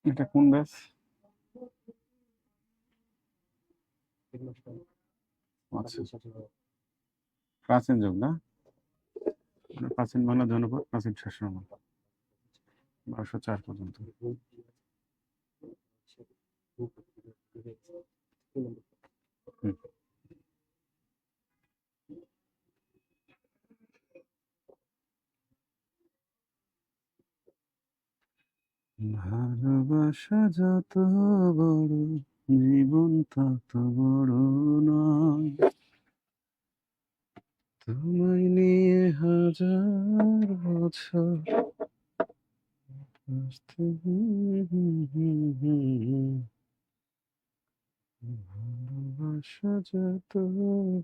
এটা কোন ব্যাচ? আচ্ছা, প্রাচীন যুগ না? প্রাচীন বাংলা জনপদ, প্রাচীন শাসনামল 1204 পর্যন্ত। ভালোবাসা যত বড়, জীবন তত বড় নয়, তোমায় নিয়ে হাজার বছর ভালোবাসা যত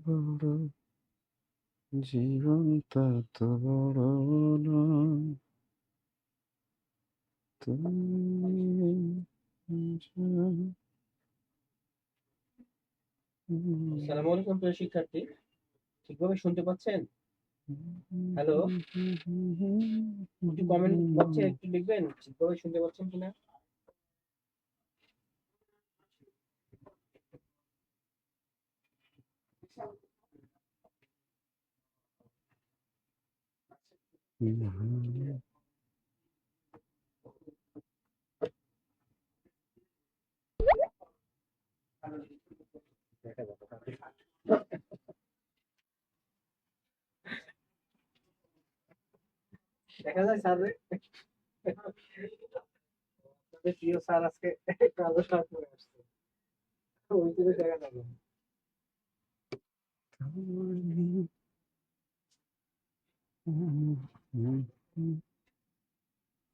বড়, জীবন তত বড় নয়, আসসালামু আলাইকুম প্রিয় শিক্ষার্থী, ঠিকভাবে শুনতে পাচ্ছেন? হ্যালো, একটু কমেন্ট বক্সে একটু লিখবেন ঠিকভাবে শুনতে পাচ্ছেন কিনা। দেখা যায় স্যার, প্রিয় স্যার আজকে কালো শার্ট পরে আসছে, ওই দিকে দেখা যাবে।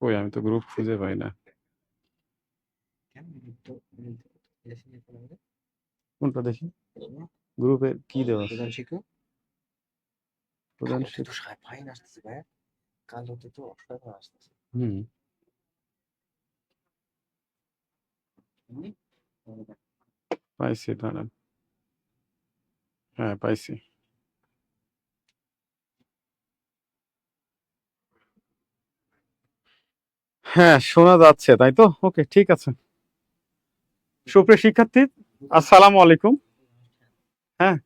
ওই আমি তো গ্রুপ খুঁজে পাই না। কোনটা দেখি গ্রুপে কি দেওয়া আছে? প্রধান শিক্ষক, প্রধান তো ফাইন আসতেছে ভাই, কাল হতে তো অসাধারণ আসতেছে। পাইছি, দাঁড়ান। হ্যাঁ, পাইছি। হ্যাঁ, শোনা যাচ্ছে তাই তো? ওকে, ঠিক আছে। সুপ্রিয় শিক্ষার্থী, আসসালামু আলাইকুম। হ্যাঁ,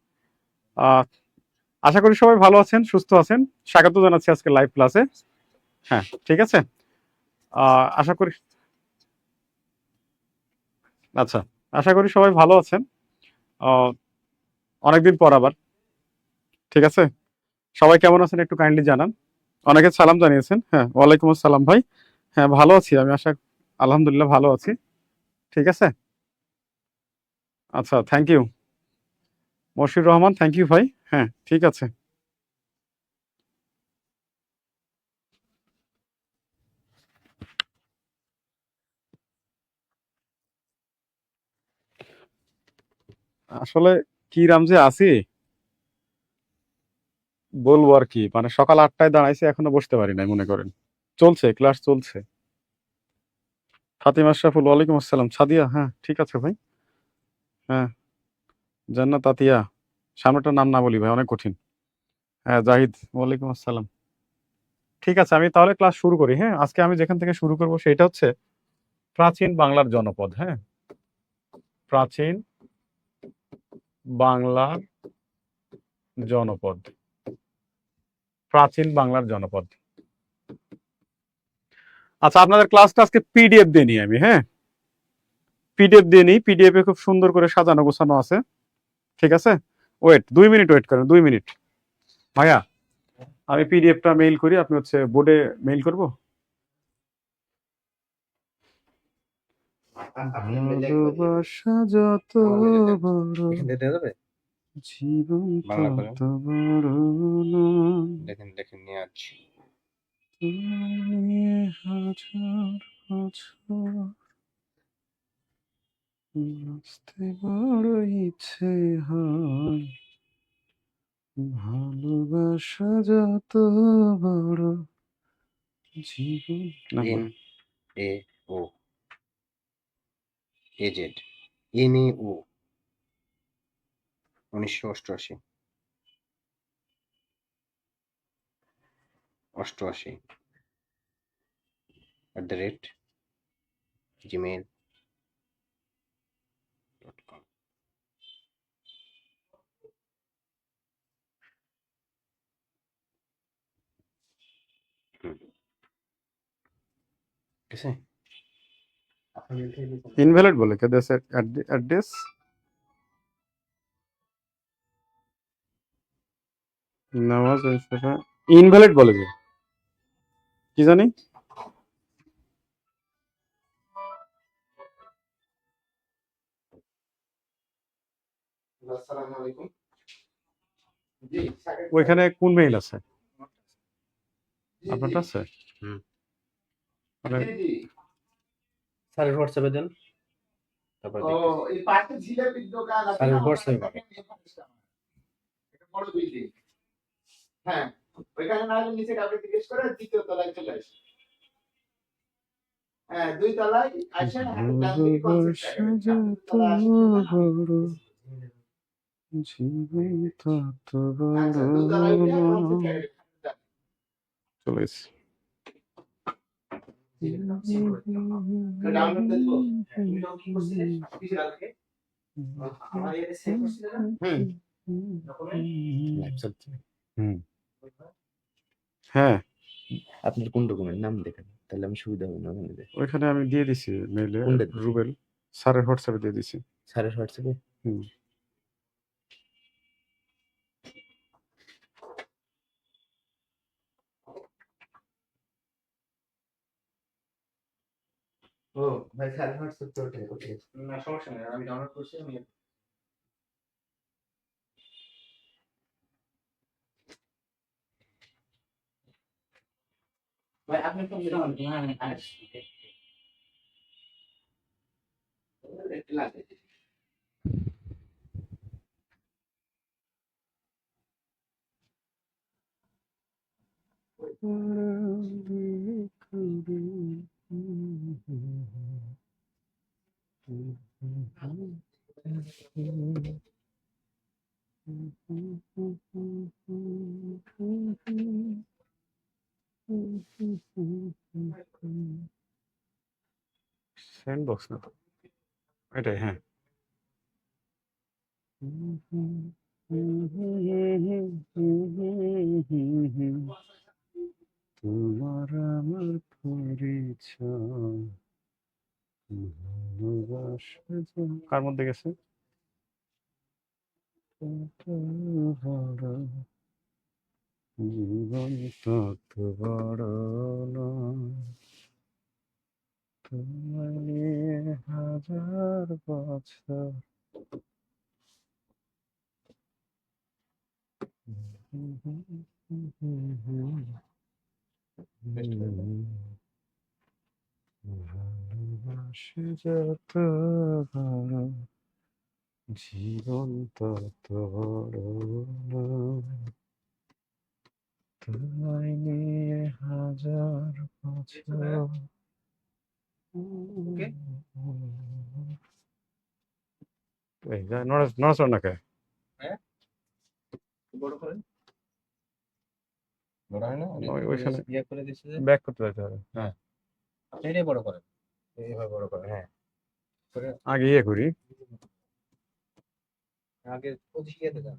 আশা করি সবাই ভালো আছেন, সুস্থ আছেন। স্বাগত জানাচ্ছি আজকে লাইভ ক্লাসে। হ্যাঁ, ঠিক আছে। আশা করি আচ্ছা, আশা করি সবাই ভালো আছেন। অনেকদিন পর আবার, ঠিক আছে। সবাই কেমন আছেন একটু কাইন্ডলি জানান। অনেকে সালাম জানিয়েছেন। হ্যাঁ, ওয়ালাইকুম আসসালাম ভাই। হ্যাঁ, ভালো আছি আমি, আলহামদুলিল্লাহ ভালো আছি। ঠিক আছে। আচ্ছা, thank you Mashiur Rahman, thank you ভাই। হ্যাঁ, ঠিক আছে। আসলে কি রাম যে আছি বলবো আর কি, মানে সকাল 8টায় দাঁড়াইছে, এখনো বসতে পারি নাই, মনে করেন। চলছে, ক্লাস চলছে। ফাতিমা আশরাফুল, ওয়ালাইকুম আসসালাম। সাদিয়া, হ্যাঁ ঠিক আছে ভাই। হ্যাঁ, জান্নাত আতিয়া, সামনেটা নাম না বলি ভাই, অনেক কঠিন। হ্যাঁ, জাহিদ, ওয়ালাইকুম আসসালাম। ঠিক আছে, আমি তাহলে ক্লাস শুরু করি। হ্যাঁ, আজকে আমি যেখান থেকে শুরু করব সেটা হচ্ছে প্রাচীন বাংলার জনপদ। হ্যাঁ, প্রাচীন বাংলার জনপদ, প্রাচীন বাংলার জনপদ। আচ্ছা, আপনাদের ক্লাসটা আজকে পিডিএফ দিয়ে নিই আমি। হ্যাঁ, পিডিএফ দিয়ে নিই, পিডিএফ এ খুব সুন্দর করে সাজানো গোছানো আছে। ঠিক আছে, ওয়েট 2 মিনিট ওয়েট করেন, 2 মিনিট। ভাইয়া আমি পিডিএফটা মেইল করি, আপনি হচ্ছে বোর্ডে মেইল করবো। আপনি লিখবেন ভালোবাসা যত বড়, এখান থেকে দেওয়া যাবে জীবন বাংলা করে তত বড় না, দেখেন দেখেন নিয়ে আসছি তোমায় নিয়ে হাজার বছর বাঁচতে বড় ইচ্ছে হয়, ভালোবাসা যত বড় জীবন না N A O A Z N A O 1988 88 @gmail.com ঠিক আছে আপনি লিখে দিয়েছেন ইনভ্যালিড বলে কে দেশে অ্যাড্রেস নওয়াজ ইনভ্যালিড বলে যে কি জানি। আসসালামু আলাইকুম জি সাকিব ওইখানে কোন মেইল আছে আপনারটা আছে? হুম মানে জি স্যারের হোয়াটসঅ্যাপে দেন তারপর দেখতেছি এই পাশে জিলাপির দোকান আছে স্যারের হোয়াটসঅ্যাপে পাবেন এটা বড় বিল্ডিং হ্যাঁ ওইখানে না হলে নিচে কাউকে জিজ্ঞেস করে দ্বিতীয় তলায় চলে আসে হ্যাঁ 2 তলায় আসেন হাতে ডান দিকে কনসেপ্ট ভালোবাসা যত বড় জীবন তত বড় আচ্ছা 2 তলায় উঠে না। কনসেপ্ট চলে এসেছি। ডাউনলোড করে দিব তুমি যখন কি করছিলে পিছে রাখে আমার এখানে সেভ করছিলে না ডকুমেন্ট লাইভ চলছে হুম হ্যাঁ আপনার কোন ডকুমেন্ট নাম দেখেন তাহলে আমি সুবিধা হবে না ওখানে ওইখানে আমি দিয়ে দিছি মেইলে, কোনটা দিছেন? রুবেল স্যারের হোয়াটসঅ্যাপে দিয়ে দিছি। স্যারের হোয়াটসঅ্যাপে হুম ও ভাই স্যারের হোয়াটসঅ্যাপ তো ওটাই ওকে না সমস্যা নেই আমি ডাউনলোড করছি আমি ভাই আপনি তো লাগে সেন্ড বক্স না তো এটাই, হ্যাঁ। তোমার আমার পরিচয়, ভালোবাসা কার মধ্যে গেছে? জীবন তত বড় নয়, তোমায় নিয়ে হাজার বছর ভালোবাসে যত বড় জীবন তত বড় নয়, তোমায় নিয়ে হাজার বছর। এই যা নড়াচড় না খায়, হ্যাঁ বড় করেন বড় হয় না ওইখানে ইয়ে করে দিচ্ছে যে ব্যাক করতে যেতে হবে। হ্যাঁ এটাই বড় করেন এইভাবে বড় করেন হ্যাঁ করে আগে ইয়ে করি। আগে ওদিকে ইয়েতে যান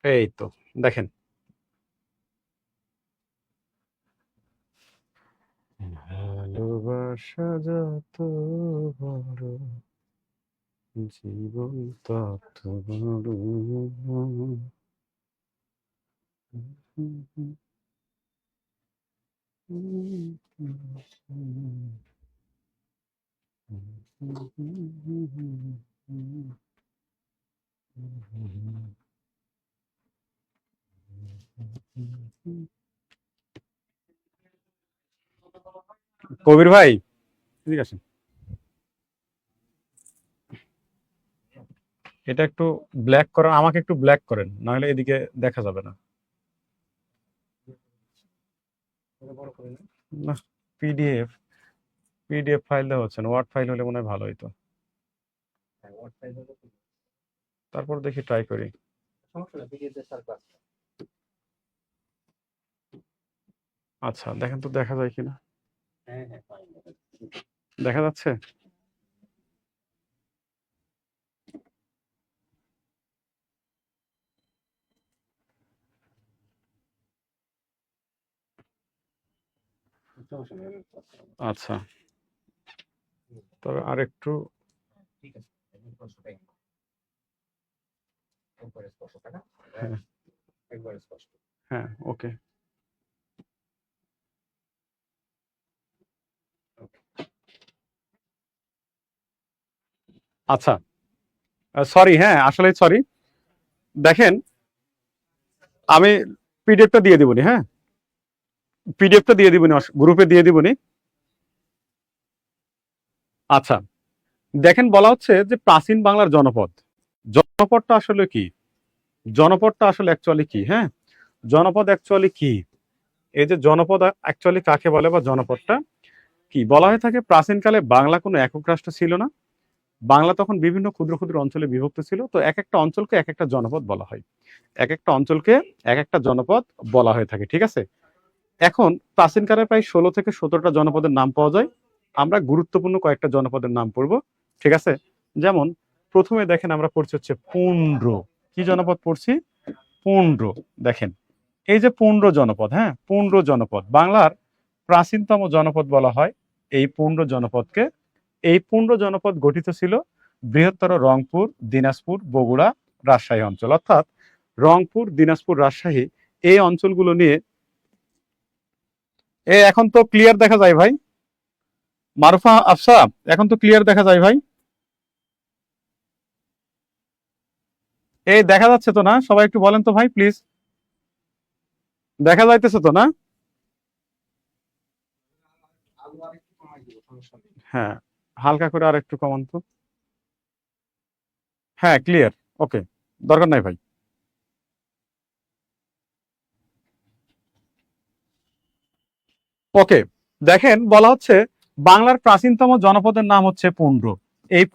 এই তো দেখেন, ভালোবাসা যত বড়, জীবন তত বড়। কবির ভাই, ঠিক আছে, এটা একটু ব্ল্যাক করেন, আমাকে একটু ব্ল্যাক করেন, নাহলে এদিকে দেখা যাবে না। না, পিডিএফ পিডিএফ ফাইল দেওয়া হচ্ছে না, ওয়ার্ড ফাইল হলে মনে হয় ভালো হইতো। তারপর দেখি ট্রাই করি। আচ্ছা দেখেন তো দেখা যায় কিনা। দেখা যাচ্ছে? আচ্ছা, তবে আর একটু। হ্যাঁ হ্যাঁ, ওকে। আচ্ছা, সরি, হ্যাঁ আসলে সরি। দেখেন, আমি পিডিএফটা দিয়ে দিবনি, হ্যাঁ পিডিএফটা দিয়ে দিবনি, গ্রুপে দিয়ে দিবনি। আচ্ছা, দেখেন বলা হচ্ছে যে প্রাচীন বাংলার জনপদ। জনপদটা আসলে কি? জনপদটা আসলে অ্যাকচুয়ালি কি? হ্যাঁ, জনপদ অ্যাকচুয়ালি কি? এই যে জনপদ অ্যাকচুয়ালি কাকে বলে, বা জনপদটা কি? বলা হয়ে থাকে প্রাচীনকালে বাংলা কোনো একক রাষ্ট্র ছিল না। বাংলা তখন বিভিন্ন ক্ষুদ্র ক্ষুদ্র অঞ্চলে বিভক্ত ছিল। তো এক একটা অঞ্চলকে এক একটা জনপদ বলা হয়। এক একটা অঞ্চলকে এক একটা জনপদ বলা হয়ে থাকে, ঠিক আছে? এখন প্রাচীনকালে প্রায় ১৬ থেকে ১৭টা জনপদের নাম পাওয়া যায়। আমরা গুরুত্বপূর্ণ কয়েকটা জনপদের নাম পড়ব, ঠিক আছে? যেমন প্রথমে দেখেন আমরা পড়ছি হচ্ছে পুন্ড্র। কি জনপদ পড়ছি? পুন্ড্র। দেখেন, এই যে পুন্ড্র জনপদ, হ্যাঁ পুন্ড্র জনপদ বাংলার প্রাচীনতম জনপদ বলা হয় এই পুন্ড্র জনপদকে। এই পুন্ড্র জনপদ গঠিত ছিল বৃহত্তর রংপুর, দিনাজপুর, বগুড়া, রাজশাহী অঞ্চল, অর্থাৎ রংপুর, দিনাজপুর, রাজশাহী এই অঞ্চলগুলো নিয়ে। এখন তো ক্লিয়ার দেখা যায় ভাই। মারুফা, আফসা, এখন তো ক্লিয়ার দেখা যায় ভাই। এই দেখা যাচ্ছে তো না? সবাই একটু বলেন তো ভাই প্লিজ, দেখা যাইতেছে তো না? হ্যাঁ, হালকা করে আর একটু কমান তো। হ্যাঁ ক্লিয়ার, ওকে, দরকার নাই ভাই। ওকে, দেখেন বলা হচ্ছে বাংলার প্রাচীনতম জনপদের নাম হচ্ছে পুন্ড্র। এই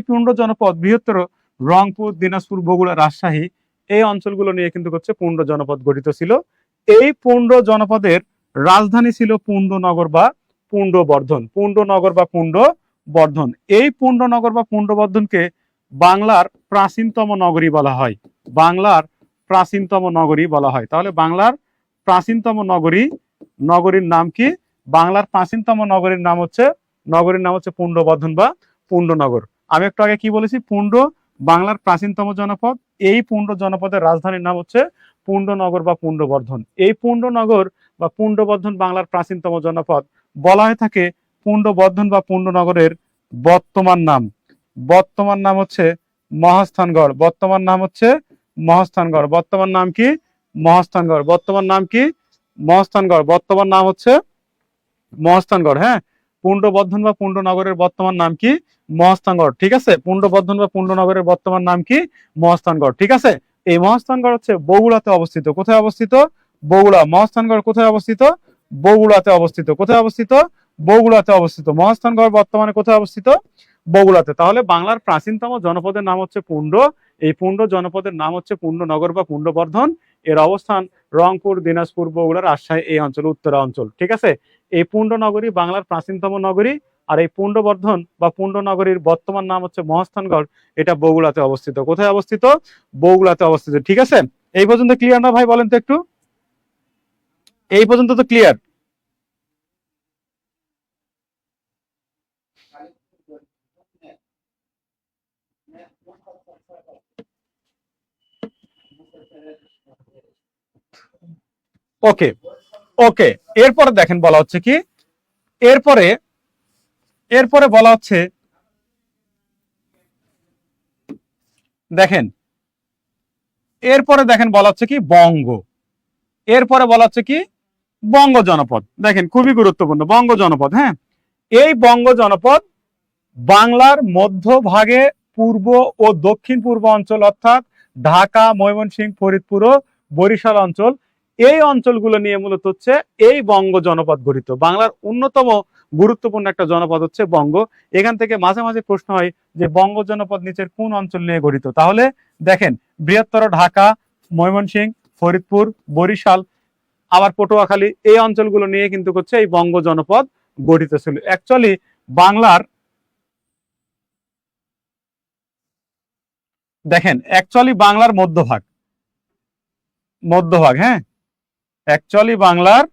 পুন্ড্র জনপদ বৃহত্তর রংপুর, দিনাজপুর, বগুড়া, রাজশাহী এই অঞ্চলগুলো নিয়ে কিন্তু হচ্ছে পুন্ড্র জনপদ গঠিত ছিল। এই পুন্ড্র জনপদের রাজধানী ছিল পুন্ডনগর বা পুন্ডবর্ধন। পুন্ডনগর বা পুন্ডবর্ধন, এই পুন্ডনগর বা পুন্ডবর্ধনকে বাংলার প্রাচীনতম নগরী বলা হয়। বাংলার প্রাচীনতম নগরী বলা হয়। তাহলে বাংলার প্রাচীনতম নগরী, নগরীর নাম কি? বাংলার প্রাচীনতম নগরীর নাম হচ্ছে পুন্ডবর্ধন বা পুন্ডনগর। আমি একটু আগে কি বলেছি? পুন্ড বাংলার প্রাচীনতম জনপদ। এই পুন্ড জনপদের রাজধানীর নাম হচ্ছে পুন্ডনগর বা পুন্ডবর্ধন। এই পুন্ডনগর বা পুন্ডবর্ধন বাংলার প্রাচীনতম জনপদ। বলা হয়ে থাকে পুন্ডবর্ধন বা পুন্ডনগরের বর্তমান নাম, বর্তমান নাম হচ্ছে মহাস্থানগড়। বর্তমান নাম হচ্ছে মহাস্থানগড়। বর্তমান নাম কি? মহাস্থানগড়। বর্তমান নাম কি? মহাস্থানগড়। বর্তমান নাম হচ্ছে মহাস্থানগড়। হ্যাঁ, পুন্ডবর্ধন বা পুন্ডনগরের বর্তমান নাম কি? মহাস্থানগড়। ঠিক আছে, পুন্ডবর্ধন বা পুন্ডনগরের বর্তমান নাম কি? মহাস্থানগড়। ঠিক আছে, এই মহাস্থানগড় হচ্ছে বগুড়াতে অবস্থিত। কোথায় অবস্থিত? বগুড়া। মহাস্থানগড় কোথায় অবস্থিত? বগুড়াতে অবস্থিত। কোথায় অবস্থিত? বগুড়াতে অবস্থিত। মহাস্থানগড় বর্তমানে কোথায় অবস্থিত? বগুড়াতে। তাহলে বাংলার প্রাচীনতম জনপদের নাম হচ্ছে পুন্ড। এই পুন্ড জনপদের নাম হচ্ছে পুন্ডনগর বা পুন্ডবর্ধন। এর অবস্থান রংপুর, দিনাজপুর, বগুড়া, রাজশাহী এই অঞ্চল, উত্তরা অঞ্চল। ঠিক আছে, এই পুন্ড নগরী বাংলার প্রাচীনতম নগরী। আর এই পুণ্ডবর্ধন বা পুণ্ডনগরীর বর্তমান নাম হচ্ছে মহাস্থানগড়, এটা বগুড়াতে অবস্থিত। কোথায় অবস্থিত? বগুড়াতে অবস্থিত। ঠিক আছে, এই পর্যন্ত ক্লিয়ার না ভাই? বলেন তো একটু, এই পর্যন্ত তো ক্লিয়ার? ওকে ওকে, এরপরে দেখেন বলা হচ্ছে কি, এরপরে এরপরে বলা হচ্ছে, দেখেন এরপরে দেখেন বলা হচ্ছে কি বঙ্গ, এরপরে বলা হচ্ছে কি বঙ্গ জনপদ। দেখেন খুবই গুরুত্বপূর্ণ বঙ্গ জনপদ। হ্যাঁ, এই বঙ্গ জনপদ বাংলার মধ্যভাগে পূর্ব ও দক্ষিণ পূর্ব অঞ্চল, অর্থাৎ ঢাকা, ময়মনসিংহ, ফরিদপুর ও বরিশাল অঞ্চল, এই অঞ্চলগুলো নিয়ে মূলত হচ্ছে এই বঙ্গ জনপদ গঠিত। বাংলার অন্যতম গুরুত্বপূর্ণ একটা জনপদ হচ্ছে বঙ্গ। এখান থেকে মাঝে মাঝে প্রশ্ন হয় যে বঙ্গ জনপদ নিচের কোন অঞ্চল নিয়ে গঠিত? তাহলে দেখেন বৃহত্তর ঢাকা, ময়মনসিংহ, ফরিদপুর, বরিশাল, আবার পটুয়াখালী, এই অঞ্চলগুলো নিয়ে কিন্তু হচ্ছে এই বঙ্গ জনপদ গঠিত ছিল। অ্যাকচুয়ালি বাংলার, দেখেন অ্যাকচুয়ালি বাংলার মধ্যভাগ, মধ্যভাগ, হ্যাঁ অ্যাকচুয়ালি বাংলার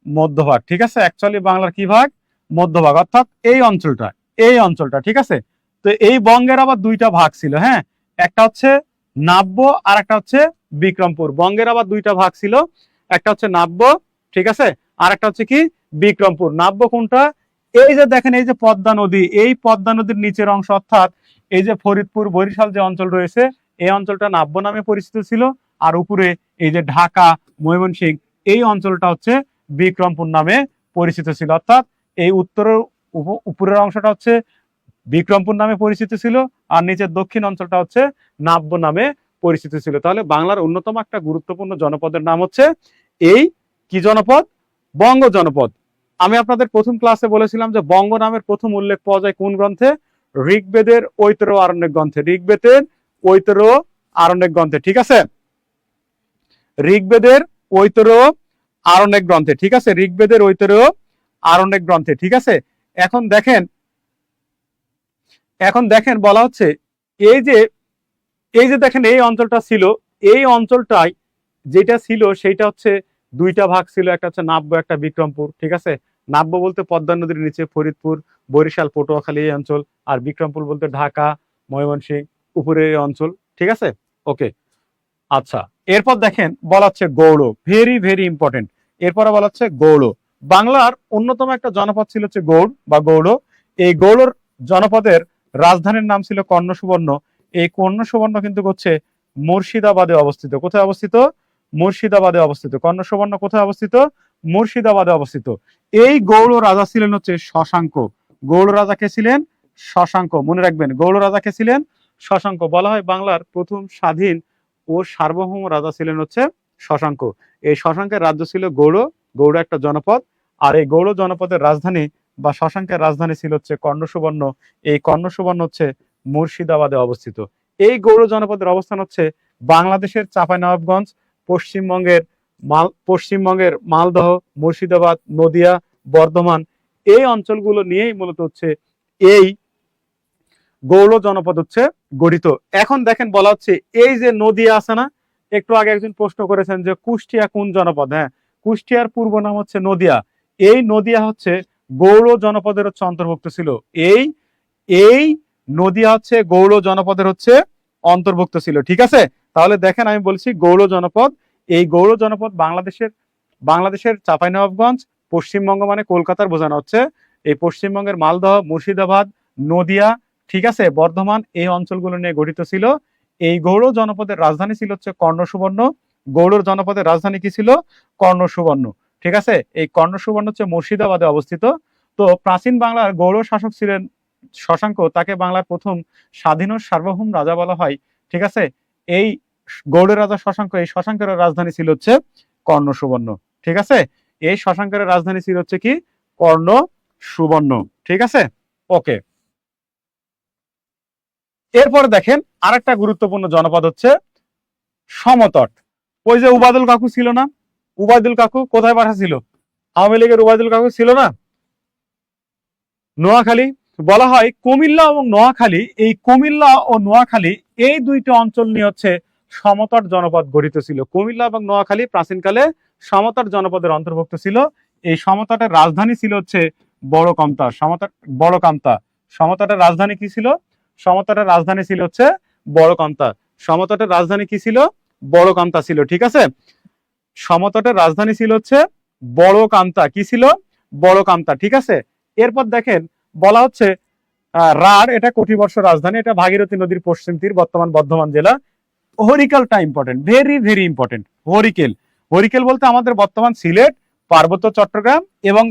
মধ্যভাগ, ঠিক আছে, অ্যাকচুয়ালি বাংলার কি ভাগ? মধ্যভাগ, অর্থাৎ এই অঞ্চলটা, এই অঞ্চলটা, ঠিক আছে। তো এই বঙ্গের আবার দুইটা ভাগ ছিল। হ্যাঁ, একটা হচ্ছে নাব্য আর একটা হচ্ছে বিক্রমপুর। বঙ্গের আবার দুইটা ভাগ ছিল, একটা হচ্ছে নাব্য, ঠিক আছে, আর একটা হচ্ছে কি বিক্রমপুর। নাব্য কোনটা? এই যে দেখেন এই যে পদ্মা নদী, এই পদ্মা নদীর নিচের অংশ, অর্থাৎ এই যে ফরিদপুর বরিশাল যে অঞ্চল রয়েছে, এই অঞ্চলটা নাব্য নামে পরিচিত ছিল। আর উপরে এই যে ঢাকা, ময়মনসিংহ, এই অঞ্চলটা হচ্ছে বিক্রমপুর নামে পরিচিত ছিল। অর্থাৎ এই উত্তরের উপরের অংশটা হচ্ছে বিক্রমপুর নামে পরিচিত ছিল, আর নিচের দক্ষিণ অঞ্চলটা হচ্ছে নাব্য নামে পরিচিত ছিল। তাহলে বাংলার অন্যতম একটা গুরুত্বপূর্ণ জনপদের নাম হচ্ছে এই কি জনপদ? বঙ্গ জনপদ। আমি আপনাদের প্রথম ক্লাসে বলেছিলাম যে বঙ্গ নামের প্রথম উল্লেখ পাওয়া যায় কোন গ্রন্থে? ঋগ্বেদের ঐতর আরণ্যক গ্রন্থে। ঋগ্বেদের ঐতর আরণ্যক গ্রন্থে, ঠিক আছে, ঋগ্বেদের ঐতর আরণ্যক গ্রন্থে, ঠিক আছে, ঋগ্বেদের ঐতর আরণ্যক গ্রন্থে, ঠিক আছে। এখন দেখেন, এখন দেখেন বলা হচ্ছে এই যে, এই যে দেখেন এই অঞ্চলটা ছিল, এই অঞ্চলটাই যেটা ছিল সেইটা হচ্ছে দুইটা ভাগ ছিল, একটা হচ্ছে নাব্য, একটা বিক্রমপুর, ঠিক আছে। নাব্য বলতে পদ্মা নদীর নিচে ফরিদপুর, বরিশাল, পটুয়াখালী এই অঞ্চল, আর বিক্রমপুর বলতে ঢাকা, ময়মনসিংহ, উপরের এই অঞ্চল, ঠিক আছে। ওকে, আচ্ছা, এরপর দেখেন বলা হচ্ছে গৌড়, ভেরি ভেরি ইম্পর্টেন্ট। এরপরে বলা হচ্ছে গৌড়। বাংলার অন্যতম একটা জনপদ ছিল হচ্ছে গৌড় বা গৌড়। এই গৌড় জনপদের রাজধানীর নাম ছিল কর্ণ সুবর্ণ। এই কর্ণ সুবর্ণ কিন্তু হচ্ছে মুর্শিদাবাদে অবস্থিত। কোথায় অবস্থিত? মুর্শিদাবাদে অবস্থিত। কর্ণ সুবর্ণ কোথায় অবস্থিত? মুর্শিদাবাদে অবস্থিত। এই গৌড় রাজা ছিলেন হচ্ছে শশাঙ্ক। গৌড় রাজা কে ছিলেন? শশাঙ্ক। মনে রাখবেন গৌড় রাজা কে ছিলেন? শশাঙ্ক। বলা হয় বাংলার প্রথম স্বাধীন ও সার্বভৌম রাজা ছিলেন হচ্ছে শশাঙ্ক। এই শশাঙ্কের রাজ্য ছিল গৌড়। গৌড় একটা জনপদ। আর এই গৌড় জনপদের রাজধানী বা শশাঙ্কের রাজধানী ছিল হচ্ছে কর্ণ সুবর্ণ। এই কর্ণ সুবর্ণ হচ্ছে মুর্শিদাবাদে অবস্থিত। এই গৌড় জনপদের অবস্থান হচ্ছে বাংলাদেশের চাঁপাইনবাবগঞ্জ, পশ্চিমবঙ্গের মালদহ, মুর্শিদাবাদ, নদিয়া, বর্ধমান, এই অঞ্চলগুলো নিয়েই মূলত হচ্ছে এই গৌড় জনপদ হচ্ছে গঠিত। এখন দেখেন বলা হচ্ছে এই যে নদিয়া আছে না, একটু আগে একজন প্রশ্ন করেছেন যে কুষ্টিয়া কোন জনপদ? হ্যাঁ, কুষ্টিয়ার পূর্ব নাম হচ্ছে নদিয়া। এই নদিয়া হচ্ছে গৌড় জনপদের হচ্ছে অন্তর্ভুক্ত ছিল। এই এই নদিয়া হচ্ছে গৌড় জনপদের হচ্ছে অন্তর্ভুক্ত ছিল, ঠিক আছে। তাহলে দেখেন আমি বলছি গৌড় জনপদ, এই গৌড় জনপদ বাংলাদেশের চাঁপাইনবাবগঞ্জ, পশ্চিমবঙ্গ মানে কলকাতার বোঝানো হচ্ছে। এই পশ্চিমবঙ্গের মালদহ, মুর্শিদাবাদ, নদিয়া, ঠিক আছে, বর্ধমান, এই অঞ্চলগুলো নিয়ে গঠিত ছিল। এই গৌড় জনপদের রাজধানী ছিল হচ্ছে কর্ণ সুবর্ণ। গৌড় জনপদের রাজধানী কি ছিল? কর্ণ সুবর্ণ, ঠিক আছে। এই কর্ণ সুবর্ণ হচ্ছে মুর্শিদাবাদে অবস্থিত। তো প্রাচীন বাংলার গৌড় শাসক ছিলেন শশাঙ্ক। তাকে বাংলার প্রথম স্বাধীন ও সার্বভৌম রাজা বলা হয়, ঠিক আছে। এই গৌড়ের রাজা শশাঙ্ক, এই শশাঙ্কের রাজধানী ছিল হচ্ছে কর্ণ সুবর্ণ, ঠিক আছে। এই শশাঙ্কের রাজধানী ছিল হচ্ছে কি? কর্ণ সুবর্ণ, ঠিক আছে। ওকে, এরপরে দেখেন আরেকটা গুরুত্বপূর্ণ জনপদ হচ্ছে সমতট। ওই যে উবায়দুল কাকু ছিল না, উবায়দুল কাকু কোথায় পাঠাছিল? আওয়ামী লীগের উবায়দুল কাকু ছিল না, নোয়াখালী বলা হয় কুমিল্লা এবং নোয়াখালী, এই কুমিল্লা ও নোয়াখালী এই দুইটা অঞ্চল নিয়ে হচ্ছে সমতট জনপদ গঠিত ছিল। কুমিল্লা এবং নোয়াখালী প্রাচীনকালে সমতট জনপদের অন্তর্ভুক্ত ছিল। এই সমতটের রাজধানী ছিল হচ্ছে বড়কামতা। বড়কামতা। সমতটের রাজধানী কি ছিল? সমতটের রাজধানী ছিল হচ্ছে বড়কামতা। সমতটের রাজধানী কি ছিল? বড়কামতা ছিল। ঠিক আছে, সমতটের রাজধানী ছিল হচ্ছে বড়কামতা। কি ছিল? বড়কামতা। ঠিক আছে, এরপর দেখেন বলা হচ্ছে রাঢ়, এটা কটিবর্ষ রাজধানী, এটা ভাগীরথী নদীর পশ্চিম তীর, বর্তমান বর্ধমান জেলা। হরিকেলটা important, very very important. Harikel, Harikel বলতে আমাদের বর্তমান সিলেট, পার্বত্য চট্টগ্রাম এবং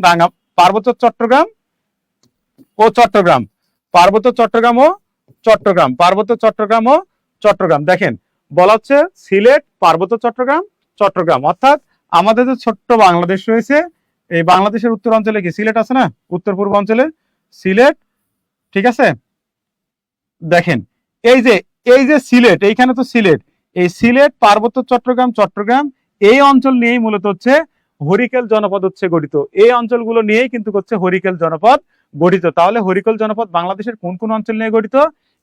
পার্বত্য চট্টগ্রাম ও চট্টগ্রাম, পার্বত্য চট্টগ্রাম ও চট্টগ্রাম, পার্বত্য চট্টগ্রাম ও চট্টগ্রাম। দেখেন বলা হচ্ছে সিলেট, পার্বত্য চট্টগ্রাম, চট্টগ্রাম, অর্থাৎ আমাদের যে ছোট্ট বাংলাদেশ রয়েছে, এই বাংলাদেশের উত্তর অঞ্চলে কি সিলেট আছে না? উত্তর পূর্ব অঞ্চলে সিলেট। ঠিক আছে, দেখেন এই যে সিলেট, এইখানে তো সিলেট, এই সিলেট, পার্বত্য চট্টগ্রাম, চট্টগ্রাম এই অঞ্চল নিয়েই মূলত হচ্ছে হরিকেল জনপদ হচ্ছে গঠিত। এই অঞ্চলগুলো নিয়েই কিন্তু হচ্ছে হরিকেল জনপদ গঠিত। তাহলে হরিকেল জনপদ বাংলাদেশের কোন কোন অঞ্চল নিয়ে গঠিত?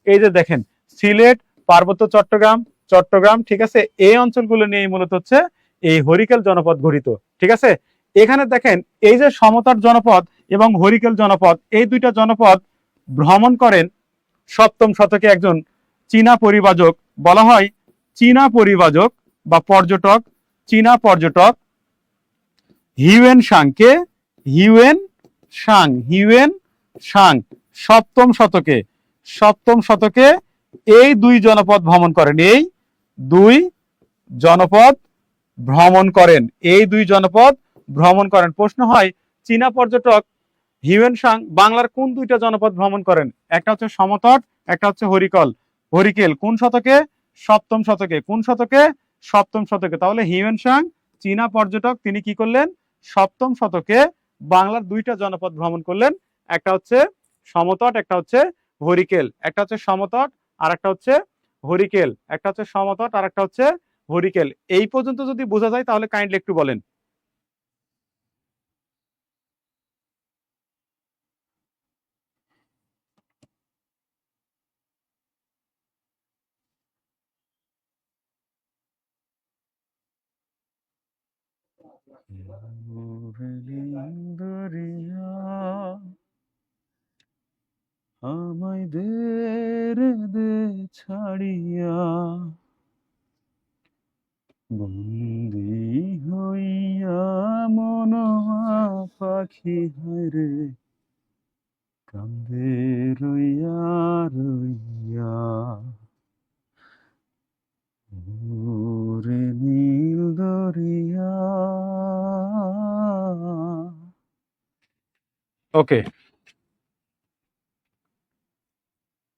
এই যে দেখেন সিলেট, পার্বত্য চট্টগ্রাম, চট্টগ্রাম। ঠিক আছে, এই অঞ্চলগুলো নিয়েই মূলত হচ্ছে এই হরিকেল জনপদ গঠিত। ঠিক আছে, এখানে দেখেন এই যে সমতট জনপদ এবং হরিকেল জনপদ, এই দুইটা জনপদ ভ্রমণ করেন সপ্তম শতকে একজন চীনা পরিব্রাজক, বলা হয় চীনা পরিব্রাজক বা পর্যটক, চীনা পর্যটক হিউয়েন সাং। কে? Hiuen Tsang. হিউয়েন সাং সপ্তম শতকে এই দুই জনপদ ভ্রমণ করেন। এই দুই জনপদ ভ্রমণ করেন। এই দুই জনপদ ভ্রমণ করেন। প্রশ্ন হয় চীনা পর্যটক হিউয়েন সাং বাংলার কোন দুইটা জনপদ ভ্রমণ করেন? একটা হচ্ছে সমতট, একটা হচ্ছে হরিকেল। কোন শতকে? সপ্তম শতকে। কোন শতকে? সপ্তম শতকে। তাহলে হিউয়েন সাং চীনা পর্যটক, তিনি কি করলেন? সপ্তম শতকে বাংলার দুইটা জনপদ ভ্রমণ করলেন। একটা হচ্ছে সমতট, একটা হচ্ছে হরিকেল। একটা হচ্ছে সমতট আর একটা হচ্ছে হরিকেল। একটা হচ্ছে সমতট আর একটা হচ্ছে হরিকেল। এই পর্যন্ত যদি বোঝা যায় তাহলে কাইন্ডলি একটু বলেন। আমায় দে রে দে ছাড়িয়া, বন্দি হইয়া মন পাখি হায়রে কান্দে রইয়া রইয়া, ওরে নীল দরিয়া। ওকে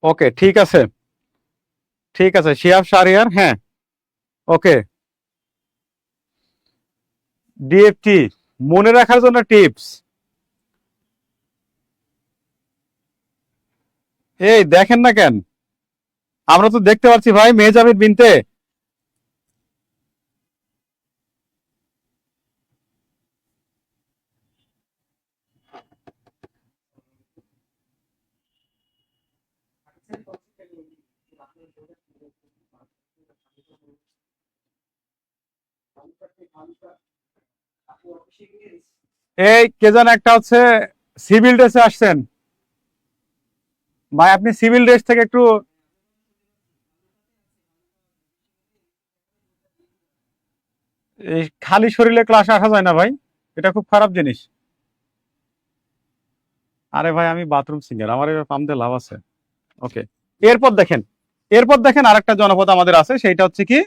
ওকে, ঠিক আছে, ঠিক আছে, শিহাব শাহরিয়ার। হ্যাঁ, ওকে। ডিএফটি মনে রাখার জন্য টিপস, এই দেখেন না কেন? আমরা তো দেখতে পাচ্ছি ভাই, মেহজাবির বিনতে। এই কে যেন একটা হচ্ছে সিভিল ড্রেসে আসছেন ভাই, আপনি সিভিল ড্রেস থেকে একটু, এই খালি শরীরে ক্লাসে আসা যায় না ভাই, এটা খুব খারাপ জিনিস। আরে ভাই আমি বাথরুম সিঙ্গার, আমার এবার পাম দিয়ে লাভ আছে। ওকে, এরপর দেখেন, আরেকটা জনপদ আমাদের আছে, সেইটা হচ্ছে কি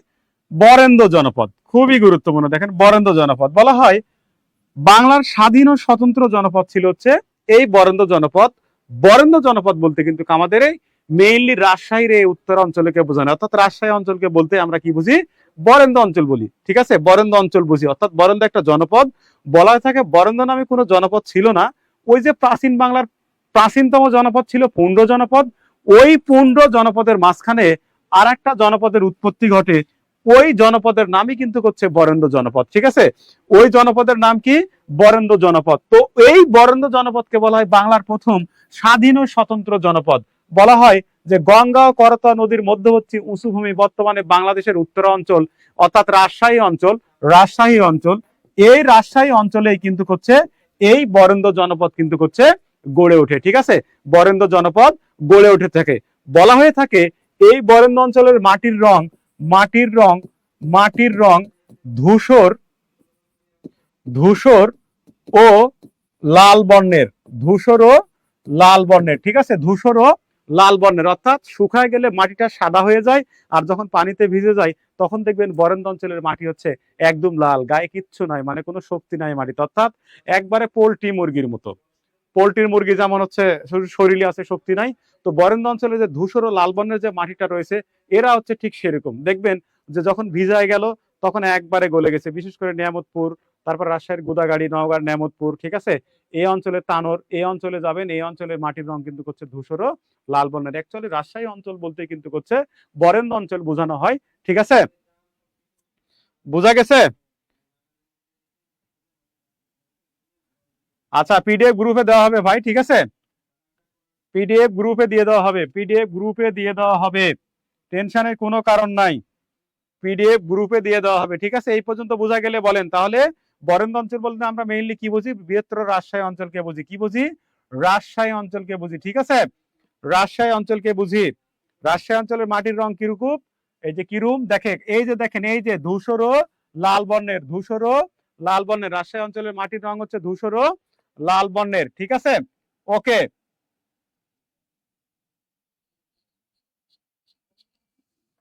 বরেন্দ্র জনপদ। খুবই গুরুত্বপূর্ণ। দেখেন বরেন্দ্র জনপদ, বলা হয় বাংলার স্বাধীন ও স্বতন্ত্র জনপদ ছিল হচ্ছে এই বরেন্দ্র জনপদ। বরেন্দ্র জনপদ বলতে কিন্তু আমাদের এই মেইনলি রাজশাহীর এই উত্তর অঞ্চলকে বোঝানো, অর্থাৎ রাজশাহী অঞ্চলকে বলতে আমরা কি বুঝি? বরেন্দ্র অঞ্চল বলি। ঠিক আছে, বরেন্দ্র অঞ্চল বুঝি, অর্থাৎ বরেন্দ্র একটা জনপদ। বলা হয়ে থাকে বরেন্দ্র নামে কোনো জনপদ ছিল না। ওই যে প্রাচীন বাংলার প্রাচীনতম জনপদ ছিল পুণ্ড জনপদ, ওই পুণ্ড জনপদের মাঝখানে আর একটা জনপদের উৎপত্তি ঘটে। ওই জনপদের নামই কিন্তু হচ্ছে বরেন্দ্র জনপদ। ঠিক আছে, ওই জনপদের নাম কি? বরেন্দ্র জনপদ। তো এই বরেন্দ্র জনপদকে বলা হয় বাংলার প্রথম স্বাধীন ও স্বতন্ত্র জনপদ। বলা হয় যে গঙ্গা ও করতোয়া নদীর মধ্যবর্তী উঁচু ভূমি বর্তমানে বাংলাদেশের উত্তরাঞ্চল অর্থাৎ রাজশাহী অঞ্চল, এই রাজশাহী অঞ্চলেই কিন্তু হচ্ছে এই বরেন্দ্র জনপদ কিন্তু হচ্ছে গড়ে ওঠে। ঠিক আছে, বরেন্দ্র জনপদ গড়ে উঠে থাকে। বলা হয়ে থাকে এই বরেন্দ্র অঞ্চলের মাটির রং ধূসর ও লাল বর্ণের, ঠিক আছে, ধূসর ও লাল বর্ণের, অর্থাৎ শুকায় গেলে মাটিটা সাদা হয়ে যায়, আর যখন পানিতে ভিজে যায় তখন দেখবেন বরেন্দ্র অঞ্চলের মাটি হচ্ছে একদম লাল, গায়ে কিচ্ছু নাই, মানে কোনো শক্তি নাই মাটিতে, অর্থাৎ একবারে পোল্ট্রি মুরগির মতো। পোল্ট্রির মুরগি যেমন হচ্ছে শরীরে আছে, শক্তি নাই, তো বরেন্দ্র অঞ্চলে যে ধূসর ও লাল বর্ণের যে মাটিটা রয়েছে এরা হচ্ছে ঠিক সেরকম। দেখবেন যে যখন ভিজায় গেল তখন একবারে গলে গেছে, বিশেষ করে নিয়ামতপুর, তারপর রাজশাহীর গোদাগাড়ি, নওগাঁর নিয়ামতপুর। ঠিক আছে, এই অঞ্চলে তানোর, এই অঞ্চলে যাবেন, এই অঞ্চলের মাটির রং কিন্তু হচ্ছে ধূসর ও লাল বর্ণের। অ্যাকচুয়ালি রাজশাহী অঞ্চল বলতে কিন্তু হচ্ছে বরেন্দ্র অঞ্চল বোঝানো হয়। ঠিক আছে, বোঝা গেছে? আচ্ছা, পিডিএফ গ্রুপে দেওয়া হবে ভাই। ঠিক আছে, পিডিএফ গ্রুপে দিয়ে দেওয়া হবে, টেনশনের কোনো কারণ নাই, পিডিএফ গ্রুপে দিয়ে দেওয়া হবে। ঠিক আছে, এই পর্যন্ত বোঝা গেলে বলেন তাহলে বরেন্দ্র অঞ্চল বলতে আমরা মেইনলি কি বুঝি? বৃহত্তর রাজশাহী অঞ্চলকে বুঝি। কি বুঝি? রাজশাহী অঞ্চলকে বুঝি। ঠিক আছে, রাজশাহী অঞ্চলকে বুঝি। রাজশাহী অঞ্চলের মাটির রং কিরকম? এই যে কিরুম দেখেন, এই যে ধূসর ও লাল বর্ণের, রাজশাহী অঞ্চলের মাটির রং হচ্ছে ধূসর ও লাল বর্ণের। ঠিক আছে, ওকে,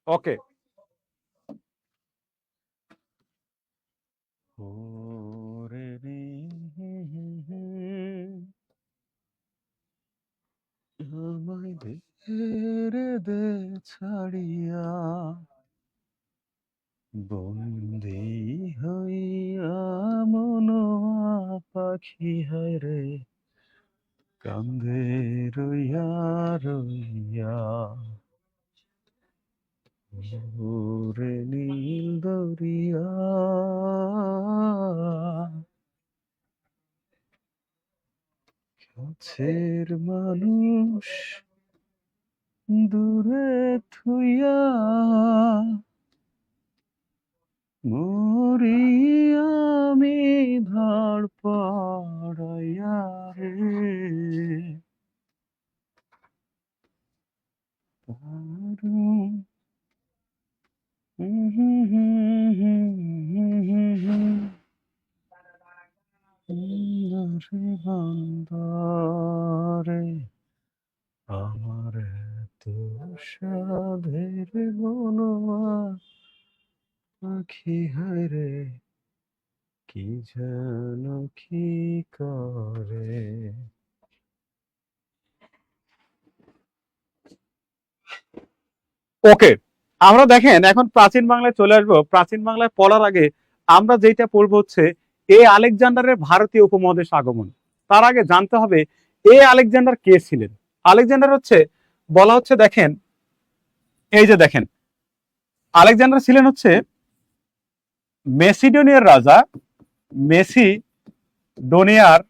ওকে। আমায় ছেড়ে দে ছাড়িয়া, বন্দী হইয়া মনোয়া পাখি হায় রে, কান্দে রইয়া রইয়া, ওরে নীল দরিয়া, কাছের মানুষ দূরে থুইয়া, মরি আমি ধর পড়াইয়া রে, বন্দরে আমার তো সাধের বনমা পাখি হায় রে, কি যেন কি করে। ওকে, আমরা দেখেন এখন প্রাচীন বাংলায় চলে আসবো। প্রাচীন বাংলায় পড়ার আগে আমরা যেটা পড়বো হচ্ছে এ আলেকজান্ডারের ভারতীয় উপমহাদেশ আগমন। তার আগে জানতে হবে এ আলেকজান্ডার কে ছিলেন। আলেকজান্ডার হচ্ছে, বলা হচ্ছে, দেখেন এই যে দেখেন, আলেকজান্ডার ছিলেন হচ্ছে মেসিডোনিয়ার রাজা, মেসিডোনিয়ার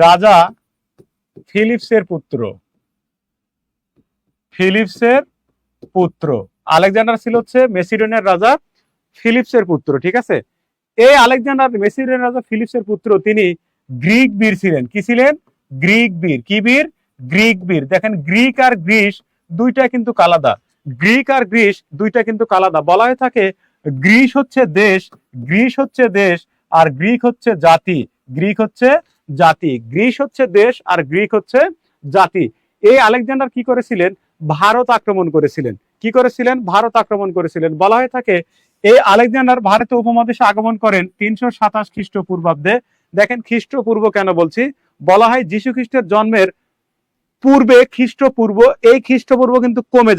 রাজা ফিলিপসের পুত্র। আলেকজান্ডার ছিল হচ্ছে মেসিডোনিয়ার রাজা ফিলিপসের পুত্র। ঠিক আছে, এই আলেকজান্ডার মেসিডোনিয়ার রাজা ফিলিপসের পুত্র, তিনি গ্রিক বীর ছিলেন। কি ছিলেন? গ্রিক বীর। কি বীর? গ্রিক বীর। দেখেন গ্রিক আর গ্রিস দুইটা কিন্তু আলাদা, বলা হয়ে থাকে গ্রিস হচ্ছে দেশ, আর গ্রিক হচ্ছে জাতি, গ্রিস হচ্ছে দেশ আর গ্রিক হচ্ছে জাতি। এই আলেকজান্ডার কি করেছিলেন? ভারত আক্রমণ করেছিলেন। ভারত আক্রমণ করেছিলেন। বলা হয়ে থাকে এই আলেকজান্ডার ভারতীয় উপমহাদেশে আগমন করেন 327 খ্রিস্টপূর্বাব্দে। দেখেন খ্রিস্টপূর্ব কেন বলছি? বলা হয় যীশু খ্রিস্টের জন্মের পূর্বে খ্রিস্টপূর্ব, এই খ্রিস্টপূর্ব কিন্তু কমে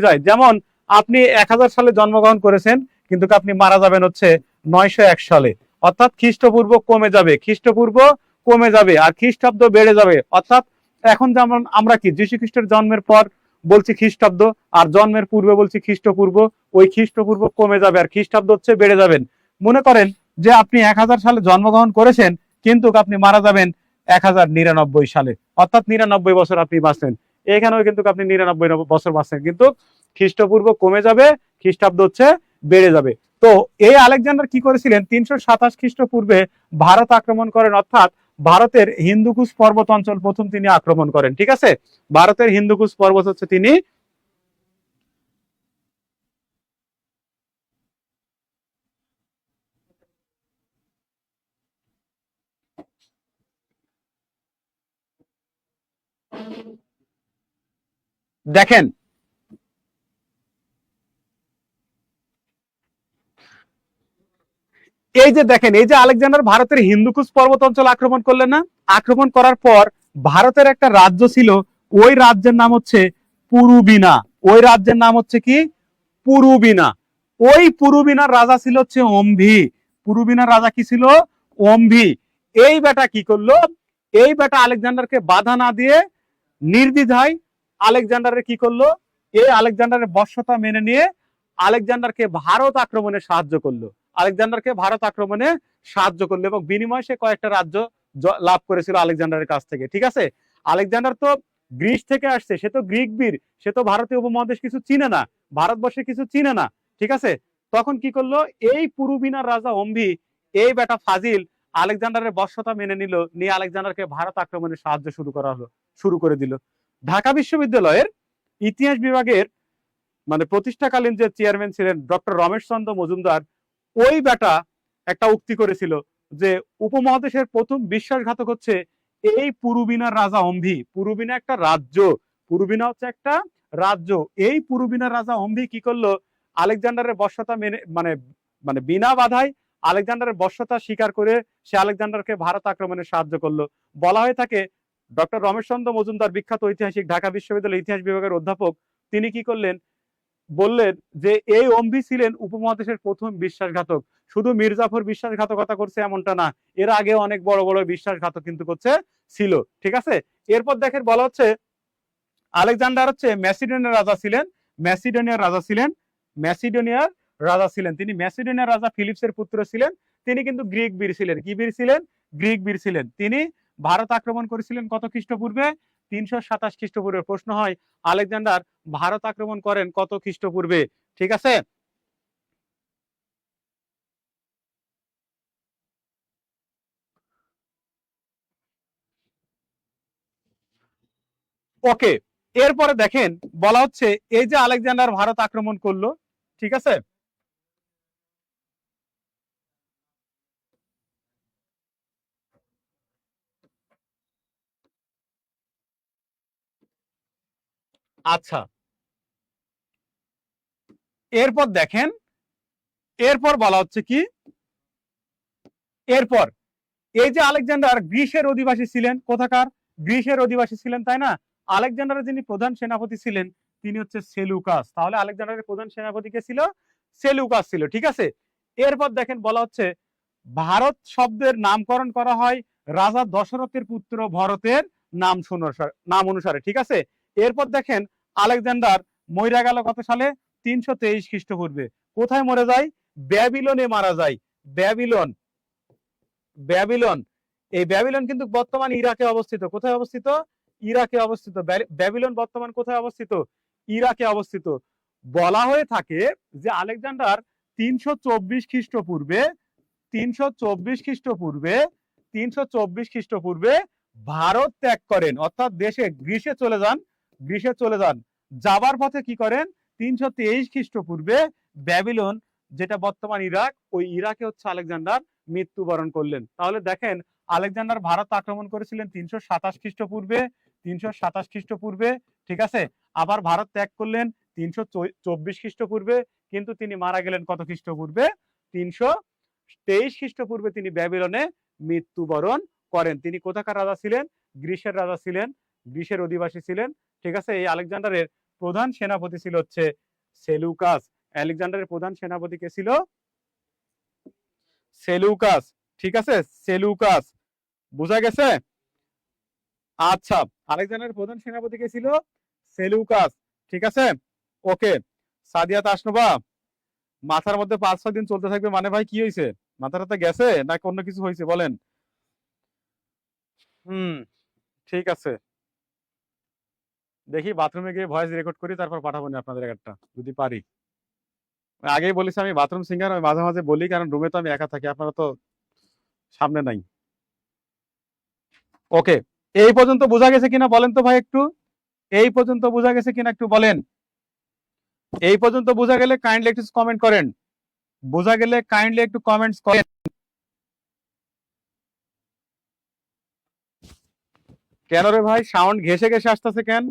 যায়। যেমন আপনি 1000 সালে জন্মগ্রহণ করেছেন, কিন্তু আপনি মারা যাবেন হচ্ছে 901 সালে, অর্থাৎ খ্রিস্টপূর্ব কমে যাবে আর খ্রিস্টাব্দ বেড়ে যাবে। অর্থাৎ এখন যেমন আমরা কি যীশু খ্রিস্টের জন্মের পর বলছি খ্রিস্টাব্দ, আর জন্মের পূর্বে বলছি খ্রিস্টপূর্ব, ওই খ্রিস্টপূর্ব কমে যাবে আর খ্রিস্টাব্দ হচ্ছে বেড়ে যাবেন। মনে করেন যে আপনি 1000 সালে জন্মগ্রহণ করেছেন, কিন্তু আপনি মারা যাবেন 1099 সালে, অর্থাৎ 99 বছর আপনি বাঁচলেন। এখানেও কিন্তু আপনি 99 বছর বাঁচলেন, কিন্তু খ্রিস্টপূর্ব কমে যাবে, খ্রিস্টাব্দ হচ্ছে বেড়ে যাবে। তো এই আলেকজান্ডার কি করেছিলেন, 327 খ্রিস্টপূর্বে ভারত আক্রমণ করেন, অর্থাৎ ভারতের হিন্দুকুশ পর্বত অঞ্চল প্রথম তিনি আক্রমণ করেন। ঠিক আছে, ভারতের হিন্দুকুশ পর্বত হচ্ছে তিনি দেখেন, এই যে দেখেন, এই যে আলেকজান্ডার ভারতের হিন্দুকুশ পর্বত অঞ্চল আক্রমণ করলেন না, আক্রমণ করার পর ভারতের একটা রাজ্য ছিল, ওই রাজ্যের নাম হচ্ছে পুরুবিনা। ওই রাজ্যের নাম হচ্ছে কি, পুরুবিনা। ওই পুরুবিনার রাজা ছিল হচ্ছে অম্ভি। পুরুবিনার রাজা কি ছিল, অম্ভি। এই বেটা কি করলো, এই বেটা আলেকজান্ডারকে বাধা না দিয়ে নির্দ্বিধায় আলেকজান্ডারের কি করলো, এই আলেকজান্ডারের বশ্যতা মেনে নিয়ে আলেকজান্ডারকে ভারত আক্রমণে সাহায্য করলো। আলেকজান্ডারকে ভারত আক্রমণে সাহায্য করলো এবং বিনিময়ে সে কয়েকটা রাজ্য লাভ করেছিল আলেকজান্ডারের কাছ থেকে। ঠিক আছে, আলেকজান্ডার তো গ্রিস থেকে আসছে, সে তো গ্রিক বীর, সে তো ভারতীয় উপমহাদেশ কিছু চিনে না, ভারতবর্ষে কিছু চিনে না। ঠিক আছে, তখন কি করলো, এই পুরুবিনার রাজা অম্ভি, এই বেটা ফাজিল আলেকজান্ডারের বশ্যতা মেনে নিল, নিয়ে আলেকজান্ডারকে ভারত আক্রমণে সাহায্য শুরু করে দিল। ঢাকা বিশ্ববিদ্যালয়ের ইতিহাস বিভাগের মানে প্রতিষ্ঠাকালীন যে চেয়ারম্যান ছিলেন ডক্টর রমেশ চন্দ্র মজুমদার, ওই বেটা একটা উক্তি করেছিল যে উপমহাদেশের প্রথম বিশ্বাসঘাতক হচ্ছে এই পুরুবিনার রাজা অম্ভি। পুরুবিনা একটা রাজ্য, পুরুবিনা হচ্ছে একটা রাজ্য। এই পুরুবিনার রাজা অম্ভি কি করলো, আলেকজান্ডারের বশ্যতা মেনে মানে মানে বিনা বাধায় আলেকজান্ডারের বশ্যতা স্বীকার করে সে আলেকজান্ডারকে ভারত আক্রমণে সাহায্য করলো। বলা হয়ে থাকে ডক্টর রমেশ চন্দ্র মজুমদার, বিখ্যাত ঐতিহাসিক, ঢাকা বিশ্ববিদ্যালয়ের ইতিহাস বিভাগের অধ্যাপক, তিনি কি করলেন, বললেন যে এই অম্ভি ছিলেন উপমহাদেশের প্রথম বিশ্বাসঘাতক। শুধু মির্জাফর বিশ্বাসঘাতকতা করছে এমনটা না, এর আগে অনেক বড় বড় বিশ্বাসঘাতক কিন্তু করছে ছিল। ঠিক আছে, এরপর দেখেন বলা হচ্ছে আলেকজান্ডার হচ্ছে ম্যাসিডোনিয়ার রাজা ছিলেন, ম্যাসিডোনিয়ার রাজা ছিলেন, ম্যাসিডোনিয়ার রাজা ছিলেন তিনি। ম্যাসিডোনিয়ার রাজা ফিলিপসের পুত্র ছিলেন, তিনি কিন্তু গ্রিক বীর ছিলেন। কি বীর ছিলেন, গ্রিক বীর ছিলেন। তিনি ভারত আক্রমণ করেছিলেন কত খ্রিস্টপূর্বে, 327 খ্রিস্টপূর্বে। প্রশ্ন হয় আলেকজান্ডার ভারত আক্রমণ করেন কত খ্রিস্টপূর্বে। ঠিক আছে, ওকে। এরপরে দেখেন বলা হচ্ছে এই যে আলেকজান্ডার ভারত আক্রমণ করলো, ঠিক আছে, আচ্ছা, এরপর দেখেন, এরপর বলা হচ্ছে কি, এরপর এই যে আলেকজান্ডার গ্রিসের অধিবাসী ছিলেন, কোথাকার, গ্রিসের অধিবাসী ছিলেন, তাই না। আলেকজান্ডারের যিনি প্রধান সেনাপতি ছিলেন তিনি হচ্ছে সেলুকাস। তাহলে আলেকজান্ডারের প্রধান সেনাপতি কে ছিল, সেলুকাস ছিল। ঠিক আছে, এরপর দেখেন বলা হচ্ছে ভারত শব্দের নামকরণ করা হয় রাজা দশরথের পুত্র ভরতের নাম অনুসারে। ঠিক আছে, এরপর দেখেন আলেকজান্ডার মইরা গেল কত সালে, 323 খ্রিস্টপূর্বে। কোথায় মরে যায়, ব্যাবিলনে মারা যায়। ব্যাবিলন, ব্যাবিলন, এই ব্যাবিলন কিন্তু বর্তমান ইরাকে অবস্থিত। কোথায় অবস্থিত, ইরাকে অবস্থিত। ব্যাবিলন বর্তমান কোথায় অবস্থিত, ইরাকে অবস্থিত। বলা হয়ে থাকে যে আলেকজান্ডার 324 খ্রিস্টপূর্বে, 324 খ্রিস্টপূর্বে, 324 খ্রিস্টপূর্বে ভারত ত্যাগ করেন, অর্থাৎ দেশে গ্রীসে চলে যান, গ্রীসে চলে যান। যাবার পথে কি করেন, 323 খ্রিস্টপূর্বে ব্যাবিলন, যেটা বর্তমান ইরাক, ওই ইরাকে হচ্ছে আলেকজান্ডার মৃত্যুবরণ করলেন। তাহলে দেখেন আলেকজান্ডার ভারত আক্রমণ করেছিলেন 327 খ্রিস্টপূর্বে, 327 খ্রিস্টপূর্বে। ঠিক আছে, আবার ভারত ত্যাগ করলেন 324 খ্রিস্টপূর্বে, কিন্তু তিনি মারা গেলেন কত খ্রিস্টপূর্বে, 323 খ্রিস্টপূর্বে তিনি ব্যাবিলনে মৃত্যুবরণ করেন। তিনি কোথাকার রাজা ছিলেন, গ্রিসের রাজা ছিলেন, গ্রিসের অধিবাসী ছিলেন। ঠিক আছে, এই আলেকজান্ডারের প্রধান সেনাপতি ছিল হচ্ছে সেলুকাস। আলেকজান্ডারের প্রধান সেনাপতি কে ছিল, সেলুকাস। ঠিক আছে, সেলুকাস, বুঝা গেছে। আচ্ছা, আলেকজান্ডারের প্রধান সেনাপতি কে ছিল, সেলুকাস। ঠিক আছে, ওকে। সাদিয়া তাসনুবা, মাথার মধ্যে 5-6 দিন চলতে থাকবে মানে ভাই কি হয়েছে? মাথাটাতে গেছে নাকি অন্য কিছু হয়েছে বলেন? হুম, ঠিক আছে, দেখি বাথরুমে গিয়ে ভয়েস রেকর্ড করি, তারপর পাঠাবো না আপনাদের একটা, যদি পারি। আগেই বলেছি আমি বাথরুম সিঙ্গার, আমি মাঝে মাঝে বলি, কারণ রুমে তো আমি একা থাকি, আপনারা তো সামনে নাই। ওকে, এই পর্যন্ত বোঝা গেছে কিনা বলেন তো ভাই একটু? এই পর্যন্ত বোঝা গেছে কিনা একটু বলেন? এই পর্যন্ত বোঝা গেলে কাইন্ডলি একটু কমেন্ট করেন। বোঝা গেলে কাইন্ডলি একটু কমেন্টস করেন। কেন রে ভাই, সাউন্ড ঘেসে ঘেসে আসতেছে কেন?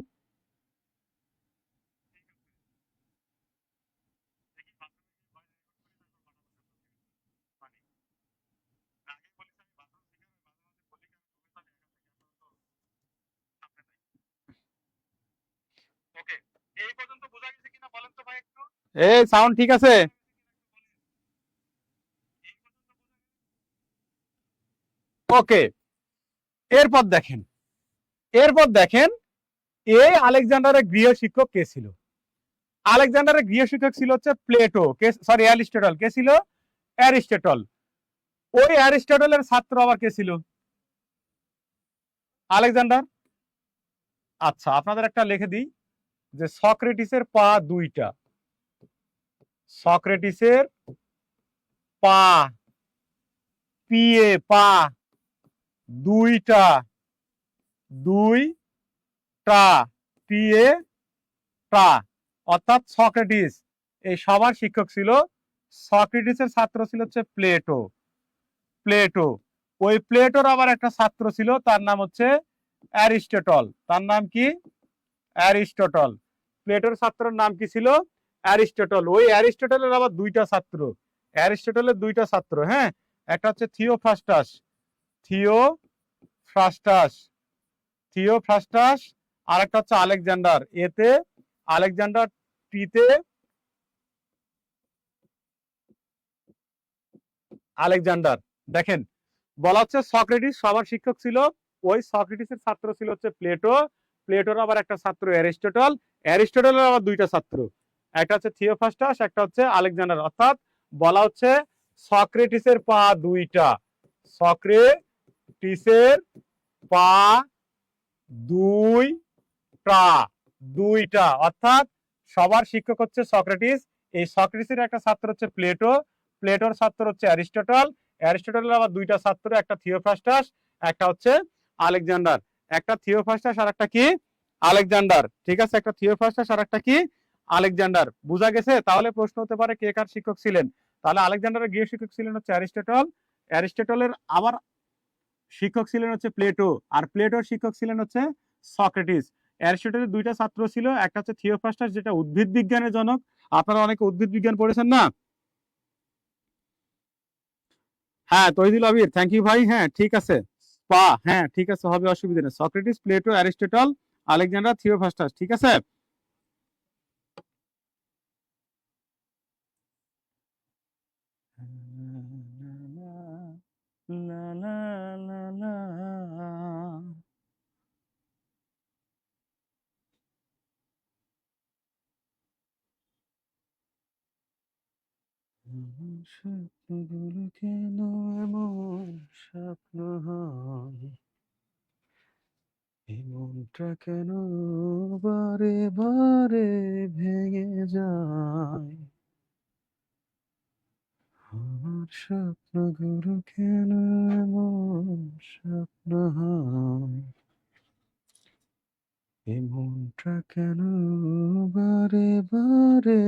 ওকে, এই পর্যন্ত বোঝা গেছে কিনা বলেন তো ভাই একটু? এই সাউন্ড ঠিক আছে? ওকে, এরপর দেখেন, এরপর দেখেন, এই আলেকজান্ডারের গৃহ শিক্ষক কে ছিল? আলেকজান্ডারের গৃহ শিক্ষক ছিল হচ্ছে প্লেটো, কে সরি অ্যারিস্টটল। কে ছিল? অ্যারিস্টটল। ওই অ্যারিস্টটলের ছাত্র আবার কে ছিল? আলেকজান্ডার। আচ্ছা, আপনাদের একটা লিখে দিই, যে সক্রেটিসের পা দুইটা। সক্রেটিসের পা, পিয়ে পা দুইটা, দুইটা, পিয়ে টা, অর্থাৎ সক্রেটিস এই সবার শিক্ষক ছিল। সক্রেটিসের ছাত্র ছিল হচ্ছে প্লেটো। প্লেটো, ওই প্লেটোর আবার একটা ছাত্র ছিল, তার নাম হচ্ছে অ্যারিস্টটল। তার নাম কি? অ্যারিস্টটল। প্লেটোর ছাত্রের নাম কি ছিল? অ্যারিস্টটল। ওই অ্যারিস্টটলের আবার দুইটা ছাত্র। অ্যারিস্টটলের দুইটা ছাত্র, হ্যাঁ, একটা হচ্ছে থিওফ্রাস্টাস। Theophrastus, Theophrastus. আর একটা হচ্ছে আলেকজান্ডার, এতে আলেকজান্ডার, টিতে আলেকজান্ডার। দেখেন, বলা হচ্ছে সক্রেটিস সবার শিক্ষক ছিল। ওই সক্রেটিসের ছাত্র ছিল হচ্ছে প্লেটো। প্লেটোর আবার একটা ছাত্র অ্যারিস্টটল। অ্যারিস্টটলের আবার দুইটা ছাত্র, একটা হচ্ছে থিওফ্রাস্টাস, একটা হচ্ছে আলেকজান্ডার। অর্থাৎ বলা হচ্ছে সক্রেটিসের পা দুইটা। সক্রেটিসের পা দুইটা, দুইটা, অর্থাৎ সবার শিক্ষক হচ্ছে সক্রেটিস। এই সক্রেটিসের একটা ছাত্র হচ্ছে প্লেটো, প্লেটোর ছাত্র হচ্ছে অ্যারিস্টটল, অ্যারিস্টটলের আবার দুইটা ছাত্র, একটা থিওফ্রাস্টাস, একটা হচ্ছে আলেকজান্ডার। একটা থিওফ্রাস্টাস আর একটা কি? আলেকজান্ডার। ঠিক আছে, একটা থিওফ্রাস্টাস আর একটা কি? আলেকজান্ডার। বুঝা গেছে? তাহলে প্রশ্ন হতে পারে কে কার শিক্ষক ছিলেন। তাহলে আলেকজান্ডারের গৃহ শিক্ষক ছিলেন হচ্ছে অ্যারিস্টটল। অ্যারিস্টটলের আবার শিক্ষক ছিলেন হচ্ছে প্লেটো, আর প্লেটোর শিক্ষক ছিলেন হচ্ছে সক্রেটিস। অ্যারিস্টটলের দুইটা ছাত্র ছিল, একটা হচ্ছে থিওফ্রাস্টাস, যেটা উদ্ভিদ বিজ্ঞানের জনক। আপনারা অনেকে উদ্ভিদ বিজ্ঞান পড়েছেন না? হ্যাঁ, তহিদুল আবির, থ্যাংক ইউ ভাই। হ্যাঁ ঠিক আছে, পা, হ্যাঁ ঠিক আছে, হবে, অসুবিধা নেই। Socrates, Plato, Aristotle, Alexander, Theophrastus. ঠিক আছে। স্বপ্নগুলো কেন এমন স্বপ্ন হয়, এই মনটা কেন বারে বারে ভেঙে যায়, আমার স্বপ্নগুলো কেন এমন স্বপ্ন হয়, এই মনটা কেন বারে বারে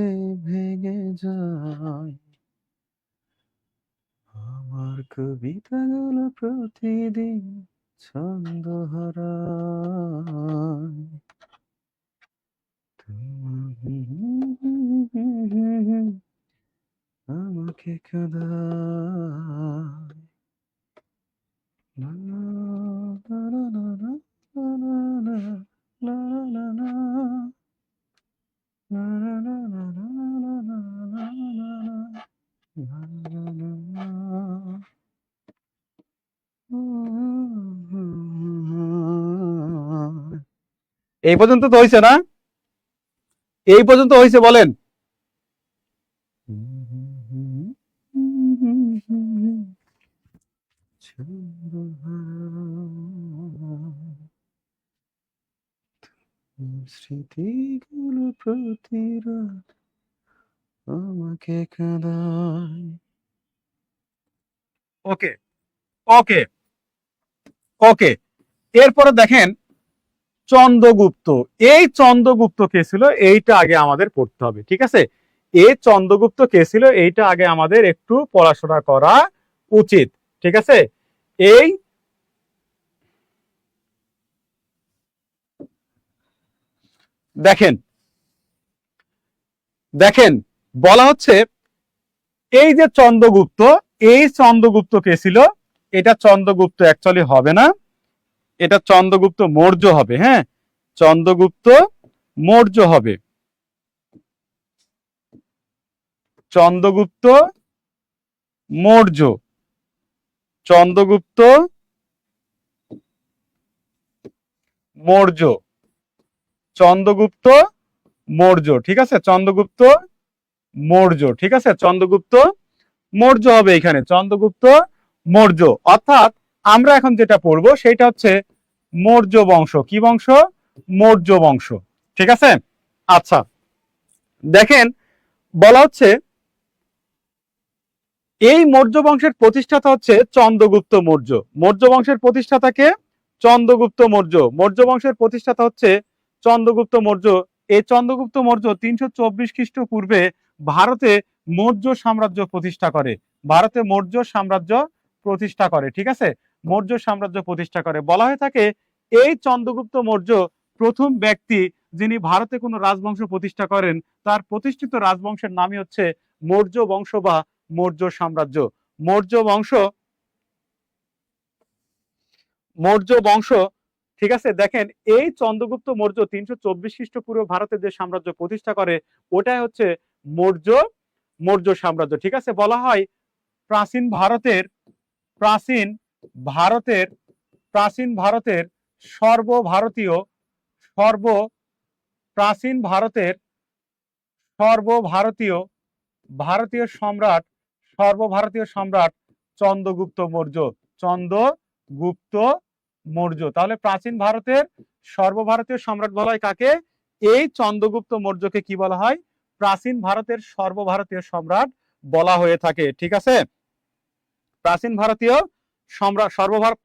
ভেঙে যায়, আমার কবিতাগুলো প্রতিদিন ছন্দ হারায়, আমাকে কাঁদায়, লা লা লা লা লা লা লা লা লা লা লা লা লা লা লা লা লা লা। এই পর্যন্ত তো হয়েছে না? এই পর্যন্ত হয়েছে বলেন? স্মৃতিগুলো প্রতিরাত আমাকে কাঁদায়। ওকে ওকে ওকে, এরপরে দেখেন চন্দ্রগুপ্ত। এই চন্দ্রগুপ্ত কে ছিল এইটা আগে আমাদের পড়তে হবে, ঠিক আছে? এই চন্দ্রগুপ্ত কে ছিল এইটা আগে আমাদের একটু পড়াশোনা করা উচিত, ঠিক আছে? এই দেখেন দেখেন বলা হচ্ছে এই যে চন্দ্রগুপ্ত, এই চন্দ্রগুপ্ত কে ছিল? এটা চন্দ্রগুপ্ত অ্যাকচুয়ালি হবে না, এটা চন্দ্রগুপ্ত মৌর্য হবে। হ্যাঁ, চন্দ্রগুপ্ত মৌর্য হবে, চন্দ্রগুপ্ত মৌর্য, চন্দ্রগুপ্ত মৌর্য, চন্দ্রগুপ্ত মৌর্য, ঠিক আছে? চন্দ্রগুপ্ত মৌর্য, ঠিক আছে? চন্দ্রগুপ্ত মৌর্য হবে এখানে, চন্দ্রগুপ্ত মৌর্য। অর্থাৎ আমরা এখন যেটা পড়বো সেটা হচ্ছে মৌর্য বংশ। কি বংশ? মৌর্য বংশ, ঠিক আছে? আচ্ছা, দেখেন বলা হচ্ছে এই মৌর্য বংশের প্রতিষ্ঠাতা হচ্ছে চন্দ্রগুপ্ত মৌর্য। মৌর্য বংশের প্রতিষ্ঠাতাকে চন্দ্রগুপ্ত মৌর্য, মৌর্য বংশের প্রতিষ্ঠাতা হচ্ছে চন্দ্রগুপ্ত মৌর্য। এই চন্দ্রগুপ্ত মৌর্য 324 খ্রিস্টপূর্বে ভারতে মৌর্য সাম্রাজ্য প্রতিষ্ঠা করে, ভারতে মৌর্য সাম্রাজ্য প্রতিষ্ঠা করে, ঠিক আছে? মৌর্য সাম্রাজ্য প্রতিষ্ঠা করে। বলা হয়ে থাকে এই চন্দ্রগুপ্ত মৌর্য প্রথম ব্যক্তি যিনি ভারতে কোনো রাজবংশ প্রতিষ্ঠা করেন। তার প্রতিষ্ঠিত রাজবংশের নামই হচ্ছে মৌর্য বংশ বা মৌর্য সাম্রাজ্য। মৌর্য বংশ, মৌর্য বংশ, ঠিক আছে? দেখেন এই চন্দ্রগুপ্ত মৌর্য 324 খ্রিস্টপূর্বে ভারতে যে সাম্রাজ্য প্রতিষ্ঠা করে ওটাই হচ্ছে মৌর্য, মৌর্য সাম্রাজ্য, ঠিক আছে? বলা হয় প্রাচীন ভারতের, প্রাচীন ভারতের, প্রাচীন ভারতের সর্বভারতীয়, সর্ব প্রাচীন ভারতের সর্বভারতীয়, ভারতীয় সম্রাট, সর্বভারতীয় সম্রাট চন্দ্রগুপ্ত মৌর্য, চন্দ্রগুপ্ত মৌর্য। তাহলে প্রাচীন ভারতের সর্বভারতীয় সম্রাট বলা হয় কাকে? এই চন্দ্রগুপ্ত মৌর্যকে কি বলা হয়? প্রাচীন ভারতের সর্বভারতীয় সম্রাট বলা হয়ে থাকে, ঠিক আছে? প্রাচীন ভারতীয় সম্রাট,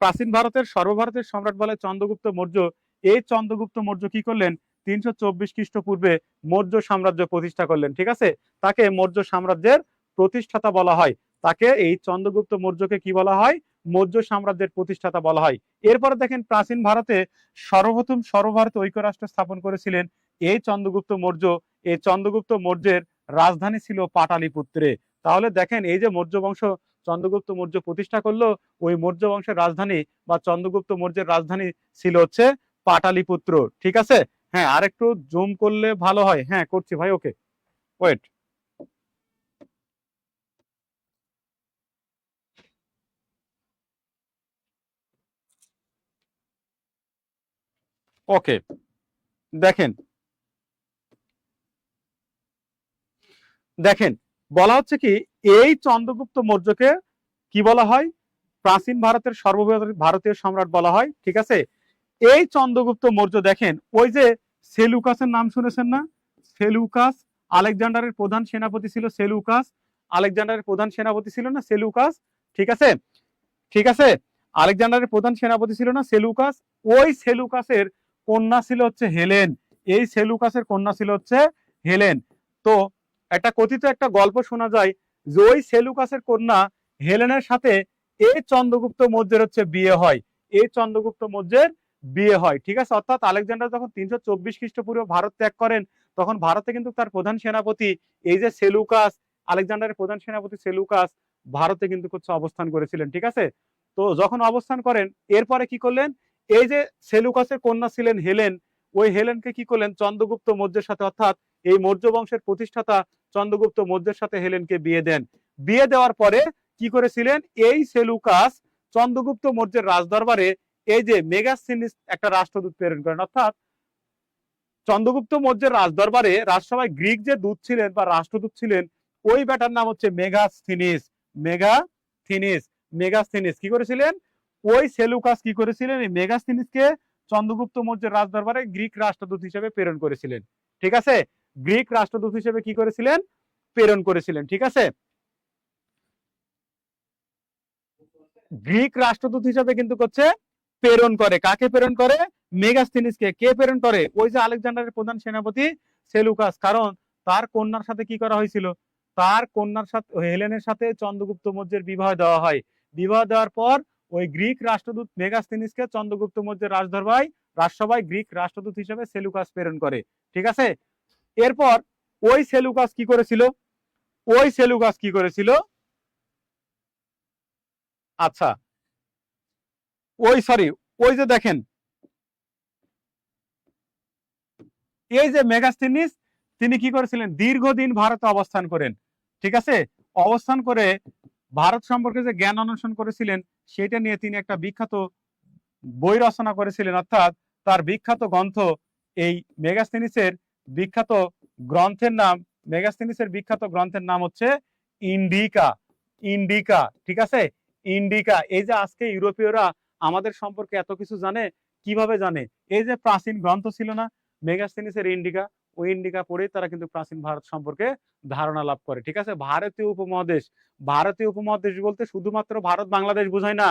প্রাচীন ভারতের সর্বভারতীয় সম্রাট বলে চন্দ্রগুপ্ত মৌর্য। এই চন্দ্রগুপ্ত মৌর্য কি করলেন? 324 খ্রিস্টপূর্বে মৌর্য সাম্রাজ্য প্রতিষ্ঠা করলেন, ঠিক আছে? তাকে মৌর্য সাম্রাজ্যের প্রতিষ্ঠাতা বলা হয়। তাকে, এই চন্দ্রগুপ্ত মৌর্যকে কি বলা হয়? মৌর্য সাম্রাজ্যের প্রতিষ্ঠাতা বলা হয়। এরপরে দেখেন প্রাচীন ভারতে সর্বপ্রথম সর্বভারত ঐক্যরাষ্ট্র স্থাপন করেছিলেন এই চন্দ্রগুপ্ত মৌর্য। এই চন্দ্রগুপ্ত মৌর্যের রাজধানী ছিল পাটালিপুত্রে। তাহলে দেখেন এই যে মৌর্য বংশ চন্দ্রগুপ্ত মৌর্য প্রতিষ্ঠা করলো, ওই মৌর্য বংশের রাজধানী বা চন্দ্রগুপ্ত মৌর্যের রাজধানী ছিল হচ্ছে পাটালিপুত্র, ঠিক আছে? হ্যাঁ, আর একটু জুম করলে ভালো হয়। হ্যাঁ, করছি ভাই। ওকে, ওয়েট। ওকে, দেখেন দেখেন বলা হচ্ছে কি এই চন্দ্রগুপ্ত মৌর্যকে কি বলা হয়? প্রাচীন ভারতের সর্ববৃহৎ ভারতীয় সম্রাট বলা হয়, ঠিক আছে? এই চন্দ্রগুপ্ত মৌর্য দেখেন ওই যে সেলুকাসের নাম শুনেছেন না? সেলুকাস, আলেকজান্ডারের প্রধান সেনাপতি ছিল সেলুকাস, আলেকজান্ডারের প্রধান সেনাপতি ছিল না সেলুকাস, ঠিক আছে? ঠিক আছে, আলেকজান্ডারের প্রধান সেনাপতি ছিল না সেলুকাস? ওই সেলুকাসের কন্যা ছিল হচ্ছে হেলেন। এই সেলুকাসের কন্যা ছিল হচ্ছে হেলেন। তো একটা কথিত একটা গল্প শোনা যায় যে ওই সেলুকাসের কন্যা হেলেনের সাথে এই চন্দ্রগুপ্ত মৌর্যের হচ্ছে বিয়ে হয়, এই চন্দ্রগুপ্ত মৌর্যের বিয়ে হয়, ঠিক আছে? অর্থাৎ আলেকজান্ডার যখন 324 খ্রিস্টপূর্বে ভারত ত্যাগ করেন তখন ভারতে কিন্তু তার প্রধান সেনাপতি এই যে সেলুকাস, আলেকজান্ডারের প্রধান সেনাপতি সেলুকাস ভারতে কিন্তু অবস্থান করেছিলেন, ঠিক আছে? তো যখন অবস্থান করেন এরপরে কি করলেন? এই যে সেলুকাসের কন্যা ছিলেন হেলেন, ওই হেলেনকে কি করলেন? চন্দ্রগুপ্ত মৌর্যের সাথে, অর্থাৎ এই মৌর্য বংশের প্রতিষ্ঠাতা চন্দ্রগুপ্ত মৌর্যের সাথে হেলেনকে বিয়ে দেন। বিয়ে দেওয়ার পরে কি করেছিলেন? এই সেলুকাস চন্দ্রগুপ্ত মৌর্যের রাজদরবারে এই যে মেগাসথিনিস একটা রাষ্ট্রদূত প্রেরণ করেন। অর্থাৎ চন্দ্রগুপ্ত মৌর্যের রাজদরবারে রাজসভায় গ্রিক যে দূত ছিলেন বা রাষ্ট্রদূত ছিলেন, ওই ব্যাটার নাম হচ্ছে মেগাস্থিনিস। মেগাস্থিনিস মেগাস্থিনিস কি করেছিলেন? ওই সেলুকাস কি করেছিলেন? এই মেগাস্থিনিসকে চন্দ্রগুপ্ত মৌর্যের রাজদরবারে গ্রিক রাষ্ট্রদূত হিসেবে প্রেরণ করেছিলেন। ঠিক আছে, গ্রিক রাষ্ট্রদূত হিসেবে কি করেছিলেন? প্রেরণ করেছিলেন। ঠিক আছে, গ্রিক রাষ্ট্রদূত হিসেবে কিন্তু হচ্ছে প্রেরণ করে। কাকে প্রেরণ করে? মেগাস্থিনিসকে। কে প্রেরণ করে? ওই যে আলেকজান্ডারের প্রধান সেনাপতি সেলুকাস। কারণ তার কন্যার সাথে কি করা হয়েছিল? তার কন্যার সাথে হেলেনের সাথে চন্দ্রগুপ্ত মৌর্যের বিবাহ দেওয়া হয়। বিবাহ দেওয়ার পর ওই গ্রিক রাষ্ট্রদূত মেগাস্থিনিসকে চন্দ্রগুপ্ত মৌর্যের রাজসভায় গ্রিক রাষ্ট্রদূত হিসেবে সেলুকাস প্রেরণ করে। ঠিক আছে, এরপর ওই সেলুকাস কি করেছিল? ওই সেলুকাস কি করেছিল? আচ্ছা, ওই যে দেখেন, এই যে মেগাস্থিনিস, তিনি কি করেছিলেন? দীর্ঘদিন ভারতে অবস্থান করেন। ঠিক আছে, অবস্থান করে ভারত সম্পর্কে যে জ্ঞান অন্বেষণ করেছিলেন, সেটা নিয়ে তিনি একটা বিখ্যাত বই রচনা করেছিলেন। অর্থাৎ তার বিখ্যাত গ্রন্থ, এই মেগাস্থিনিসের বিখ্যাত গ্রন্থের নাম, হচ্ছে ইন্ডিকা। ইন্ডিকা, ঠিক আছে, ইন্ডিকা। এই যে আজকে ইউরোপীয়রা আমাদের সম্পর্কে এত কিছু জানে, কিভাবে জানে? এই যে প্রাচীন গ্রন্থ ছিল না মেগাস্থিনিসের ইন্ডিকা, ওই ইন্ডিকা পড়েই তারা কিন্তু প্রাচীন ভারত সম্পর্কে ধারণা লাভ করে। ঠিক আছে, ভারতীয় উপমহাদেশ বলতে শুধুমাত্র ভারত বাংলাদেশ বোঝায় না,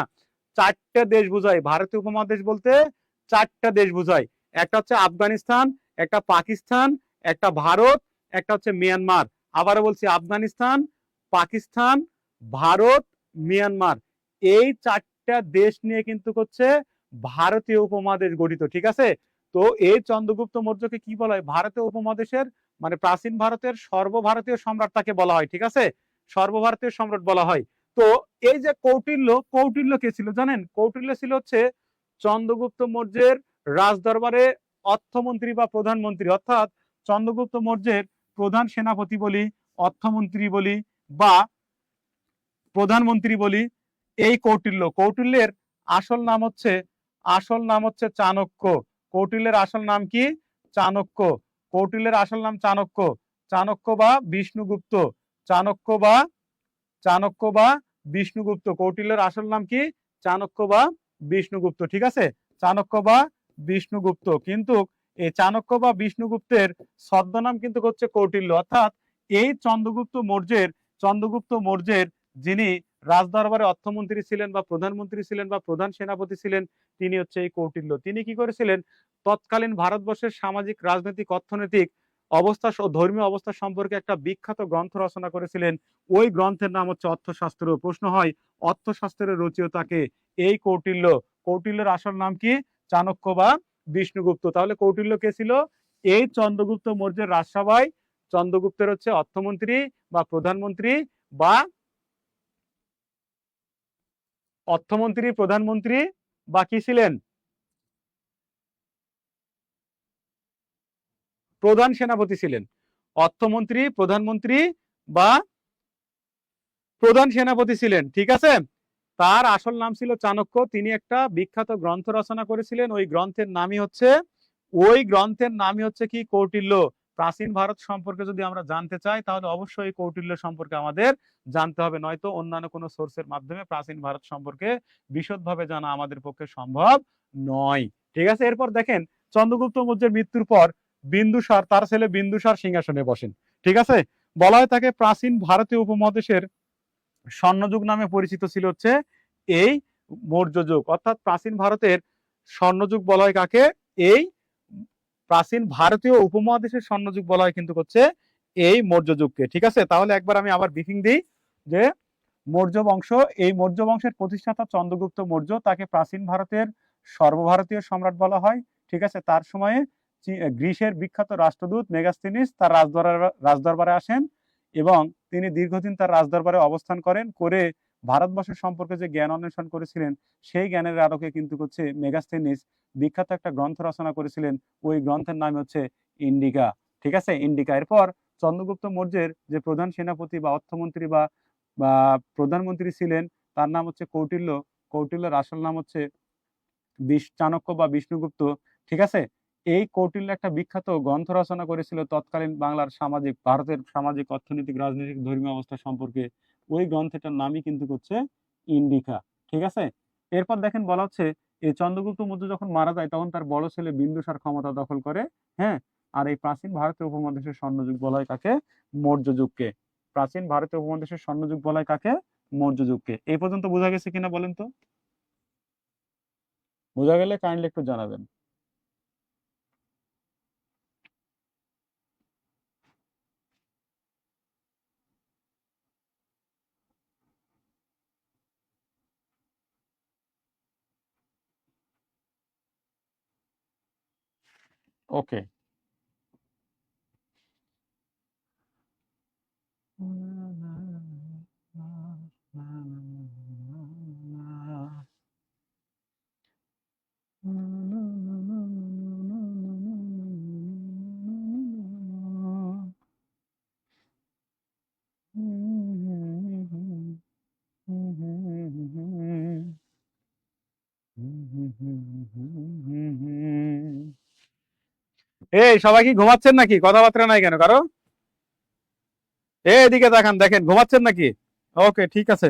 চারটা দেশ বোঝায়। ভারতীয় উপমহাদেশ বলতে চারটা দেশ বোঝায়। একটা হচ্ছে আফগানিস্তান, একটা পাকিস্তান, একটা ভারত, একটা হচ্ছে মিয়ানমার। আবারও বলছি, আফগানিস্তান, পাকিস্তান, ভারত, মিয়ানমার। এই চারটা দেশ নিয়ে কিন্তু হচ্ছে ভারতীয় উপমহাদেশ গঠিত। ঠিক আছে, তো এই চন্দ্রগুপ্ত মৌর্যকে কি বলা হয়? ভারতীয় উপমহাদেশের মানে প্রাচীন ভারতের সর্বভারতীয় সম্রাট তাকে বলা হয়। ঠিক আছে, সর্বভারতীয় সম্রাট বলা হয়। তো এই যে কৌটিল্য কে ছিল জানেন? কৌটিল্য ছিল হচ্ছে চন্দ্রগুপ্ত মৌর্যের রাজদরবারে অর্থমন্ত্রী বা প্রধানমন্ত্রী। অর্থাৎ চন্দ্রগুপ্ত মৌর্যের প্রধান সেনাপতি বলি, অর্থমন্ত্রী বলি বা প্রধানমন্ত্রী বলি, এই কৌটিল্যের আসল নাম হচ্ছে চাণক্য। কৌটিল্যের আসল নাম কি? চাণক্য। কৌটিল্যের আসল নাম চাণক্য। চাণক্য বা বিষ্ণুগুপ্ত। চাণক্য বা চাণক্য বা বিষ্ণুগুপ্ত। কৌটিল্যের আসল নাম কি? চাণক্য বা বিষ্ণুগুপ্ত। ঠিক আছে, চাণক্য বা বিষ্ণুগুপ্ত। কিন্তু এই চাণক্য বা বিষ্ণুগুপ্তের ছদ্মনাম কিন্তু হচ্ছে কৌটিল্য। অর্থাৎ এই চন্দ্রগুপ্ত মৌর্যের যিনি রাজদরবারে অর্থমন্ত্রী ছিলেন বা প্রধানমন্ত্রী ছিলেন বা প্রধান সেনাপতি ছিলেন, তিনি হচ্ছে এই কৌটিল্য। তিনি কি করেছিলেন? তৎকালীন ভারতবর্ষের সামাজিক, রাজনৈতিক, অর্থনৈতিক অবস্থা ও ধর্মীয় অবস্থা সম্পর্কে একটা বিখ্যাত গ্রন্থ রচনা করেছিলেন। ওই গ্রন্থের নাম হচ্ছে অর্থশাস্ত্র। প্রশ্ন হয়, অর্থশাস্ত্রের রচয়িতাকে? এই কৌটিল্য। কৌটিল্যের আসল নাম কি? চাণক্য বা বিষ্ণুগুপ্ত। তাহলে কৌটিল্য কে ছিল? এই চন্দ্রগুপ্ত মৌর্যের রাজসভায় চন্দ্রগুপ্তের হচ্ছে অর্থমন্ত্রী বা প্রধানমন্ত্রী বা প্রধানমন্ত্রী বা কি ছিলেন? প্রধান সেনাপতি ছিলেন। অর্থমন্ত্রী, প্রধানমন্ত্রী বা প্রধান সেনাপতি ছিলেন। ঠিক আছে, তার আসল নাম ছিল চাণক্য। তিনি একটা বিখ্যাত গ্রন্থ রচনা করেছিলেন। ওই গ্রন্থের নামই হচ্ছে কি? কৌটিল্য। প্রাচীন ভারত সম্পর্কে যদি আমরা জানতে চাই, তাহলে অবশ্যই কৌটিল্য সম্পর্কে আমাদের জানতে হবে, নয়তো অন্যান্য কোনো সোর্সের মাধ্যমে প্রাচীন ভারত সম্পর্কে বিশদভাবে জানা আমাদের পক্ষে সম্ভব নয়। ঠিক আছে, এরপর দেখেন, চন্দ্রগুপ্ত মৌর্যের মৃত্যুর পর তার ছেলে বিন্দুসার সিংহাসনে বসেন। ঠিক আছে, বলা হয় তাকে প্রাচীন ভারতীয় উপমহাদেশের স্বর্ণযুগ নামে পরিচিত ছিল হচ্ছে এই মৌর্য যুগ। অর্থাৎ প্রাচীন ভারতের স্বর্ণযুগ বলা হয় কাকে? এই প্রাচীন ভারতীয় উপমহাদেশের স্বর্ণযুগ বলা হয় কিন্তু হচ্ছে এই মৌর্য যুগকে। ঠিক আছে, তাহলে একবার আমি আবার ব্রিফিং দিই যে এই মৌর্য বংশের প্রতিষ্ঠাতা চন্দ্রগুপ্ত মৌর্য, তাকে প্রাচীন ভারতের সর্বভারতীয় সম্রাট বলা হয়। ঠিক আছে, তার সময়ে গ্রিসের বিখ্যাত রাষ্ট্রদূত মেগাস্থিনিস তার রাজদরবারে আসেন এবং তিনি দীর্ঘদিন তার রাজদরবারে অবস্থান করে ভারতবর্ষের সম্পর্কে যে জ্ঞান অন্বেষণ করেছিলেন, সেই জ্ঞানের আলোকে কিন্তু হচ্ছে মেগাস্থিনিস বিখ্যাত একটা গ্রন্থ রচনা করেছিলেন। ওই গ্রন্থের নাম হচ্ছে ইন্ডিকা। ঠিক আছে, ইন্ডিকা। এরপর চন্দ্রগুপ্ত মৌর্যের যে প্রধান সেনাপতি বা অর্থমন্ত্রী বা বা প্রধানমন্ত্রী ছিলেন, তার নাম হচ্ছে কৌটিল্য। কৌটিল্যের আসল নাম হচ্ছে চাণক্য বা বিষ্ণুগুপ্ত। ঠিক আছে, এই কৌটিল্য একটা বিখ্যাত গ্রন্থ রচনা করেছিল তৎকালীন বাংলার সামাজিক, ভারতের সামাজিক, অর্থনৈতিক, রাজনৈতিক, ধর্মীয় অবস্থা সম্পর্কে। ওই গ্রন্থটার নামই কিন্তু হচ্ছে ইন্ডিকা। ঠিক আছে। এরপর দেখেন বলা হচ্ছে এই চন্দ্রগুপ্ত মৌর্য যখন মারা যায় তখন তার বড় ছেলে বিন্দুসার ক্ষমতা দখল করে। হ্যাঁ। আর এই প্রাচীন ভারতীয় উপমহাদেশের স্বর্ণযুগ বলা হয় কাকে? মৌর্য যুগকে। প্রাচীন ভারতীয় উপমহাদেশের স্বর্ণযুগ বলা হয় কাকে? মৌর্য যুগকে। এই পর্যন্ত বোঝা গেছে কিনা বলেন তো? বোঝা গেলে কাইন্ডলি একটু জানাবেন। ওকে। এই সবাই কি ঘুমাচ্ছেন নাকি? কথাবার্তা নাই কেন কারো? এদিকে তাকান, দেখেন ঘুমাচ্ছেন নাকি? ওকে, ঠিক আছে।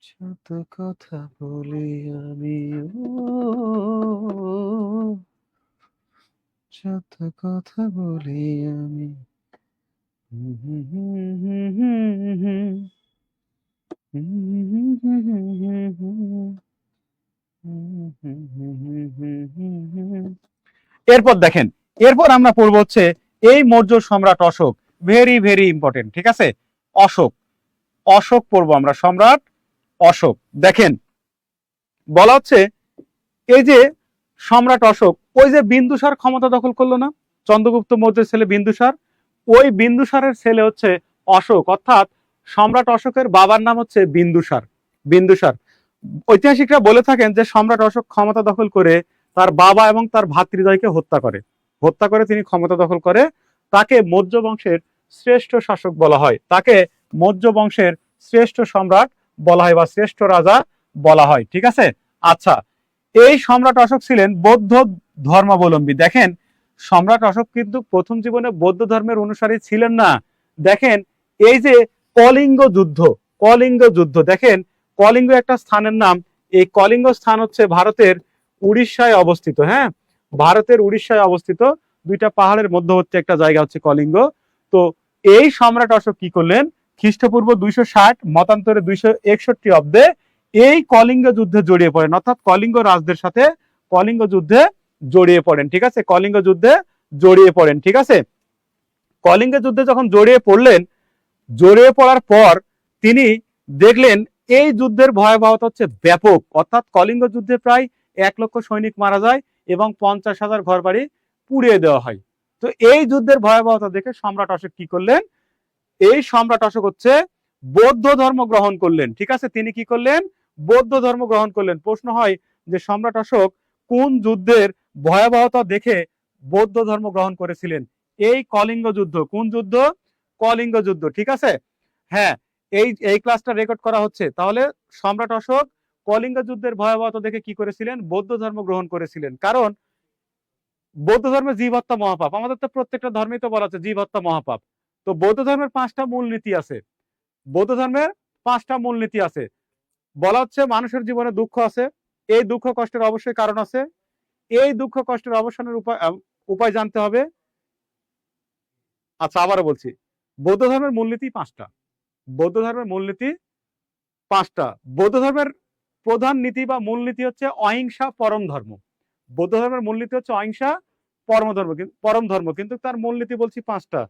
যত কথা বলি আমি, যত কথা বলি আমি। এরপর দেখেন, এরপর আমরা পড়বো হচ্ছে এই মৌর্য সম্রাট অশোক। Very very important. ঠিক আছে। অশোক, অশোক পড়বো আমরা, সম্রাট অশোক। দেখেন বলা হচ্ছে এই যে সম্রাট অশোক, ওই যে বিন্দুসার ক্ষমতা দখল করলো না, চন্দ্রগুপ্ত মৌর্যের ছেলে বিন্দুসার, ওই বিন্দুসারের ছেলে হচ্ছে অশোক। অর্থাৎ সম্রাট অশোকের বাবার নাম হচ্ছে বিন্দুসার। বিন্দুসার। ঐতিহাসিকরা বলে থাকেন যে সম্রাট অশোক ক্ষমতা দখল করে তার বাবা এবং তার ভাতৃদ্বয়কে হত্যা করে। হত্যা করে তিনি ক্ষমতা দখল করে। তাকে মৌর্য বংশের শ্রেষ্ঠ শাসক বলা হয়, তাকে মৌর্য বংশের শ্রেষ্ঠ সম্রাট বলা হয় বা শ্রেষ্ঠ রাজা বলা হয়। ঠিক আছে। আচ্ছা, এই সম্রাট অশোক ছিলেন বৌদ্ধ ধর্মাবলম্বী। দেখেন সম্রাট অশোক কিন্তু প্রথম জীবনে বৌদ্ধ ধর্মের অনুসারী ছিলেন না। দেখেন এই যে কলিঙ্গ যুদ্ধ, কলিঙ্গ যুদ্ধ, দেখেন কলিঙ্গ একটা স্থানের নাম। এই কলিঙ্গ স্থান হচ্ছে ভারতের উড়িষ্যায় অবস্থিত। হ্যাঁ, ভারতের উড়িষ্যায় অবস্থিত, দুইটা পাহাড়ের মধ্যবর্তী একটা জায়গা হচ্ছে কলিঙ্গ। তো এই সম্রাট অশোক কি করলেন? খ্রিস্টপূর্ব 260 মতান্তরে 261 অব্দে এই কলিঙ্গ যুদ্ধে জড়িয়ে পড়েন, অর্থাৎ কলিঙ্গ রাজদের সাথে কলিঙ্গ যুদ্ধে জড়িয়ে পড়েন। ঠিক আছে। কলিঙ্গ যুদ্ধে জড়িয়ে পড়েন। ঠিক আছে। কলিঙ্গ যুদ্ধে যখন জড়িয়ে পড়লেন, জড়িয়ে পড়ার পর তিনি দেখলেন এই যুদ্ধের ভয়াবহতা হচ্ছে ব্যাপক। অর্থাৎ কলিঙ্গ যুদ্ধে প্রায় 1 লক্ষ সৈনিক মারা যায় এবং 50,000 ঘর বাড়ি পুড়িয়ে দেওয়া হয়। তো এই যুদ্ধের ভয়াবহতা দেখে সম্রাট অশোক কি করলেন? এই সম্রাট অশোক হচ্ছে বৌদ্ধ ধর্ম গ্রহণ করলেন। ঠিক আছে। তিনি কি করলেন? বৌদ্ধ ধর্ম গ্রহণ করলেন। প্রশ্ন হয় যে সম্রাট অশোক কোন যুদ্ধের ভয়াবহতা দেখে বৌদ্ধ ধর্ম গ্রহণ করেছিলেন? এই কলিঙ্গ যুদ্ধ। কোন যুদ্ধ? কলিঙ্গ যুদ্ধ। ঠিক আছে। হ্যাঁ, এই ক্লাসটা রেকর্ড করা হচ্ছে। তাহলে সম্রাট অশোক কলিঙ্গ যুদ্ধের ভয়াবহতা দেখে কি করেছিলেন? বৌদ্ধ ধর্ম গ্রহণ করেছিলেন। কারণ বৌদ্ধ ধর্মে জীব হত্যা মহাপাপ। আমাদের তো প্রত্যেকটা ধর্মেই তো বলা আছে জীব হত্যা মহাপাপ। তো বৌদ্ধ ধর্মের 5টা মূলনীতি আছে। বৌদ্ধ ধর্মের 5টা মূলনীতি আছে। বলা হচ্ছে মানুষের জীবনে দুঃখ আছে, এই দুঃখ কষ্টের অবশ্যই কারণ আছে, এই দুঃখ কষ্টের অবসানের উপায় জানতে হবে। আচ্ছা, আবারও বলছি, বৌদ্ধ ধর্মের মূলনীতি 5টা। বৌদ্ধ ধর্মের মূলনীতি 5টা। বৌদ্ধ ধর্মের প্রধান নীতি বা মূলনীতি হচ্ছে অহিংসা পরম ধর্ম। বৌদ্ধ ধর্মের মূলনীতি হচ্ছে অহিংসা পরম ধর্ম, কিন্তু তার মূলনীতি বলছি 5টা।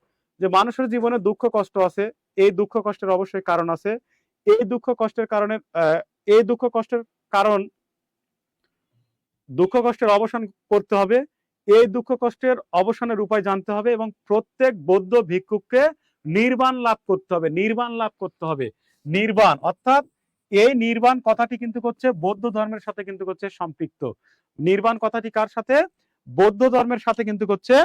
যে মানুষের জীবনে দুঃখ কষ্ট আছে, এই দুঃখ কষ্টের অবশ্যই কারণ আছে, এই দুঃখ কষ্টের কারণে এই দুঃখ কষ্টের কারণ, দুঃখ কষ্টের অবসান করতে হবে, এই দুঃখ কষ্টের অবসানের উপায় জানতে হবে এবং প্রত্যেক বৌদ্ধ ভিক্ষুককে নির্বাণ লাভ করতে হবে। নির্বাণ লাভ করতে হবে। নির্বাণ অর্থাৎ এই নির্বাণ কথাটি কিন্তু হচ্ছে বৌদ্ধ ধর্মের সাথে কিন্তু হচ্ছে সম্পৃক্ত। নির্বাণ কথাটি কার সাথে? বৌদ্ধ ধর্মের সাথে কিন্তু হচ্ছে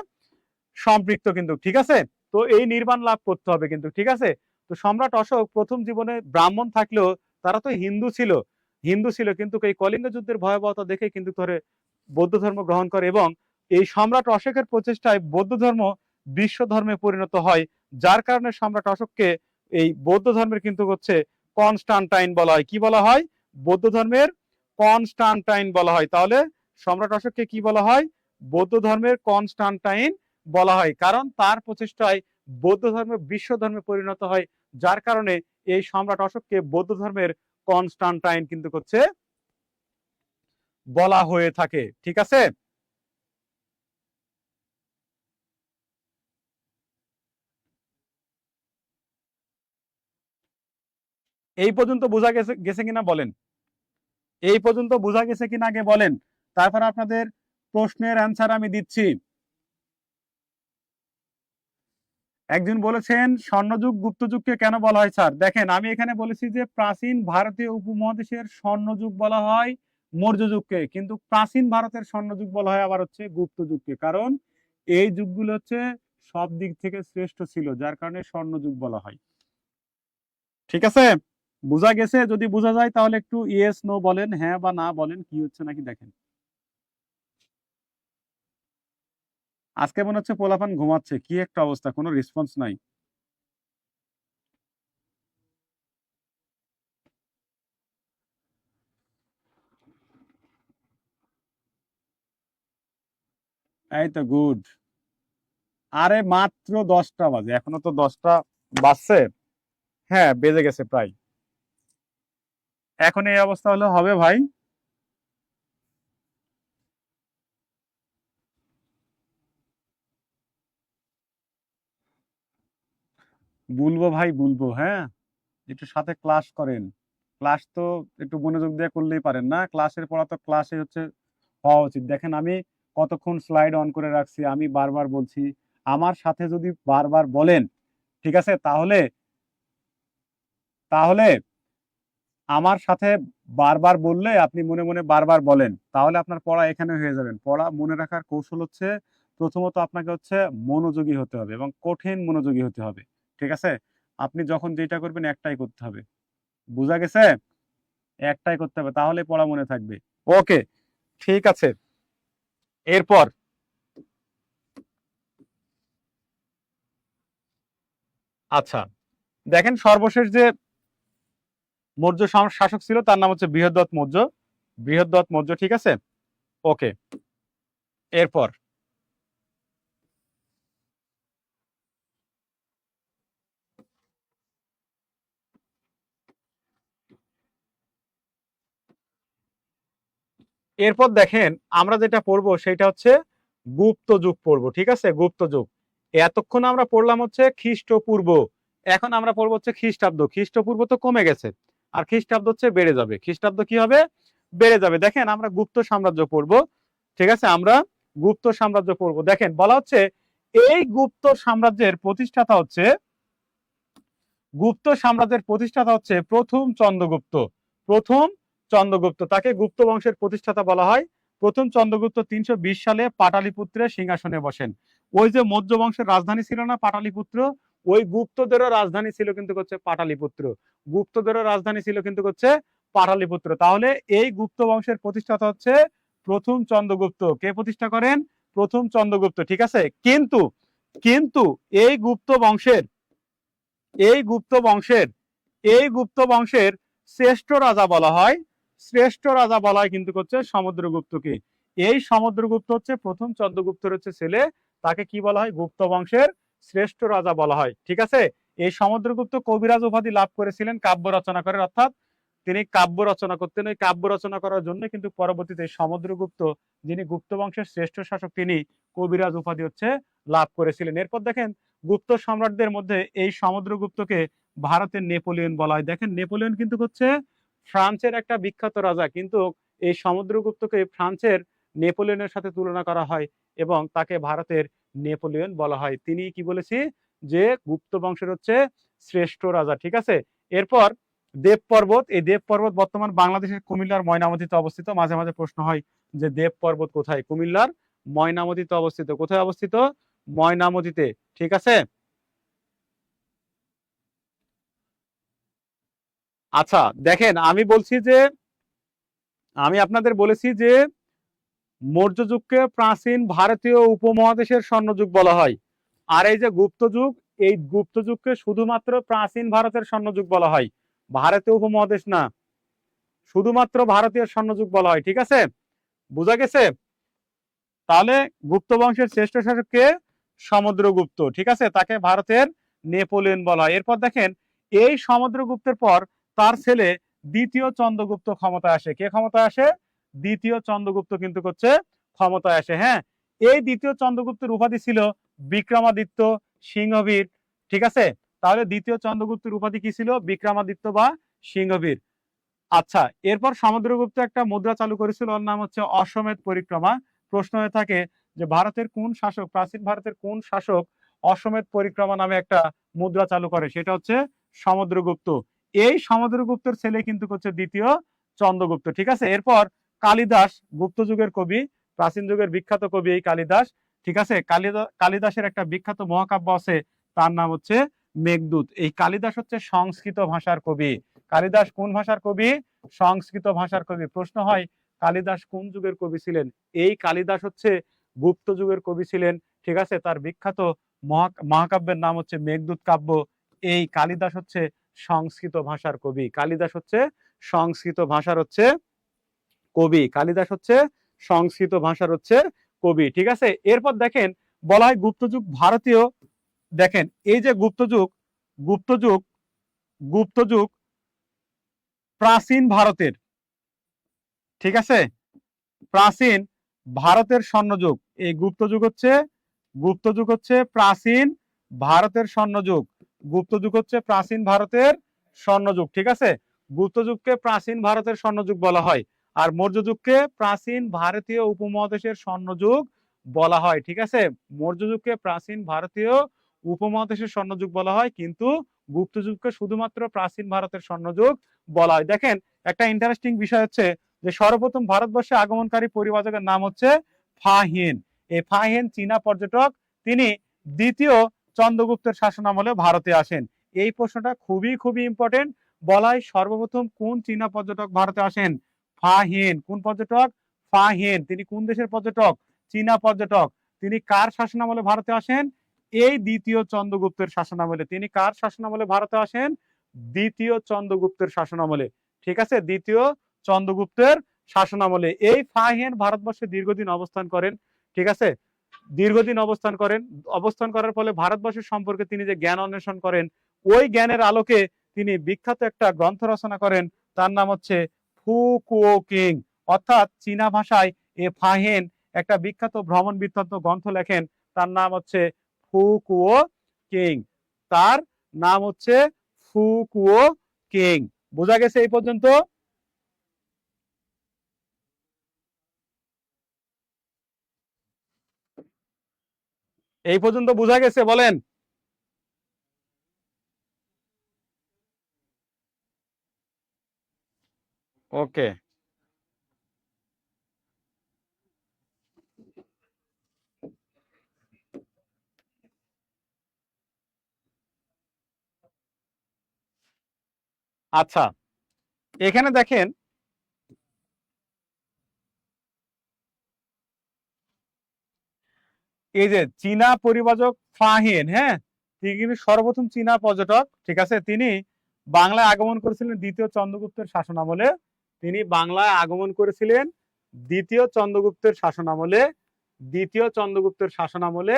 সম্পৃক্ত কিন্তু, ঠিক আছে। তো এই নির্বাণ লাভ করতে হবে কিন্তু, ঠিক আছে। তো সম্রাট অশোক প্রথম জীবনে ব্রাহ্মণ থাকলেও তারা তো হিন্দু ছিল কিন্তু এই কলিঙ্গ যুদ্ধের ভয়াবহতা দেখে কিন্তু ধরে বৌদ্ধ ধর্ম গ্রহণ করে, এবং এই সম্রাট অশোকের প্রচেষ্টায় বৌদ্ধ ধর্ম বিশ্ব ধর্মে পরিণত হয়, যার কারণে সম্রাট অশোককে এই বৌদ্ধ ধর্মের কিন্তু হচ্ছে কনস্টান্টাইন বলা হয়। কি বলা হয়? বৌদ্ধ ধর্মের কনস্টান্টাইন বলা হয়। তাহলে সম্রাট অশোককে কি বলা হয়? বৌদ্ধ ধর্মের কনস্টান্টাইন বলা হয়, কারণ তার প্রচেষ্টায় বৌদ্ধ ধর্ম বিশ্ব ধর্মে পরিণত হয়, যার কারণে এই সম্রাট অশোককে বৌদ্ধ ধর্মের কনস্টান্টাইন কিন্তু হচ্ছে বলা হয়ে থাকে, ঠিক আছে। এই পর্যন্ত বোঝা গেছে গেছে কিনা বলেন? এই পর্যন্ত বোঝা গেছে কিনা আগে বলেন, তারপর আপনাদের প্রশ্নের অ্যান্সার আমি দিচ্ছি। একজন বলেছেন স্বর্ণযুগ গুপ্তযুগকে কেন বলা হয় স্যার? দেখেন, আমি এখানে বলেছি যে প্রাচীন ভারতীয় উপমহাদেশের স্বর্ণযুগ বলা হয় মৌর্য যুগকে, কিন্তু প্রাচীন ভারতের স্বর্ণযুগ বলা হয় আবার হচ্ছে গুপ্ত যুগকে, কারণ এই যুগগুলো হচ্ছে সব দিক থেকে শ্রেষ্ঠ ছিল, যার কারণে স্বর্ণযুগ বলা হয়, ঠিক আছে। বোঝা গেছে? যদি বোঝা যায় তাহলে একটু ইয়েস নো বলেন, হ্যাঁ বা না বলেন, কি হচ্ছে নাকি দেখেন। আজকে মনে হচ্ছে পোলাপান ঘুমাচ্ছে, কি একটা অবস্থা, কোনো রেসপন্স নাই। এই তো গুড। আরে মাত্র 10টা বাজে, এখনো তো 10টা বাজছে। হ্যাঁ, বেজে গেছে প্রায়। এখন এই অবস্থা হলে হবে ভাই? বলবো ভাই, বলবো, হ্যাঁ। একটু সাথে ক্লাস করেন। ক্লাস তো একটু মনোযোগ দিয়ে করলেই পারেন না? ক্লাসের পড়া তো ক্লাসে হচ্ছে হওয়া উচিত। দেখেন, আমি কতক্ষণ স্লাইড অন করে রাখছি, আমি বারবার বলছি। আমার সাথে যদি বারবার বলেন, ঠিক আছে, তাহলে তাহলে আমার সাথে বারবার বললে আপনি মনে মনে বারবার বলেন, তাহলে আপনার পড়া এখানে হয়ে যাবেন। পড়া মনে রাখার কৌশল হচ্ছে, প্রথমত আপনাকে হচ্ছে মনোযোগী হতে হবে এবং কঠিন মনোযোগী হতে হবে, ঠিক আছে। আপনি যখন যেটা করবেন একটাই করতে হবে, বুঝা গেছে? একটাই করতে হবে, তাহলে পড়া মনে থাকবে। ওকে, ঠিক আছে। এরপর আচ্ছা, দেখেন, সর্বশেষ যে মৌর্য শাসক ছিল তার নাম হচ্ছে বৃহদ্রথ মৌর্য। বৃহদ্রথ মৌর্য, ঠিক আছে। ওকে, এরপর এরপর দেখেন, আমরা যেটা পড়বো সেটা হচ্ছে গুপ্ত যুগ পড়বো, ঠিক আছে। গুপ্ত যুগ। এতক্ষণ আমরা পড়লাম হচ্ছে খ্রিস্টপূর্ব, এখন আমরা পড়বো হচ্ছে খ্রিস্টাব্দ। খ্রিস্টপূর্ব তো কমে গেছে, আর খ্রিস্টাব্দ হচ্ছে বেড়ে যাবে। খ্রিস্টাব্দ কি হবে? বেড়ে যাবে। দেখেন, আমরা গুপ্ত সাম্রাজ্য পড়বো, ঠিক আছে। আমরা গুপ্ত সাম্রাজ্য পড়বো। দেখেন, বলা হচ্ছে এই গুপ্ত সাম্রাজ্যের প্রতিষ্ঠাতা হচ্ছে প্রথম চন্দ্রগুপ্ত। প্রথম চন্দ্রগুপ্ত, তাকে গুপ্ত বংশের প্রতিষ্ঠাতা বলা হয়। প্রথম চন্দ্রগুপ্ত 320 সালে পাটালিপুত্রের সিংহাসনে বসেন। ওই যে মৌর্য বংশের রাজধানী ছিল না পাটালিপুত্র, ওই গুপ্তদেরও রাজধানী ছিল কিন্তু হচ্ছে পাটালিপুত্র। গুপ্তদেরও রাজধানী ছিল কিন্তু হচ্ছে পাটালিপুত্র। তাহলে এই গুপ্ত বংশের প্রতিষ্ঠাতা হচ্ছে প্রথম চন্দ্রগুপ্ত। কে প্রতিষ্ঠা করেন? প্রথম চন্দ্রগুপ্ত, ঠিক আছে। কিন্তু কিন্তু এই গুপ্ত বংশের এই গুপ্ত বংশের এই গুপ্ত বংশের শ্রেষ্ঠ রাজা বলা হয়, কিন্তু হচ্ছে সমুদ্রগুপ্তকে। এই সমুদ্রগুপ্ত হচ্ছে প্রথম চন্দ্রগুপ্তের হচ্ছে ছেলে, তাকে কি বলা হয়? গুপ্ত বংশের শ্রেষ্ঠ রাজা বলা হয়, ঠিক আছে। এই সমুদ্রগুপ্ত কবিরাজ উপাধি লাভ করেছিলেন কাব্য রচনা করে, অর্থাৎ তিনি কাব্য রচনা করতেন। ওই কাব্য রচনা করার জন্য কিন্তু পরবর্তীতে সমুদ্রগুপ্ত, যিনি গুপ্ত বংশের শ্রেষ্ঠ শাসক, তিনি কবিরাজ উপাধি হচ্ছে লাভ করেছিলেন। এরপর দেখেন, গুপ্ত সম্রাটদের মধ্যে এই সমুদ্রগুপ্তকে ভারতের নেপোলিয়ন বলা হয়। দেখেন, নেপোলিয়ন কিন্তু হচ্ছে ফ্রান্সের একটা বিখ্যাত রাজা, কিন্তু এই সমুদ্রগুপ্তকে ফ্রান্সের নেপোলিয়নের সাথে তুলনা করা হয় এবং তাকে ভারতের নেপোলিয়ন বলা হয়। তিনি কি বলেছি? যে গুপ্ত বংশের হচ্ছে শ্রেষ্ঠ রাজা, ঠিক আছে। এরপর দেব পর্বত, এই দেব পর্বত বর্তমান বাংলাদেশের কুমিল্লার ময়নামতিতে অবস্থিত। মাঝে মাঝে প্রশ্ন হয় যে দেব পর্বত কোথায়? কুমিল্লার ময়নামতিতে অবস্থিত। কোথায় অবস্থিত? ময়নামতিতে। ঠিক আছে। আচ্ছা দেখেন, আমি আপনাদের বলেছি যে মৌর্য যুগকে প্রাচীন ভারতীয় উপমহাদেশের স্বর্ণযুগ বলা হয়। আর এই যে গুপ্ত যুগ, এই গুপ্ত যুগকে শুধুমাত্র প্রাচীন ভারতের স্বর্ণযুগ বলা হয়, ভারতীয় উপমহাদেশ না, শুধুমাত্র ভারতীয় স্বর্ণযুগ বলা হয়। ঠিক আছে, বোঝা গেছে? তাহলে গুপ্ত বংশের শ্রেষ্ঠ শাসককে সমুদ্রগুপ্ত। ঠিক আছে, তাকে ভারতের নেপোলিয়ন বলা হয়। এরপর দেখেন, এই সমুদ্রগুপ্তের পর তার ছেলে দ্বিতীয় চন্দ্রগুপ্ত ক্ষমতায় আসে। কে ক্ষমতায় আসে? দ্বিতীয় চন্দ্রগুপ্ত কিন্তু হচ্ছে ক্ষমতায় আসে। হ্যাঁ, এই দ্বিতীয় চন্দ্রগুপ্তের উপাধি ছিল বিক্রমাদিত্য সিংহবীর। ঠিক আছে, তাহলে দ্বিতীয় চন্দ্রগুপ্তের উপাধি কি ছিল? বিক্রমাদিত্য বা সিংহবীর। আচ্ছা, এরপর সমুদ্রগুপ্ত একটা মুদ্রা চালু করেছিল, ওর নাম হচ্ছে অশ্বমেধ পরিক্রমা। প্রশ্ন হয়ে থাকে যে ভারতের কোন শাসক, প্রাচীন ভারতের কোন শাসক অশ্বমেধ পরিক্রমা নামে একটা মুদ্রা চালু করে? সেটা হচ্ছে সমুদ্রগুপ্ত। এই সমুদ্রগুপ্তের ছেলে কিন্তু হচ্ছে দ্বিতীয় চন্দ্রগুপ্ত। ঠিক আছে, এরপর কালিদাস, গুপ্ত যুগের কবি, প্রাচীন যুগের বিখ্যাত কবি এই কালিদাস। ঠিক আছে, কালিদাসের একটা বিখ্যাত মহাকাব্য আছে, তার নাম হচ্ছে মেঘদূত। এই কালিদাস হচ্ছে সংস্কৃত ভাষার কবি। কালিদাস কোন ভাষার কবি? সংস্কৃত ভাষার কবি। প্রশ্ন হয় কালিদাস কোন যুগের কবি ছিলেন? এই কালিদাস হচ্ছে গুপ্ত যুগের কবি ছিলেন। ঠিক আছে, তার বিখ্যাত মহাকাব্যের নাম হচ্ছে মেঘদূত কাব্য। এই কালিদাস হচ্ছে সংস্কৃত ভাষার কবি। কালিদাস হচ্ছে সংস্কৃত ভাষার হচ্ছে কবি। কালিদাস হচ্ছে সংস্কৃত ভাষার হচ্ছে কবি। ঠিক আছে, এরপর দেখেন বলা হয় গুপ্তযুগ ভারতীয়। দেখেন এই যে গুপ্তযুগ, গুপ্তযুগ গুপ্তযুগ প্রাচীন ভারতের, ঠিক আছে, প্রাচীন ভারতের স্বর্ণযুগ। এই গুপ্তযুগ হচ্ছে প্রাচীন ভারতের স্বর্ণযুগ। গুপ্তযুগ হচ্ছে প্রাচীন ভারতের স্বর্ণযুগ। ঠিক আছে, গুপ্তযুগকে প্রাচীন ভারতের স্বর্ণযুগ বলা হয়, আর মৌর্য যুগকে প্রাচীন ভারতীয় উপমহাদেশের স্বর্ণযুগ বলা হয়। ঠিক আছে, মৌর্য যুগকে প্রাচীন ভারতীয় উপমহাদেশের স্বর্ণযুগ বলা হয়, কিন্তু গুপ্ত যুগকে শুধুমাত্র প্রাচীন ভারতের স্বর্ণযুগ বলা হয়। দেখেন একটা ইন্টারেস্টিং বিষয় হচ্ছে যে সর্বপ্রথম ভারতবর্ষে আগমনকারী পরিব্রাজকের নাম হচ্ছে ফাহিন। এই ফাহিন চীনা পর্যটক, তিনি দ্বিতীয় চন্দ্রগুপ্তের শাসনামলে ভারতে আসেন। এই প্রশ্নটা খুবই খুবই ইম্পর্টেন্ট। বলা হয় সর্বপ্রথম কোন চীনা পর্যটক ভারতে আসেন? ফাহিন। কোন পর্যটক? ফাহিন। তিনি কোন দেশের পর্যটক? চীনা পর্যটক। তিনি কার শাসনামলে ভারতে আসেন? এই দ্বিতীয় চন্দ্রগুপ্তের শাসনামলে। তিনি কার শাসনামলে ভারতে আসেন? দ্বিতীয় চন্দ্রগুপ্তের শাসনামলে। ঠিক আছে, দ্বিতীয় চন্দ্রগুপ্তের শাসনামলে এই ফাহিন ভারতবর্ষে দীর্ঘদিন অবস্থান করেন। ঠিক আছে, দীর্ঘদিন অবস্থান করার ফলে ভারতবর্ষের সম্পর্কে তিনি যে জ্ঞান অন্বেষণ করেন, ওই জ্ঞানের আলোকে তিনি বিখ্যাত একটা গ্রন্থ রচনা করেন, তার নাম হচ্ছে ফু কুও কিং। অর্থাৎ চীনা ভাষায় এ ফাহিন একটা বিখ্যাত ভ্রমণ বৃত্তান্ত গ্রন্থ লেখেন, তার নাম হচ্ছে ফু কুও কিং। তার নাম হচ্ছে ফু কুও কিং। বোঝা গেছে এই পর্যন্ত? এই পর্যন্ত বোঝা গেছে বলেন? ওকে, আচ্ছা এখানে দেখেন এই যে চীনা পরিব্রাজক ফাহিন, হ্যাঁ, তিনি কিন্তু সর্বপ্রথম চীনা পর্যটক। ঠিক আছে, তিনি বাংলায় আগমন করেছিলেন দ্বিতীয় চন্দ্রগুপ্তের শাসনামলে। তিনি বাংলায় আগমন করেছিলেন দ্বিতীয় চন্দ্রগুপ্তের শাসনামলে। দ্বিতীয় চন্দ্রগুপ্তের শাসনামলে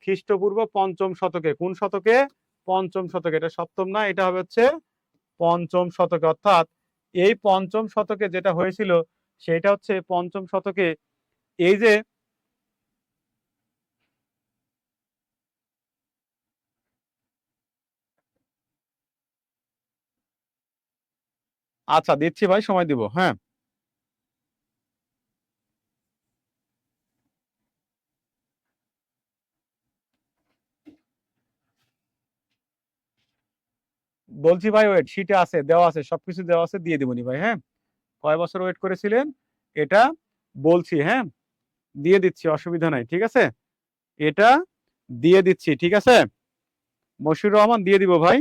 খ্রিস্টপূর্ব পঞ্চম শতকে। কোন শতকে? পঞ্চম শতকে। এটা সপ্তম না, এটা হবে হচ্ছে পঞ্চম শতকে। অর্থাৎ এই পঞ্চম শতকে যেটা হয়েছিল সেটা হচ্ছে পঞ্চম শতকে এই যে, আচ্ছা দিচ্ছি ভাই, সময় দিব, হ্যাঁ। বলছি ভাই ওয়েট শিটে আছে, দেওয়া আছে, সবকিছু দেওয়া আছে, দিয়ে দিবনি ভাই। হ্যাঁ, কয় বছর ওয়েট করেছিলেন এটা বলছি। হ্যাঁ, দিয়ে দিচ্ছি, অসুবিধা নাই, ঠিক আছে, এটা দিয়ে দিচ্ছি, ঠিক আছে, মশিউর রহমান দিয়ে দিব ভাই,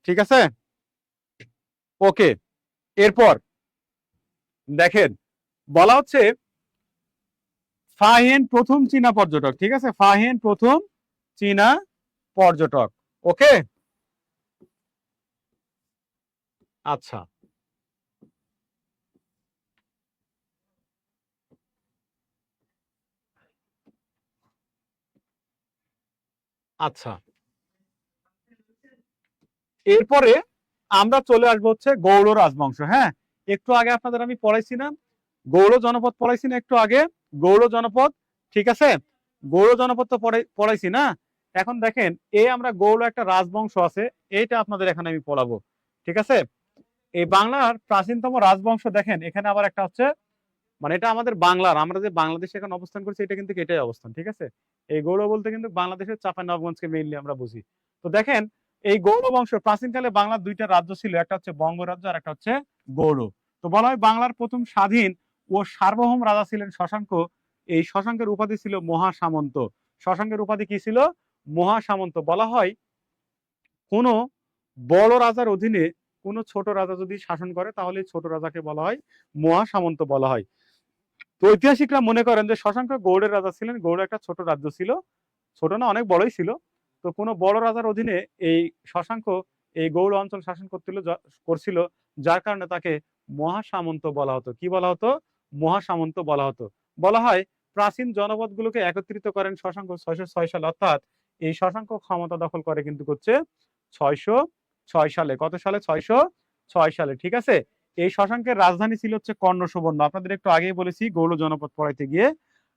ঠিক আছে, ওকে। এরপর দেখেন বলা হচ্ছে ফাহিয়েন প্রথম চীনা পর্যটক, ঠিক আছে, ফাহিয়েন প্রথম চীনা পর্যটক, ওকে। আচ্ছা, আচ্ছা, এরপরে আমরা চলে আসবো হচ্ছে গৌড় রাজবংশ। হ্যাঁ, একটু আগে আপনাদের আমি পড়াইছি না, গৌড় জনপদ পড়াইছি না একটু আগে, গৌড় জনপদ, ঠিক আছে, গৌড় জনপদ তো পড়াইছি না। এখন দেখেন এই আমরা গৌড় একটা রাজবংশ আছে, এইটা আপনাদের এখানে আমি পড়াবো, ঠিক আছে। এই বাংলার প্রাচীনতম রাজবংশ দেখেন এখানে আবার একটা হচ্ছে, মানে এটা আমাদের বাংলার, আমরা যে বাংলাদেশে এখন অবস্থান করছি এটা কিন্তু এটাই অবস্থান, ঠিক আছে। এই গৌড় বলতে কিন্তু বাংলাদেশের চাঁপাইনবাবগঞ্জকে মেইনলি আমরা বুঝি। তো দেখেন এই গৌড় বংশ, প্রাচীনকালে বাংলার দুইটা রাজ্য ছিল, একটা হচ্ছে বঙ্গরাজ্য আর একটা হচ্ছে গৌড়। তো বলা হয় বাংলার প্রথম স্বাধীন ও সার্বভৌম রাজা ছিলেন শশাঙ্ক। এই শশাঙ্কের উপাধি ছিল মহা সামন্ত। শশাঙ্কের উপাধি কি ছিল? মহা সামন্ত। বলা হয় কোন বড় রাজার অধীনে কোন ছোট রাজা যদি শাসন করে তাহলে ছোট রাজাকে বলা হয় মহা সামন্ত বলা হয়। তো ঐতিহাসিকরা মনে করেন যে শশাঙ্ক গৌড়ের রাজা ছিলেন। গৌড় একটা ছোট রাজ্য ছিল, ছোট না অনেক বড়ই ছিল। তো কোনো বড় রাজার অধীনে এই শশাঙ্ক এই গৌড় অঞ্চল শাসন করছিল, যার কারণে তাকে মহাসামন্ত বলা হতো। কি বলা হতো? মহাসামন্ত বলা হতো। বলা হয় প্রাচীন জনপদগুলোকে একত্রিত করেন শশাঙ্ক 606 সালে, অর্থাৎ এই শশাঙ্ক ক্ষমতা দখল করে কিন্তু হচ্ছে 606 সালে। কত সালে? 606 সালে, ঠিক আছে। এই শশাঙ্কের রাজধানী ছিল হচ্ছে কর্ণ সুবর্ণ। আপনাদের একটু আগেই বলেছি গৌড় জনপদ পড়াইতে গিয়ে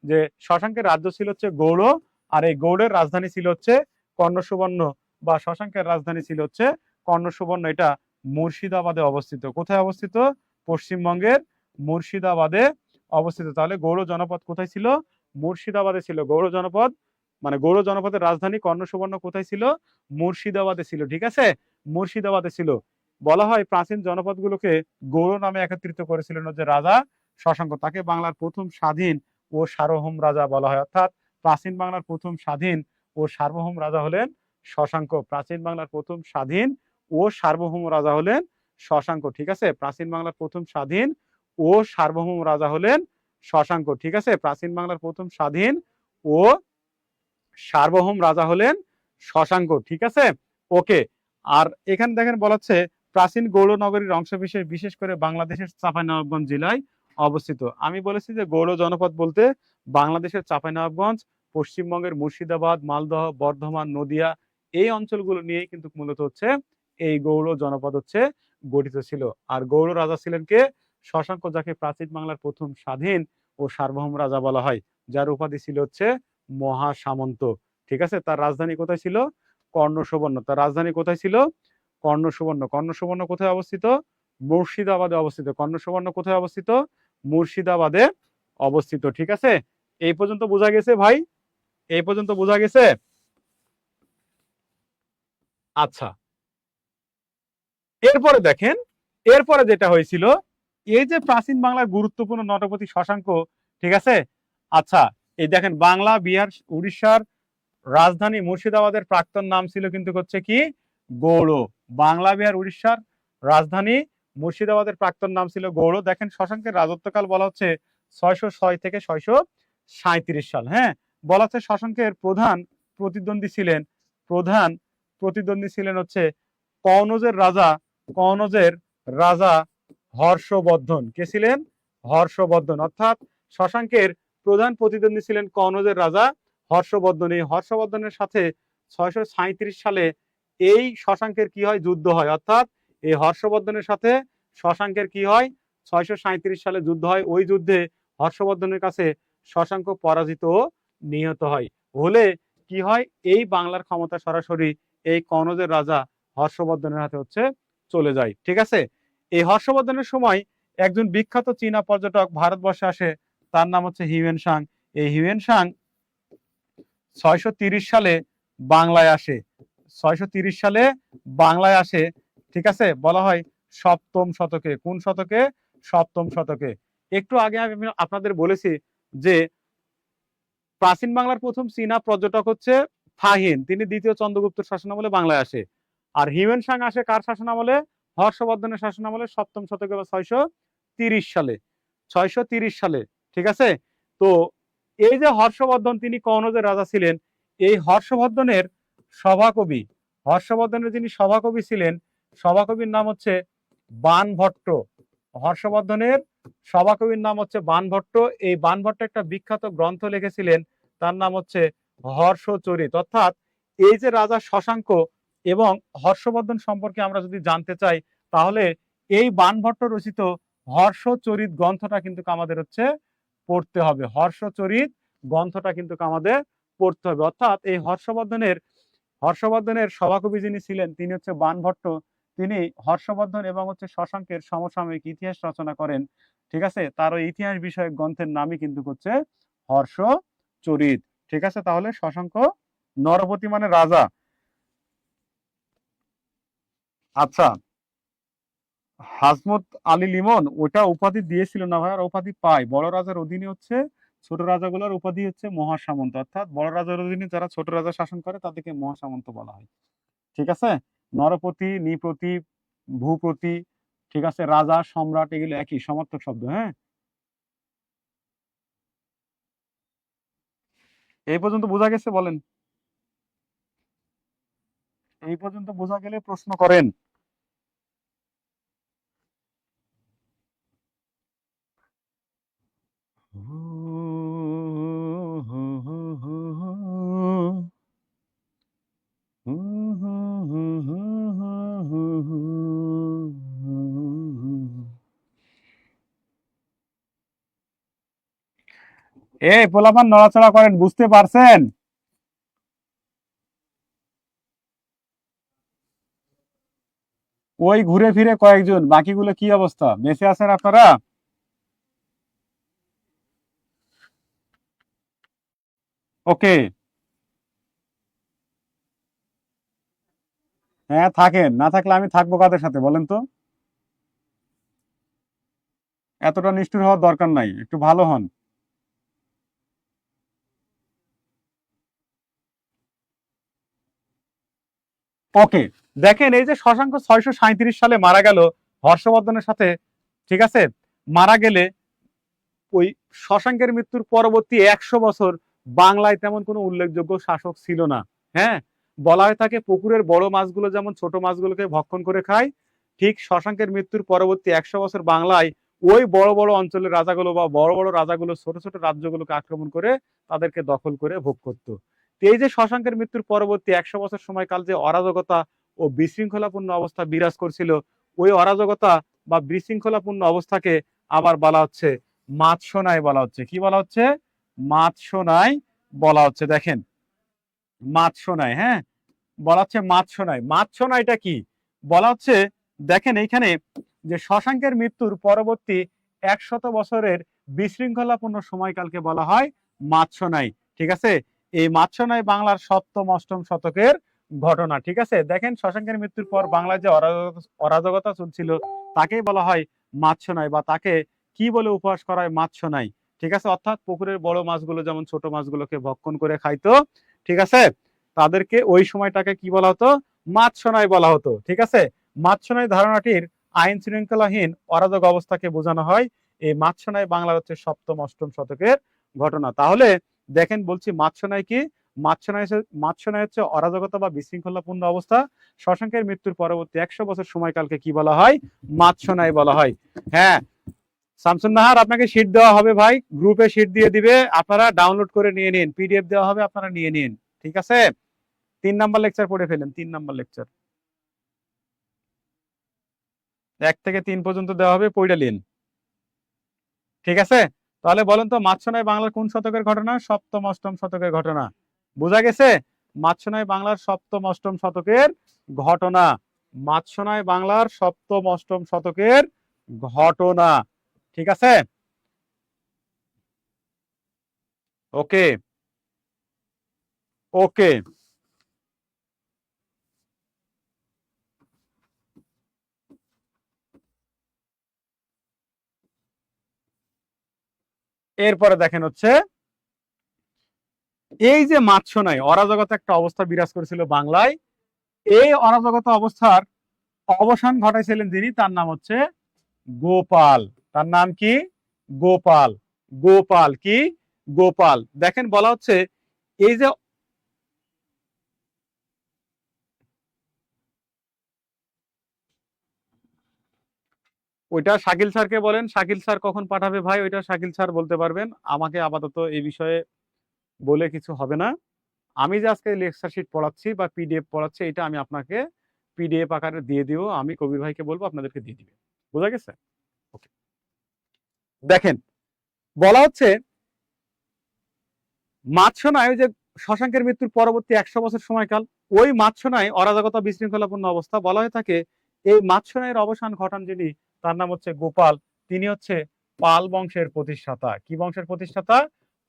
যে শশাঙ্কের রাজ্য ছিল হচ্ছে গৌড়, আর এই গৌড়ের রাজধানী ছিল হচ্ছে কর্ণ সুবর্ণ, বা শশাঙ্কের রাজধানী ছিল হচ্ছে কর্ণ সুবর্ণ। এটা মুর্শিদাবাদে অবস্থিত। কোথায় অবস্থিত? পশ্চিমবঙ্গের মুর্শিদাবাদে অবস্থিত। তাহলে গৌড় জনপদ কোথায় ছিল? মুর্শিদাবাদে ছিল গৌড় জনপদ। মানে গৌড় জনপদের রাজধানী কর্ণ সুবর্ণ কোথায় ছিল? মুর্শিদাবাদে ছিল, ঠিক আছে, মুর্শিদাবাদে ছিল। বলা হয় প্রাচীন জনপদগুলোকে গৌড় নামে একত্রিত করেছিলেন যে রাজা শশাঙ্ক, তাকে বাংলার প্রথম স্বাধীন ও সার্বভৌম রাজা বলা হয়। অর্থাৎ প্রাচীন বাংলার প্রথম স্বাধীন ও সার্বভৌম রাজা হলেন শশাঙ্ক। প্রাচীন বাংলার প্রথম স্বাধীন ও সার্বভৌম রাজা হলেন শশাঙ্ক, ঠিক আছে। প্রাচীন বাংলার প্রথম স্বাধীন ও সার্বভৌম রাজা হলেন শশাঙ্ক, ঠিক আছে। প্রাচীন বাংলার প্রথম স্বাধীন ও সার্বভৌম রাজা হলেন শশাঙ্ক, ঠিক আছে, ওকে। আর এখানে দেখেন বলা হচ্ছে প্রাচীন গৌড় নগরীর অংশবিশেষ বিশেষ করে বাংলাদেশের চাঁপাইনবাবগঞ্জ জেলায় অবস্থিত। আমি বলেছি যে গৌড় জনপদ বলতে বাংলাদেশের চাঁপাইনবাবগঞ্জ, পশ্চিমবঙ্গের মুর্শিদাবাদ, মালদহ, বর্ধমান, নদিয়া, এই অঞ্চলগুলো নিয়েই কিন্তু মূলত হচ্ছে এই গৌড় জনপদ হচ্ছে গঠিত ছিল। আর গৌড় রাজা ছিলেন কে? শশাঙ্ক, যাকে প্রাচীন বাংলার প্রথম স্বাধীন ও সার্বভৌম রাজা বলা হয়, যার উপাধি ছিল হচ্ছে মহা সামন্ত, ঠিক আছে। তার রাজধানী কোথায় ছিল? কর্ণ সুবর্ণ। তার রাজধানী কোথায় ছিল? কর্ণ সুবর্ণ। কর্ণ সুবর্ণ কোথায় অবস্থিত? মুর্শিদাবাদে অবস্থিত। কর্ণ সুবর্ণ কোথায় অবস্থিত? মুর্শিদাবাদে অবস্থিত, ঠিক আছে। এই পর্যন্ত বোঝা গেছে ভাই? এই পর্যন্ত বোঝা গেছে? আচ্ছা, এরপরে দেখেন, এরপরে যেটা হয়েছিল, এই যে প্রাচীন বাংলার গুরুত্বপূর্ণ নটপতি শশাঙ্ক, ঠিক আছে। আচ্ছা, এই দেখেন বাংলা, বিহার, উড়িষ্যার রাজধানী মুর্শিদাবাদের প্রাক্তন নাম ছিল কিন্তু হচ্ছে কি? গৌড়। বাংলা, বিহার, উড়িষ্যার রাজধানী মুর্শিদাবাদের প্রাক্তন নাম ছিল গৌড়। দেখেন শশাঙ্কের রাজত্বকাল বলা হচ্ছে 606 থেকে 637 সাল। হ্যাঁ, বলা হচ্ছে শশাঙ্কের প্রধান প্রতিদ্বন্দ্বী ছিলেন হচ্ছে কনৌজের রাজা, কনৌজের রাজা হর্ষবর্ধন। কে ছিলেন? হর্ষবর্ধন। অর্থাৎ শশাঙ্কের প্রধান প্রতিদ্বন্দ্বী ছিলেন কনৌজের রাজা হর্ষবর্ধন। এই হর্ষবর্ধনের সাথে 637 সালে এই শশাঙ্কের কি হয়? যুদ্ধ হয়। অর্থাৎ এই হর্ষবর্ধনের সাথে শশাঙ্কের কি হয়? 637 সালে যুদ্ধ হয়। ওই যুদ্ধে হর্ষবর্ধনের কাছে শশাঙ্ক পরাজিত ও নিহত হয়। হলে কি হয়? এই বাংলার ক্ষমতা সরাসরি এই কনৌজের রাজা হর্ষবর্ধনের হাতে হচ্ছে চলে যায়, ঠিক আছে। এই হর্ষবর্ধনের সময় একজন বিখ্যাত চীনা পর্যটক ভারতবর্ষে আসে, তার নাম হচ্ছে হিউয়েন সাং। এই হিউয়েন সাং 630 সালে বাংলায় আসে। 630 সালে বাংলায় আসে, ঠিক আছে, বলা হয় সপ্তম শতকে। কোন শতকে? সপ্তম শতকে। একটু আগে আমি আপনাদের বলেছি যে প্রাচীন বাংলার প্রথম চীনা পর্যটক হচ্ছে ফাহিন, তিনি দ্বিতীয় চন্দ্রগুপ্তের শাসনামলে বাংলায় আসে। আর হিউয়েন সাং আসে কার শাসনামলে? হর্ষবর্ধনের শাসনামলে সপ্তম শতকে বা 630 সালে। 630 সালে, ঠিক আছে। তো এই যে হর্ষবর্ধন, তিনি কনৌজের রাজা ছিলেন। এই হর্ষবর্ধনের সভাকবি, হর্ষবর্ধনের যিনি সভাকবি ছিলেন, সভাকবির নাম হচ্ছে বাণভট্ট। হর্ষবর্ধনের সভাকবির নাম হচ্ছে বাণভট্ট। এই বাণভট্ট একটা বিখ্যাত গ্রন্থ লিখেছিলেন, তার নাম হচ্ছে হর্ষচরিত। অর্থাৎ এই যে রাজা শশাঙ্ক এবং হর্ষবর্ধন সম্পর্কে আমরা যদি জানতে চাই, তাহলে এই বাণভট্ট রচিত হর্ষচরিত গ্রন্থটা কিন্তু আমাদের হচ্ছে পড়তে হবে। হর্ষচরিত গ্রন্থটা কিন্তু আমাদের পড়তে হবে। অর্থাৎ এই হর্ষবর্ধনের সভাকবি যিনি ছিলেন, তিনি হচ্ছে বাণভট্ট। তিনি হর্ষবর্ধন এবং হচ্ছে শশাঙ্কের সমসাময়িক ইতিহাস রচনা করেন, ঠিক আছে। তার ওই ইতিহাস বিষয়ক গ্রন্থের নামই কিন্তু হচ্ছে হর্ষচরিত, ঠিক আছে। তাহলে শশাঙ্ক নরপতি মানে রাজা। আচ্ছা, হাজমত আলী লিমন ওটা উপাধি দিয়েছিল না ভাই, আর উপাধি পায় বড় রাজার অধীনে হচ্ছে ছোট রাজাগুলোর উপাধি হচ্ছে মহাসামন্ত। অর্থাৎ বড় রাজার অধীনে যারা ছোট রাজা শাসন করে তাদেরকে মহাসামন্ত বলা হয়, ঠিক আছে। নরপতি, নৃপতি, ভূপতি, ঠিক আছে, রাজা, সম্রাট, এগুলো একই সমার্থক শব্দ। হ্যাঁ, এই পর্যন্ত বোঝা গেছে? বলেন, এই পর্যন্ত বোঝা গেলে প্রশ্ন করেন। এই পোলাপান নড়াচড়া করেন, বুঝতে পারছেন? ওই ঘুরে ফিরে কয়েকজন, বাকিগুলো কি অবস্থা? বেঁচে আছেন আপনারা? ওকে, হ্যাঁ থাকেন, না থাকলে আমি থাকবো কাদের সাথে বলেন তো? এতটা নিষ্ঠুর হওয়ার দরকার নাই, একটু ভালো হন। ওকে, দেখেন এই যে শশাঙ্ক 637 সালে মারা গেল হর্ষবর্ধনের সাথে, ঠিক আছে। মারা গেলে ওই শশাঙ্কের মৃত্যুর পরবর্তী 100 বছর বাংলায় তেমন কোনো উল্লেখযোগ্য শাসক ছিল না। হ্যাঁ, বলা হয়ে থাকে পুকুরের বড় মাছগুলো যেমন ছোট মাছগুলোকে ভক্ষণ করে খায়, ঠিক শশাঙ্কের মৃত্যুর পরবর্তী 100 বছর বাংলায় ওই বড় বড় অঞ্চলের রাজাগুলো বা বড় বড় রাজাগুলো ছোট ছোট রাজ্যগুলোকে আক্রমণ করে তাদেরকে দখল করে ভোগ করত। এই যে শশাঙ্কের মৃত্যুর পরবর্তী 100 বছর সময়কাল যে অরাজকতা ও বিশৃঙ্খলাপূর্ণ অবস্থা বিরাজ করছিল, ওই অরাজকতা বা বিশৃঙ্খলাপূর্ণ অবস্থাকে আবার বলা হচ্ছে মাৎসনাই বলা হচ্ছে। কি বলা হচ্ছে? মাৎসনাই বলা হচ্ছে। দেখেন, মাৎসনাই, হ্যাঁ, বলা হচ্ছে মাৎসনাই। মাৎসনাইটা কি বলা হচ্ছে? দেখেন এইখানে যে শশাঙ্কের মৃত্যুর পরবর্তী 100 বছরের বিশৃঙ্খলাপূর্ণ সময়কালকে বলা হয় মাৎসনাই, ঠিক আছে। এই মাৎসনাই বাংলার সপ্তম অষ্টম শতকের ঘটনা, ঠিক আছে। দেখেন শশাঙ্কের মৃত্যুর পর বাংলায় যে অরাজকতা চলছিল তাকেই বলা হয় মাৎসনাই, বা তাকে কি বলে উপহাস করা হয়? মাৎসনাই, ঠিক আছে। অর্থাৎ পুকুরের বড় মাছগুলো যেমন ছোট মাছগুলোকে ভক্ষণ করে খাইতো, ঠিক আছে, তাদেরকে ওই সময়টাকে কি বলা হতো? মাৎসনাই বলা হতো, ঠিক আছে। মাৎসনাই ধারণাটির আইন শৃঙ্খলাহীন অরাজক অবস্থাকে বোঝানো হয়। এই মাৎসনাই বাংলার হচ্ছে সপ্তম অষ্টম শতকের ঘটনা। তাহলে দেখেন বলছি মাৎসনাই কি? মাৎসনাই হচ্ছে অরাজকতা বা বিশৃঙ্খলাপূর্ণ অবস্থা। শশাঙ্কের মৃত্যুর পরবর্তী 100 বছর সময়কালকে কি বলা হয়? মাৎসনাই বলা হয়। হ্যাঁ, শামসুন নাহার, আপনাকে শীট দেওয়া হবে ভাই, গ্রুপে শীট দিয়ে দিবে, আপনারা ডাউনলোড করে নিয়ে নিন, পিডিএফ দেওয়া হবে, আপনারা নিয়ে নিন, ঠিক আছে। 3 নাম্বার লেকচার পড়ে ফেলেন, 3 নাম্বার লেকচার 1 থেকে 3 পর্যন্ত দেওয়া হবে, পড়ে নিন, ঠিক আছে। তাহলে বলেন তো মাৎসনাই বাংলার কোন শতকের ঘটনা? সপ্তম অষ্টম শতকের ঘটনা। বোঝা গেছে? মাৎসনাই বাংলার সপ্তম অষ্টম শতকের ঘটনা। মাৎসনাই বাংলার সপ্তম অষ্টম শতকের ঘটনা, ঠিক আছে। ওকে, ওকে, এরপরে দেখেন হচ্ছে এই যে মাৎস্যনায় অরাজকতা একটা অবস্থা বিরাজ করেছিল বাংলায়, এই অরাজকতা অবস্থার অবসান ঘটাইছিলেন যিনি, তার নাম হচ্ছে গোপাল। তার নাম কি? গোপাল। গোপাল কি? গোপাল। দেখেন বলা হচ্ছে এই যে ওইটা শাকিল স্যারকে বলেন, শাকিল স্যার কখন পাঠাবে ভাই ওইটা শাকিল স্যার বলতে পারবেন, আমাকে আপাতত এই বিষয়ে বলে কিছু হবে না। আমি যে আজকে লেকচার শিট পড়াচ্ছি বা পিডিএফ পড়াচ্ছি, এটা আমি আপনাকে পিডিএফ আকারে দিয়ে দিব, আমি কবির ভাইকে বলবো আপনাদেরকে দিয়ে দিবে। বোঝা গেছে? ওকে। দেখেন বলা হচ্ছে মাৎস্যনায় যে শশাঙ্কের মৃত্যুর পরবর্তী 100 বছর সময়কাল, ওই মাৎস্যনায় অরাজকতা বিশৃঙ্খলাপূর্ণ অবস্থা বলা হয়ে থাকে। এই মাৎস্যনায়ের অবসান ঘটান যিনি, তার নাম হচ্ছে গোপাল। তিনি হচ্ছে পাল বংশের প্রতিষ্ঠাতা। কি বংশের প্রতিষ্ঠাতা?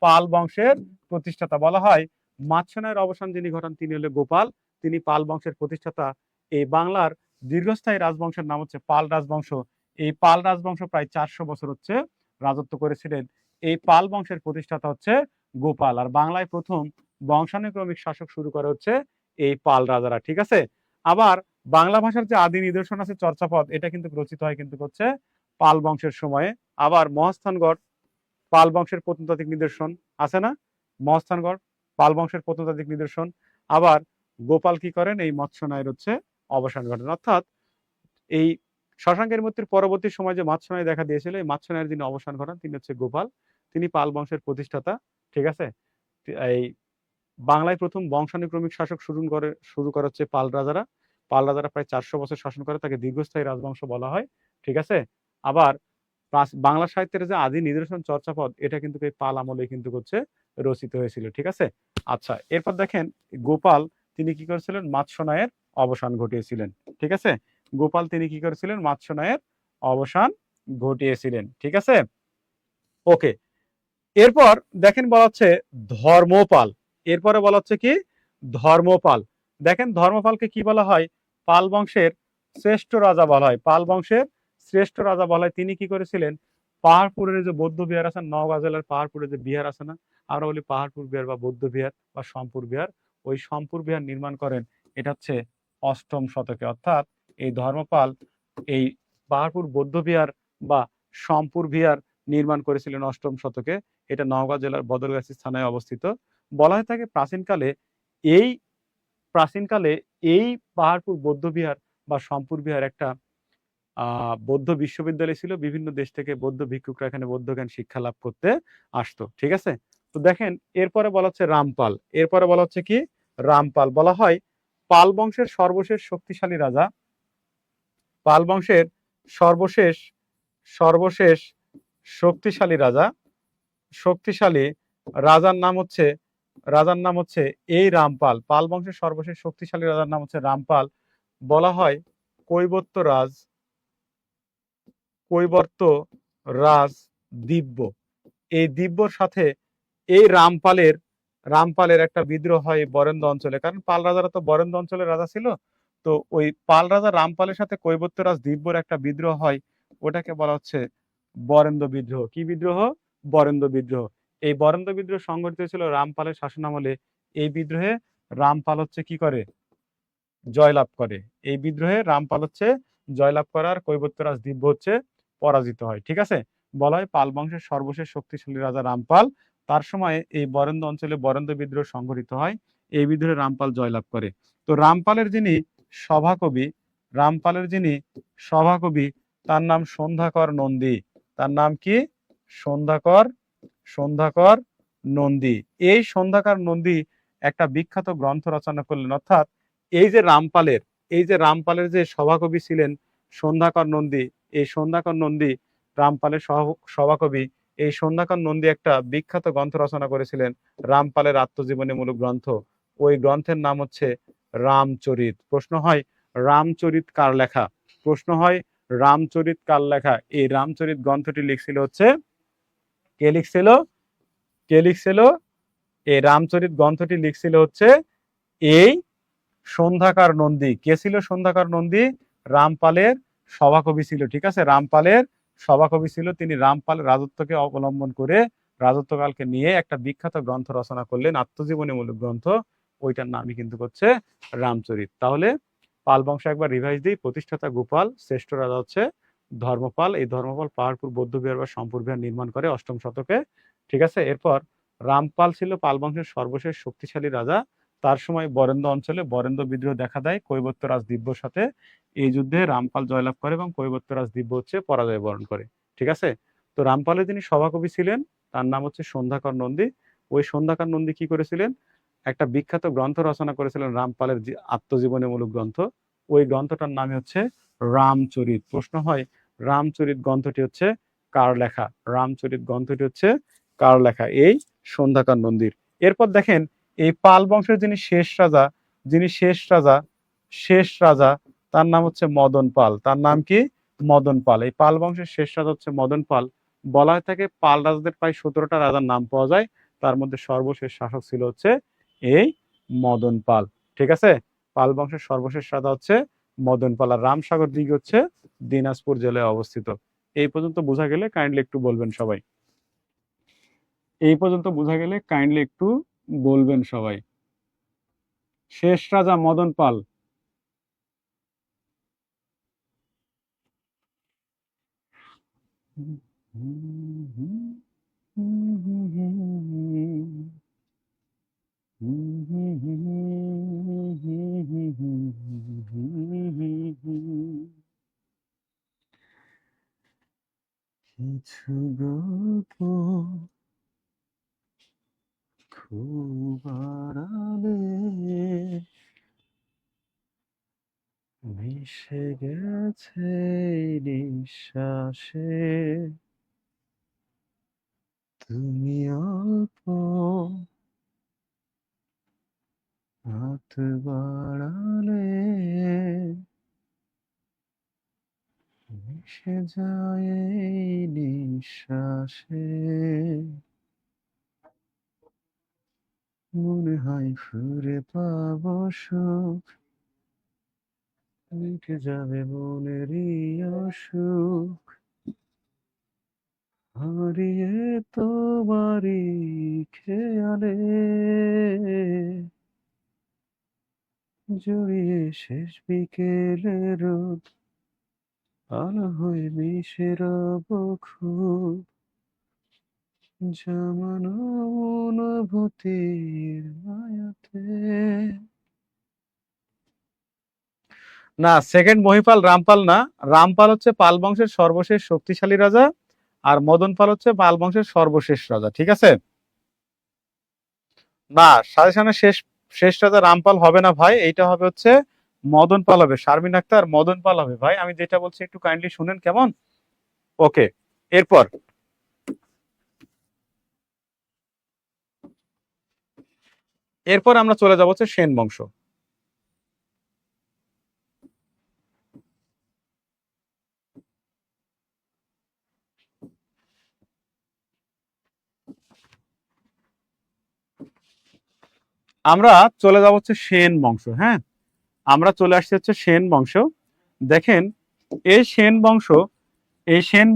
পাল বংশের প্রতিষ্ঠাতা। বলা হয় মাৎস্যনায়ের অবসান যিনি ঘটান তিনি হলো গোপাল, তিনি পাল বংশের প্রতিষ্ঠাতা। এই বাংলার দীর্ঘস্থায়ী রাজবংশের নাম হচ্ছে পাল রাজবংশ। এই পাল রাজবংশ প্রায় 400 বছর হচ্ছে রাজত্ব করেছিলেন। এই পাল বংশের প্রতিষ্ঠাতা হচ্ছে গোপাল। আর বাংলায় প্রথম বংশানুক্রমিক শাসক শুরু করে হচ্ছে এই পাল রাজারা। ঠিক আছে? আবার বাংলা ভাষার যে আদি নিদর্শন আছে চর্যাপদ, এটা কিন্তু রচিত হয় কিন্তু হচ্ছে পাল বংশের সময়ে। আবার মহাস্থানগড় পাল বংশের প্রত্নতাত্ত্বিক নিদর্শন আছে না? মহাস্থানগড় পাল বংশের প্রত্নতাত্ত্বিক নিদর্শন। আবার গোপাল কি করেন? এই মৎস্যনায়ের হচ্ছে অবসান ঘটান। অর্থাৎ এই শশাঙ্কের মৃত্যুর পরবর্তী সময় যে মাৎস্যনায় দেখা দিয়েছিল, এই মাৎস্যনায়ের যিনি অবসান ঘটান তিনি হচ্ছে গোপাল, তিনি পাল বংশের প্রতিষ্ঠাতা। ঠিক আছে? এই বাংলায় প্রথম বংশানুক্রমিক শাসক শুরু করে হচ্ছে পাল রাজারা। পাল রাজারা প্রায় 400 বছর শাসন করে, তাকে দীর্ঘস্থায়ী রাজবংশ বলা হয়। ঠিক আছে? আবার বাংলা সাহিত্যের যে আদি নিদর্শন চর্যাপদ, এটা কিন্তু এই পাল আমলে কিন্তু হচ্ছে রচিত হয়েছিল। ঠিক আছে? আচ্ছা, এরপর দেখেন গোপাল তিনি কি করেছিলেন? মাৎস্যনায়ের অবসান ঘটিয়েছিলেন। ঠিক আছে? গোপাল তিনি কি করেছিলেন? মাৎস্যনায়ের অবসান ঘটিয়েছিলেন। ঠিক আছে? ওকে। এরপর দেখেন বলা হচ্ছে ধর্মপাল। এরপরে বলা হচ্ছে কি? ধর্মপাল। দেখেন ধর্মপালকে কি বলা হয়? পাল বংশের শ্রেষ্ঠ রাজা বলা হয়। পাল বংশের শ্রেষ্ঠ রাজা বলা হয়। তিনি কি করেছিলেন? পাহাড়পুরের যে বৌদ্ধ বিহার আছে, নওগাঁ জেলার পাহাড়পুরের যে বিহার আছে না, আমরা বলি পাহাড়পুর বিহার বা বৌদ্ধ বিহার বা সম্পুর বিহার, ওই সম্পুর বিহার নির্মাণ করেন। এটা হচ্ছে 8ম শতকে। অর্থাৎ এই ধর্মপাল এই পাহাড়পুর বৌদ্ধ বিহার বা সম্পুর বিহার নির্মাণ করেছিলেন 8ম শতকে। এটা নওগাঁ জেলার বদলগাছি স্থানে অবস্থিত। বলা হয়ে থাকে এই প্রাচীনকালে এই পাহাড়পুর বৌদ্ধবিহার বা সম্পুর বিহার একটা বৌদ্ধ বিশ্ববিদ্যালয় ছিল। বিভিন্ন দেশ থেকে বৌদ্ধ ভিক্ষুকরা এখানে বৌদ্ধ জ্ঞান শিক্ষা লাভ করতে আসতো। ঠিক আছে? তো দেখেন এরপরে বলা হচ্ছে রামপাল। এরপরে বলা হচ্ছে কি? রামপাল। বলা হয় পাল বংশের সর্বশেষ শক্তিশালী রাজা, পাল বংশের সর্বশেষ সর্বশেষ শক্তিশালী রাজা, শক্তিশালী রাজার নাম হচ্ছে এই রামপাল। পাল বংশের সর্বশেষ শক্তিশালী রাজার নাম হচ্ছে রামপাল। বলা হয় কৈবর্ত রাজ দিব্য। এই দিব্যর সাথে এই রামপালের একটা বিদ্রোহ হয় বরেন্দ্র অঞ্চলে। কারণ পাল রাজারা তো বরেন্দ্র অঞ্চলের রাজা ছিল। তো ওই পাল রাজা রামপালের সাথে কৈবর্ত রাজ দিব্যর একটা বিদ্রোহ হয়, ওটাকে বলা হচ্ছে বরেন্দ্র বিদ্রোহ। কি বিদ্রোহ? বরেন্দ্র বিদ্রোহ। এই বরেন্দ্র বিদ্রোহ সংঘটিত হয়েছিল রামপালের শাসনামলে। এই বিদ্রোহে রামপাল হচ্ছে কি করে? জয়লাভ করে। এই বিদ্রোহে রামপাল হচ্ছে জয়লাভ করার, কৈবর্তরাজ দিব্য হচ্ছে পরাজিত হয়। ঠিক আছে? বলা হয় পাল বংশের সর্বশেষ শক্তিশালী রাজা রামপাল, তার সময় এই বরেন্দ্র অঞ্চলে বরেন্দ্র বিদ্রোহ সংঘটিত হয়। এই বিদ্রোহে রামপাল জয়লাভ করে। তো রামপালের যিনি সভাকবি তার নাম সন্ধ্যাকর নন্দী। তার নাম কি? সন্ধ্যাকর নন্দী। এই সন্ধ্যাকর নন্দী একটা বিখ্যাত গ্রন্থ রচনা করলেন। অর্থাৎ এই যে রামপালের যে সভাকবি ছিলেন সন্ধ্যাকর নন্দী, এই সন্ধ্যাকর নন্দী রামপালের সভাকবি। এই সন্ধ্যাকর নন্দী একটা বিখ্যাত গ্রন্থ রচনা করেছিলেন, রামপালের আত্মজীবনীমূলক গ্রন্থ। ওই গ্রন্থের নাম হচ্ছে রামচরিত। প্রশ্ন হয় রামচরিত কার লেখা? প্রশ্ন হয় রামচরিত কার লেখা? এই রামচরিত গ্রন্থটি লিখছিল হচ্ছে কে লিখছিল? কে লিখছিল? এই রামচরিত গ্রন্থটি লিখছিল হচ্ছে এই সন্ধ্যাকর নন্দী। কে ছিল সন্ধ্যাকর নন্দী? রামপালের সভাকবি ছিল। ঠিক আছে? রামপালের সভাকবি ছিল। তিনি রামপাল রাজত্বকে অবলম্বন করে রাজত্বকালকে নিয়ে একটা বিখ্যাত গ্রন্থ রচনা করলেন, আত্মজীবনীমূলক গ্রন্থ, ওইটার নামই কিন্তু হচ্ছে রামচরিত। তাহলে পাল বংশ একবার রিভাইজ দিই। প্রতিষ্ঠাতা গোপাল, শ্রেষ্ঠ রাজা হচ্ছে ধর্মপাল। এই ধর্মপাল পাহাড়পুর বৌদ্ধবিহার বা সম্পুর বিহার নির্মাণ করে অষ্টম শতকে, ঠিক আছে। এরপর রামপাল ছিল পাল বংশের সর্বশেষ শক্তিশালী রাজা। তার সময় বরেন্দ্র অঞ্চলে বরেন্দ্র বিদ্রোহ দেখা দেয় কৈবর্তরাজ দিব্যর সাথে। এই যুদ্ধে রামপাল জয়লাভ করে এবং কৈবর্তরাজ দিব্য হচ্ছে পরাজয় বরণ করে, ঠিক আছে। তো রামপালের যিনি সভাকবি ছিলেন তার নাম হচ্ছে সন্ধ্যাকর নন্দী। ওই সন্ধ্যাকর নন্দী কি করেছিলেন, একটা বিখ্যাত গ্রন্থ রচনা করেছিলেন, রামপালের আত্মজীবনীমূলক গ্রন্থ। ওই গ্রন্থটার নাম হচ্ছে রামচরিত। প্রশ্ন হয় রামচরিত গ্রন্থটি হচ্ছে কার লেখা? রামচরিত গ্রন্থটি হচ্ছে কার লেখা? এই সন্ধ্যাকর নন্দীর। এরপর দেখেন এই পাল বংশের যিনি শেষ রাজা তার নাম হচ্ছে মদন পাল। তার নাম কি? মদন পাল। এই পাল বংশের শেষ রাজা হচ্ছে মদন পাল। বলা হয়ে থাকে পাল রাজাদের প্রায় 17টা রাজার নাম পাওয়া যায়, তার মধ্যে সর্বশেষ শাসক ছিল হচ্ছে এই মদন পাল, ঠিক আছে। পাল বংশের সর্বশেষ রাজা হচ্ছে মদন পাল। আর রামসাগর দিঘি হচ্ছে দিনাজপুর জেলায় অবস্থিত। এই পর্যন্ত বোঝা গেলে কাইন্ডলি একটু বলবেন সবাই। এই পর্যন্ত বোঝা গেলে কাইন্ডলি একটু বলবেন সবাই। শেষ রাজা মদন পাল। কিছু গল্প খুব আড়ালে মিশে গেছে নিঃশ্বাসে, তুমি অল্প হাত বাড়ালে মিশে যায় এই নিঃশ্বাসে, মনে হয় ফিরে পাবো সুখ, মিটে যাবে মনেরই অসুখ, হারিয়ে তোমারই খেয়ালে, জড়িয়ে শেষ বিকেলে রোদ, আলো হয়ে মিশে রব খুব, জমানো অনুভূতির মায়াতে। না, সেকেন্ড মহিপাল রামপাল না। রামপাল হচ্ছে পাল বংশের সর্বশেষ শক্তিশালী রাজা, আর মদন পাল হচ্ছে পাল বংশের সর্বশেষ রাজা, ঠিক আছে। না, সাজেশনের শেষ শেষ রাজা রামপাল হবে না ভাই, এইটা হবে হচ্ছে মদন পাল হবে। শারমিন আক্তার, মদন পাল হবে ভাই। আমি যেটা বলছি একটু কাইন্ডলি শুনেন কেমন? ওকে। এরপর আমরা চলে যাব হচ্ছে সেন বংশ। আমরা চলে যাব হচ্ছে সেন বংশ। হ্যাঁ, আমরা চলে আসছি হচ্ছে সেন বংশ। দেখেন এই সেন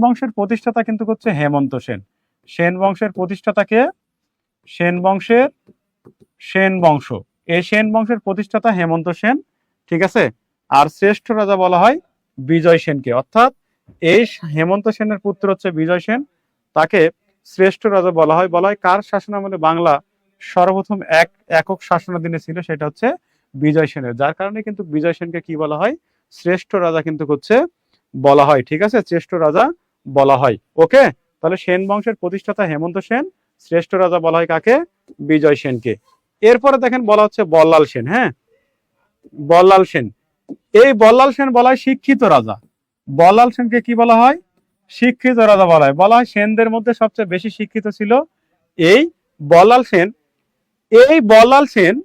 বংশের প্রতিষ্ঠাতা কিন্তু হচ্ছে হেমন্ত সেন। সেন বংশের প্রতিষ্ঠাতাকে সেন বংশ, এই সেন বংশের প্রতিষ্ঠাতা হেমন্ত সেন, ঠিক আছে। আর শ্রেষ্ঠ রাজা বলা হয় বিজয় সেনকে, অর্থাৎ এই হেমন্ত সেনের পুত্র হচ্ছে বিজয় সেন, তাকে শ্রেষ্ঠ রাজা বলা হয়। কার শাসনামলে বাংলা সর্বপ্রথম একক শাসনাধীনে ছিল, সেটা হচ্ছে বিজয় সেনের। যার কারণে কিন্তু বিজয় সেনকে কি বলা হয়? শ্রেষ্ঠ রাজা কিন্তু হচ্ছে বলা হয়, ঠিক আছে, শ্রেষ্ঠ রাজা বলা হয়। ওকে, তাহলে সেন বংশের প্রতিষ্ঠাতা হেমন্ত সেন, শ্রেষ্ঠ রাজা বলা হয় কাকে? বিজয় সেনকে। এরপরে দেখেন বলা হচ্ছে বল্লাল সেন। হ্যাঁ, বল্লাল সেন। এই বল্লাল সেন বলা হয় শিক্ষিত রাজা। বল্লাল সেনকে কি বলা হয়? শিক্ষিত রাজা বলা হয়। সেনদের মধ্যে সবচেয়ে বেশি শিক্ষিত ছিল এই বল্লাল সেন। এই বল্লাল সেন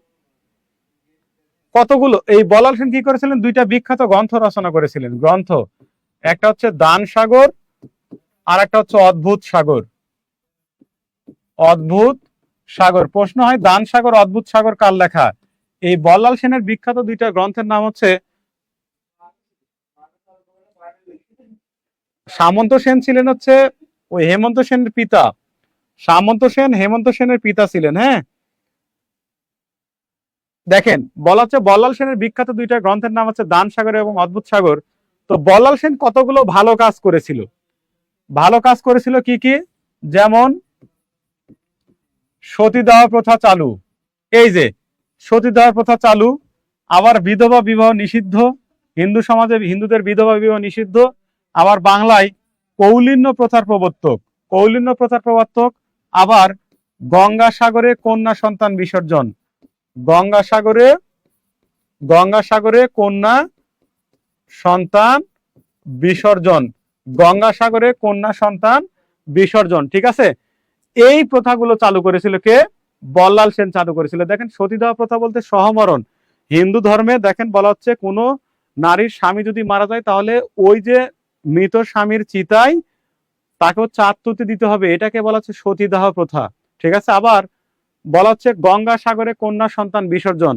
বল্লাল সেন কি করেছিলেন? দুইটা বিখ্যাত গ্রন্থ রচনা করেছিলেন। গ্রন্থ, একটা হচ্ছে দান সাগর আর একটা হচ্ছে অদ্ভুত সাগর। অদ্ভুত সাগর। প্রশ্ন হয় দান সাগর অদ্ভুত সাগর কার লেখা? এই বল্লাল সেনের বিখ্যাত দুইটা গ্রন্থের নাম হচ্ছে, সামন্ত সেন ছিলেন হচ্ছে ওই হেমন্ত সেনের পিতা, সামন্ত সেন হেমন্ত সেনের পিতা ছিলেন। হ্যাঁ, দেখেন বলা হচ্ছে বল্লাল সেনের বিখ্যাত দুইটা গ্রন্থের নাম হচ্ছে দান সাগর এবং অদ্ভুত সাগর। তো বল্লাল সেন কতগুলো ভালো কাজ করেছিল, ভালো কাজ করেছিল কি কি, যেমন সতীদাহ প্রথা চালু, এই যে সতীদাহ প্রথা চালু, আবার বিধবা বিবাহ নিষিদ্ধ, হিন্দু সমাজে হিন্দুদের বিধবা বিবাহ নিষিদ্ধ, আবার বাংলায় কৌলিন্য প্রথার প্রবর্তক, কৌলিন্য প্রথার প্রবর্তক, আবার গঙ্গাসাগরে কন্যা সন্তান বিসর্জন, গঙ্গাসাগরে গঙ্গাসাগরে কন্যা সন্তান বিসর্জন, গঙ্গাসাগরে কন্যা সন্তান বিসর্জন। ঠিক আছে, এই প্রথাগুলো চালু করেছিল কে? বল্লাল সেন চালু করেছিল। দেখেন সতীদাহ প্রথা বলতে সহমরণ, হিন্দু ধর্মে দেখেন বলা হচ্ছে কোনো নারীর স্বামী যদি মারা যায় তাহলে ওই যে মৃত স্বামীর চিতায় তাকেও চাঁদতুতি দিতে হবে, এটাকে বলা হচ্ছে সতীদাহ প্রথা। ঠিক আছে, আবার বলা হচ্ছে গঙ্গাসাগরে কন্যা সন্তান বিসর্জন।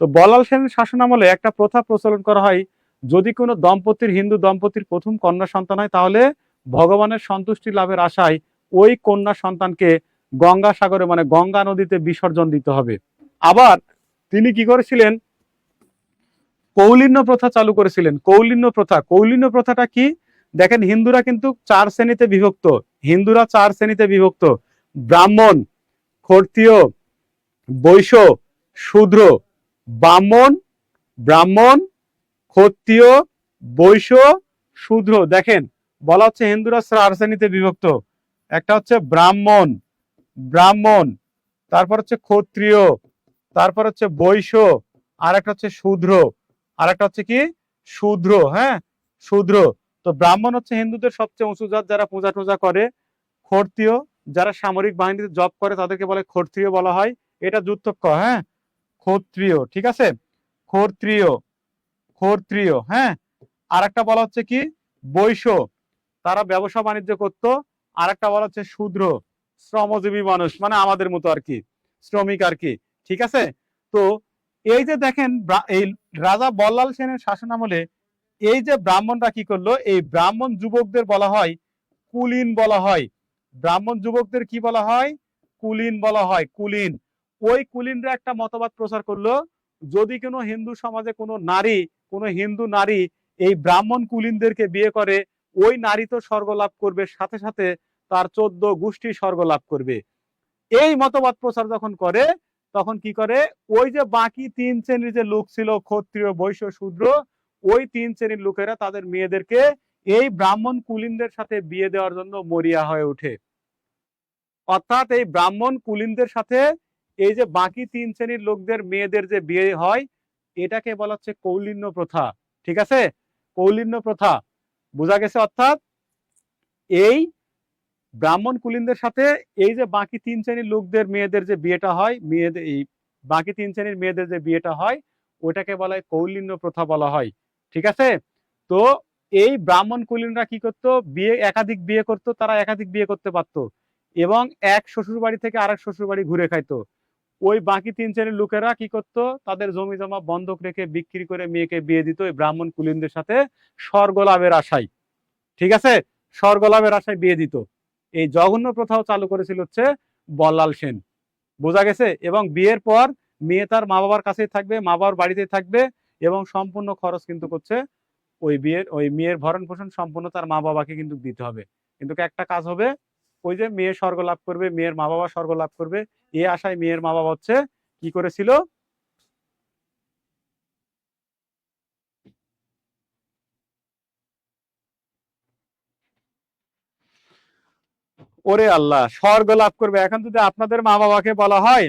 তো বল্লাল সেনের শাসনামলে একটা প্রথা প্রচলন করা হয়, যদি কোনো দম্পতির হিন্দু দম্পতির প্রথম কন্যা সন্তান হয় তাহলে ভগবানের সন্তুষ্টি লাভের আশায় ওই কন্যা সন্তানকে গঙ্গাসাগরে মানে গঙ্গা নদীতে বিসর্জন দিতে হবে। আবার তিনি কি করেছিলেন, কৌলিন্য প্রথা চালু করেছিলেন। কৌলিন্য প্রথা, কৌলিন্য প্রথাটা কি? দেখেন হিন্দুরা কিন্তু 4 শ্রেণীতে বিভক্ত, হিন্দুরা 4 শ্রেণীতে বিভক্ত, ব্রাহ্মণ, ক্ষত্রিয়, বৈশ্য, শূদ্র। ব্রাহ্মণ, ব্রাহ্মণ, ক্ষত্রিয়, বৈশ্য, শূদ্র। দেখেন বলা হচ্ছে হিন্দুরা 4 শ্রেণীতে বিভক্ত, একটা হচ্ছে ব্রাহ্মণ, ব্রাহ্মণ, তারপর হচ্ছে ক্ষত্রিয়, তারপর হচ্ছে বৈশ্য, আর একটা হচ্ছে শূদ্র, আর একটা হচ্ছে কি শূদ্র। হ্যাঁ, শূদ্র। তো ব্রাহ্মণ হচ্ছে হিন্দুদের সবচেয়ে উঁচু জাত, যারা পূজা টুজা করে। ক্ষত্রিয় যারা সামরিক বাহিনীতে জব করে তাদেরকে বলে ক্ষত্রিয় বলা হয়, এটা যুক্তক্ষ। হ্যাঁ, ক্ষত্রিয়। ঠিক আছে, ক্ষত্রিয়, ক্ষত্রিয়। হ্যাঁ, আর একটা বলা হচ্ছে কি বৈশ্য, তারা ব্যবসা বাণিজ্য করতো। আর একটা বলা হচ্ছে শূদ্র, শ্রমজীবী মানুষ, মানে আমাদের মতো আর কি, শ্রমিক আর কি। ঠিক আছে, তো এই যে দেখেন এই রাজা বল্লাল সেনের শাসনামলে এই যে ব্রাহ্মণরা কি করলো, এই ব্রাহ্মণ যুবকদের বলা হয় কুলীন বলা হয়। ব্রাহ্মণ যুবকদের কি বলা হয়? কুলীন বলা হয়, কুলীন। ওই কুলীনরা একটা মতবাদ প্রচার করলো, যদি কোনো হিন্দু সমাজে কোনো নারী, কোনো হিন্দু নারী এই ব্রাহ্মণ কুলীনদেরকে বিয়ে করে, ওই নারী তো স্বর্গ লাভ করবে, সাথে সাথে তার 14 গোষ্ঠী স্বর্গ লাভ করবে। এই মতবাদ প্রচার যখন করে তখন কি করে, ওই যে বাকি 3 শ্রেণীর যে লোক ছিল ক্ষত্রিয়, বৈশ্য, শূদ্র, ওই 3 শ্রেণীর লোকেরা তাদের মেয়েদেরকে এই ব্রাহ্মণ কুলীনদের সাথে বিয়ে দেওয়ার জন্য মরিয়া হয়ে ওঠে। অর্থাৎ এই ব্রাহ্মণ কুলীনদের সাথে এই যে বাকি 3 শ্রেণীর লোকদের মেয়েদের যে বিয়ে হয়, এটাকে বলা হচ্ছে কৌলিন্য প্রথা। ঠিক আছে, কৌলিন্য প্রথা, বোঝা গেছে? অর্থাৎ এই ব্রাহ্মণ কুলীনদের সাথে এই যে বাকি 3 শ্রেণীর লোকদের মেয়েদের যে বিয়েটা হয়, মেয়েদের এই বাকি 3 শ্রেণীর মেয়েদের যে বিয়েটা হয় ওটাকে বলা হয় কৌলিন্য প্রথা বলা হয়। ঠিক আছে, তো এই ব্রাহ্মণ কুলীনরা কি করতো, বিয়ে একাধিক বিয়ে করতো, তারা একাধিক বিয়ে করতে পারতো এবং এক শ্বশুর বাড়ি থেকে আরেক শ্বশুর বাড়ি ঘুরে খাইতো। ওই বাকি 3 শ্রেণীর লোকেরা কি করতো, তাদের জমি জমা বন্ধক রেখে বিক্রি করে মেয়েকে বিয়ে দিত ওই ব্রাহ্মণ কুলীনদের সাথে স্বর্গ লাভের আশায়। ঠিক আছে, স্বর্গ লাভের আশায় বিয়ে দিত। এই জঘন্য প্রথাও চালু করেছিল হচ্ছে বল্লাল সেন। বোঝা গেছে? এবং বিয়ের পর মেয়ে তার মা বাবার কাছেই থাকবে, মা বাবার বাড়িতে থাকবে এবং সম্পূর্ণ খরচ কিন্তু করছে ওই মেয়ের ভরণ পোষণ সম্পূর্ণ তার মা বাবাকে কিন্তু দিতে হবে। কিন্তু একটা কাজ হবে, ওই যে মেয়ে স্বর্গ লাভ করবে, মেয়ের মা বাবা স্বর্গ লাভ করবে, এই আশায় মেয়ের মা বাবা হচ্ছে কি করেছিল, ওরে আল্লাহ, স্বর্গ লাভ করবে। এখন যদি আপনাদের মা বাবাকে বলা হয়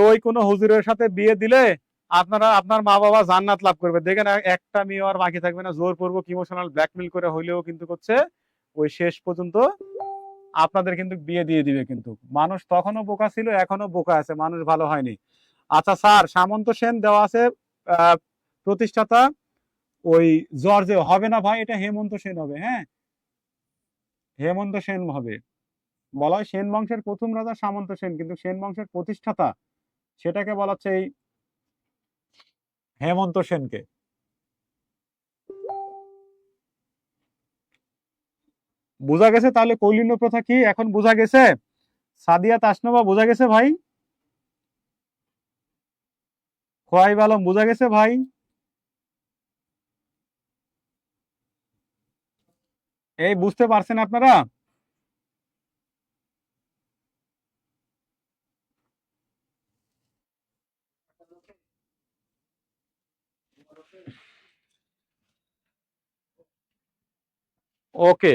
ওই কোনো হুজুরের সাথে বিয়ে দিলে আপনার মা বাবা জান্নাত লাভ করবে, দেখেন একটা মেয়ে আর বাকি থাকবে না, জোরপূর্বক ইমোশনাল ব্ল্যাকমেল করে হইলেও কিন্তু করছে ওই শেষ পর্যন্ত আপনাদের কিন্তু বিয়ে দিয়ে দিবে। কিন্তু মানুষ তখনও বোকা ছিল, এখনো বোকা আছে, মানুষ ভালো হয়নি। আচ্ছা স্যার, সামন্ত সেন দেওয়া আছে প্রতিষ্ঠাতা, ওই জর্জে হবে না ভাই, এটা হেমন্ত সেন হবে। হ্যাঁ, হেমন্ত সেন হবে। বলা হয় সেন বংশের প্রথম রাজা সামন্ত সেন, কিন্তু সেন বংশের প্রতিষ্ঠাতা সেটাকে বলা হচ্ছে এই হেমন্ত সেনকে। বোঝা গেছে তাহলে কৌলিন্য প্রথা কি? এখন বোঝা গেছে। সাদিয়া তাসনবা বোঝা গেছে ভাই? খোয়াইব আলম বোঝা গেছে ভাই? এই বুঝতে পারছেন আপনারা? ওকে,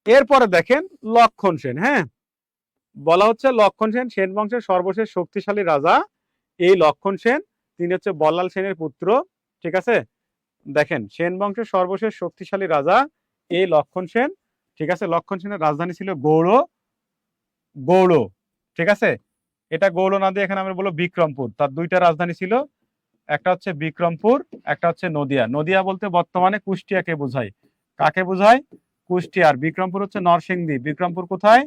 এরপরে দেখেন লক্ষণ সেন। হ্যাঁ, বলা হচ্ছে লক্ষণ সেন সেন বংশের সর্বশেষ শক্তিশালী রাজা। এই লক্ষণ সেন তিনি হচ্ছে বল্লাল সেনের পুত্র। ঠিক আছে, দেখেন সেন বংশের সর্বশেষ শক্তিশালী রাজা এই লক্ষণ সেন। ঠিক আছে, লক্ষণ সেনের রাজধানী ছিল গৌড়। গৌড়, ঠিক আছে, এটা গৌড় না দিয়ে এখানে আমরা বলবো বিক্রমপুর। তার দুইটা রাজধানী ছিল, একটা হচ্ছে বিক্রমপুর, একটা হচ্ছে নদিয়া। নদিয়া বলতে বর্তমানে কুষ্টিয়াকে বোঝায়। কাকে বোঝায়? কুষ্টিয়ার। বিক্রমপুর হচ্ছে নরসিংদী। বিক্রমপুর কোথায়?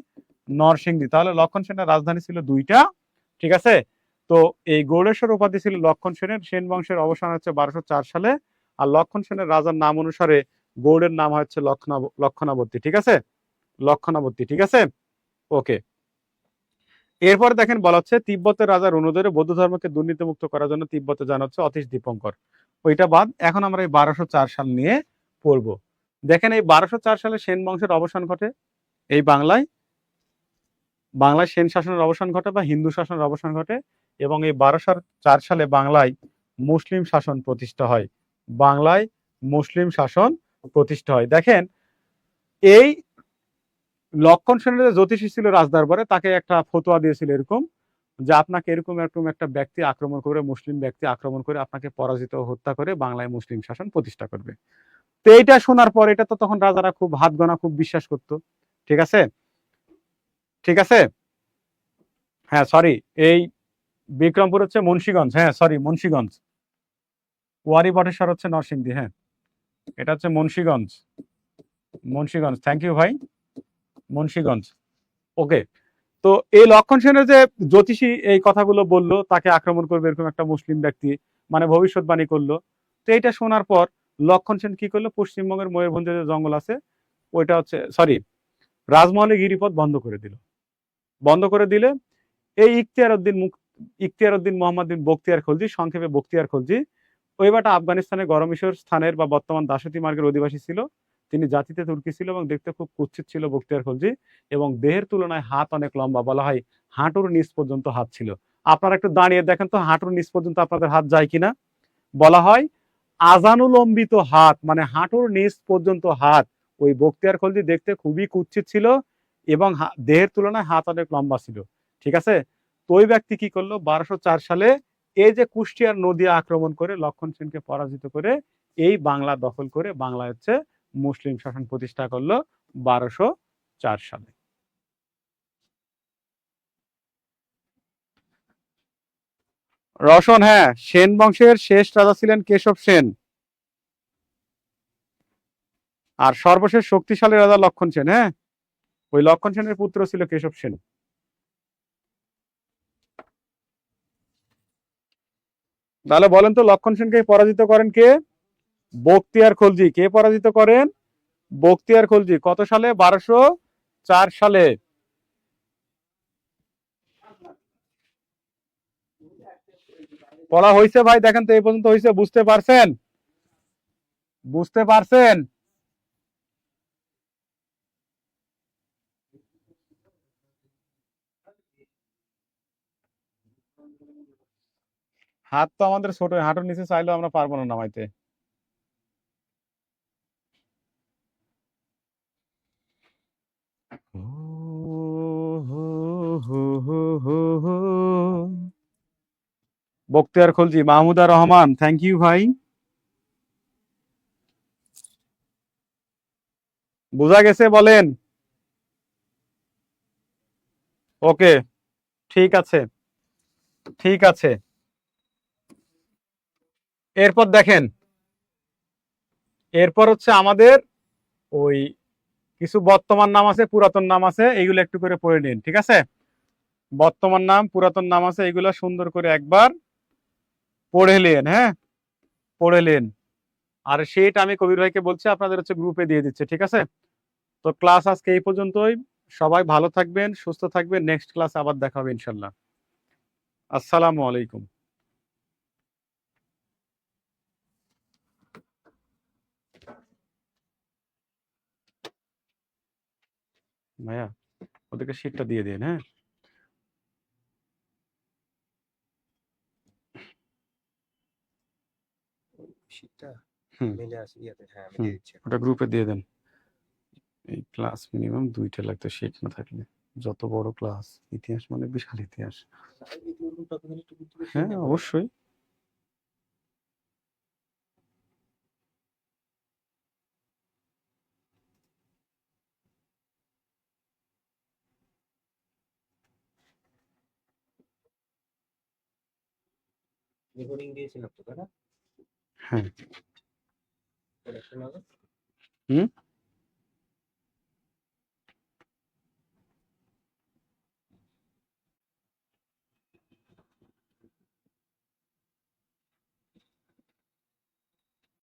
নরসিংদী। তাহলে লক্ষণ সেনের রাজধানী ছিল দুইটা। ঠিক আছে, তো এই গৌড়েশ্বর উপাধি ছিল লক্ষণ সেনের। সেন বংশের অবসান হচ্ছে 1204 সালে। আর লক্ষণ সেনের রাজার নাম অনুসারে গৌড়ের নাম হচ্ছে লক্ষণাবর্তী। ঠিক আছে, লক্ষণাবর্তী। ঠিক আছে, ওকে। এরপরে দেখেন বলা হচ্ছে তিব্বতের রাজা রণুদের বৌদ্ধ ধর্মকে দুর্নীতিমুক্ত করার জন্য তিব্বতে যান হচ্ছে অতীশ দীপঙ্কর। ওইটা বাদ, এখন আমরা এই 1204 সাল নিয়ে পড়বো। দেখেন এই 1204 সালে সেন বংশের অবসান ঘটে এই বাংলায়। বাংলায় সেন শাসনের অবসান ঘটে বা হিন্দু শাসনের অবসান ঘটে, এবং এই 1204 সালে বাংলায় মুসলিম শাসন প্রতিষ্ঠা হয়। বাংলায় মুসলিম শাসন প্রতিষ্ঠা হয়। দেখেন এই লক্ষণ সেনের যে জ্যোতিষী ছিল রাজদরবারে, তাকে একটা ফতোয়া দিয়েছিল এরকম, যে আপনাকে এরকম এরকম একটা ব্যক্তি আক্রমণ করে, মুসলিম ব্যক্তি আক্রমণ করে আপনাকে পরাজিত হত্যা করে বাংলায় মুসলিম শাসন প্রতিষ্ঠা করবে। তো এইটা শোনার পর, এটা তো তখন রাজারা খুব হাত গোনা খুব বিশ্বাস করত। ঠিক আছে, ঠিক আছে, হ্যাঁ সরি, এই বিক্রমপুর হচ্ছে মুন্সিগঞ্জ। হ্যাঁ সরি, মুন্সিগঞ্জ। ওয়ারি বটেশ্বর হচ্ছে নরসিংদী। হ্যাঁ, এটা হচ্ছে মুন্সিগঞ্জ। মুন্সিগঞ্জ, থ্যাংক ইউ ভাই, মুন্সিগঞ্জ। ওকে, তো এই লক্ষণ সেনের যে জ্যোতিষী এই কথাগুলো বললো, তাকে আক্রমণ করবে এরকম একটা মুসলিম ব্যক্তি, মানে ভবিষ্যৎবাণী করলো। তো এইটা শোনার পর লক্ষণ সেন কি করলো, পশ্চিমবঙ্গের ময়ূরভঞ্জে যে জঙ্গল আছে, ওইটা হচ্ছে সরি রাজমহলে গিরিপথ বন্ধ করে দিল। বন্ধ করে দিলে এই ইখতিয়ার উদ্দিন মোহাম্মদ বিন বখতিয়ার খলজি, সংক্ষেপে বখতিয়ার খলজি, ওই বাটা আফগানিস্তানের গরমিশর স্থানের বা বর্তমান দাসতী মার্গের অধিবাসী ছিল। তিনি জাতিতে তুর্কি ছিল এবং দেখতে খুব কুৎসিত ছিল বখতিয়ার খলজি, এবং দেহের তুলনায় হাত অনেক লম্বা, বলা হয় হাঁটুর নিচ পর্যন্ত হাত ছিল। আপনারা একটু দাঁড়িয়ে দেখেন তো হাঁটুর নিচ পর্যন্ত আপনাদের হাত যায় কিনা। বলা হয় আজানুলম্বিত হাত, মানে হাঁটুর নিচ পর্যন্ত হাত। ওই বখতিয়ার খলজি দেখতে খুবই কুৎসিত ছিল এবং দেহের তুলনায় হাত অনেক লম্বা ছিল। ঠিক আছে, তো ওই ব্যক্তি কি করলো, 1204 সালে এই যে কুষ্টিয়ার নদী আক্রমণ করে লক্ষণ সেনকে পরাজিত করে এই বাংলা দখল করে বাংলা হচ্ছে মুসলিম শাসন প্রতিষ্ঠা করলো 1204 সালে। রসন, হ্যাঁ, সেন বংশের শেষ রাজা ছিলেন কেশব সেন, আর সর্বশেষ শক্তিশালী রাজা লক্ষণ সেন। হ্যাঁ, ওই লক্ষণ সেনের পুত্র ছিল কেশব সেন। তাহলে বলেন তো লক্ষণ সেনকে পরাজিত করেন কে? বখতিয়ার খলজি। কে পরাজিত করেন? বখতিয়ার খলজি। কত সালে? 1204 সালে। পড়া হয়েছে ভাই? দেখেন তো এই পর্যন্ত হয়েছে, বুঝতে পারছেন? বুঝতে পারছেন? হাত তো আমাদের ছোট, হাঁটুর নিচে চাইলেও আমরা পারবো না নামাইতে। বখতিয়ার খলজি, মাহমুদা রহমান, থ্যাংক ইউ ভাই। বোঝা গেছে বলেন? ওকে, ঠিক আছে, ঠিক আছে। এরপর দেখেন, এরপর হচ্ছে আমাদের ওই কিছু বর্তমান নাম আছে, পুরাতন নাম আছে, এইগুলো একটু করে পড়ে নিন। ঠিক আছে, বর্তমান নাম পুরাতন নাম আছে, এগুলো সুন্দর করে একবার পড়ে নিন। হ্যাঁ, পড়ে নিন। আর সেটা আমি কবির ভাইকে বলছি আপনাদের হচ্ছে গ্রুপে দিয়ে দিচ্ছে। ঠিক আছে, তো ক্লাস আজকে এই পর্যন্তই। সবাই ভালো থাকবেন, সুস্থ থাকবেন। নেক্সট ক্লাস আবার দেখা হবে ইনশাল্লাহ। আসসালামু আলাইকুম। ভাইয়া ওদেরকে শীটটা দিয়ে দিন, হ্যাঁ। শীতটা হুম মিলে আছে ইয়াতে, হ্যাঁ আমি হুম দিয়ে দিচ্ছি এখন। ওটা গ্রুপে দিয়ে দেন। এই ক্লাস মিনিমাম 2টা লাগতো শীট না থাকলে। যত বড় ক্লাস, ইতিহাস মানে বিশাল ইতিহাস। আর এই ধরুন ততদিন একটু বুদ্ধি বেশি হ্যাঁ না হবে না? অবশ্যই। রেকর্ডিং দিয়েছিলাম তো, তাই না? হ্যাঁ। প্রোডাকশন হবে। হুম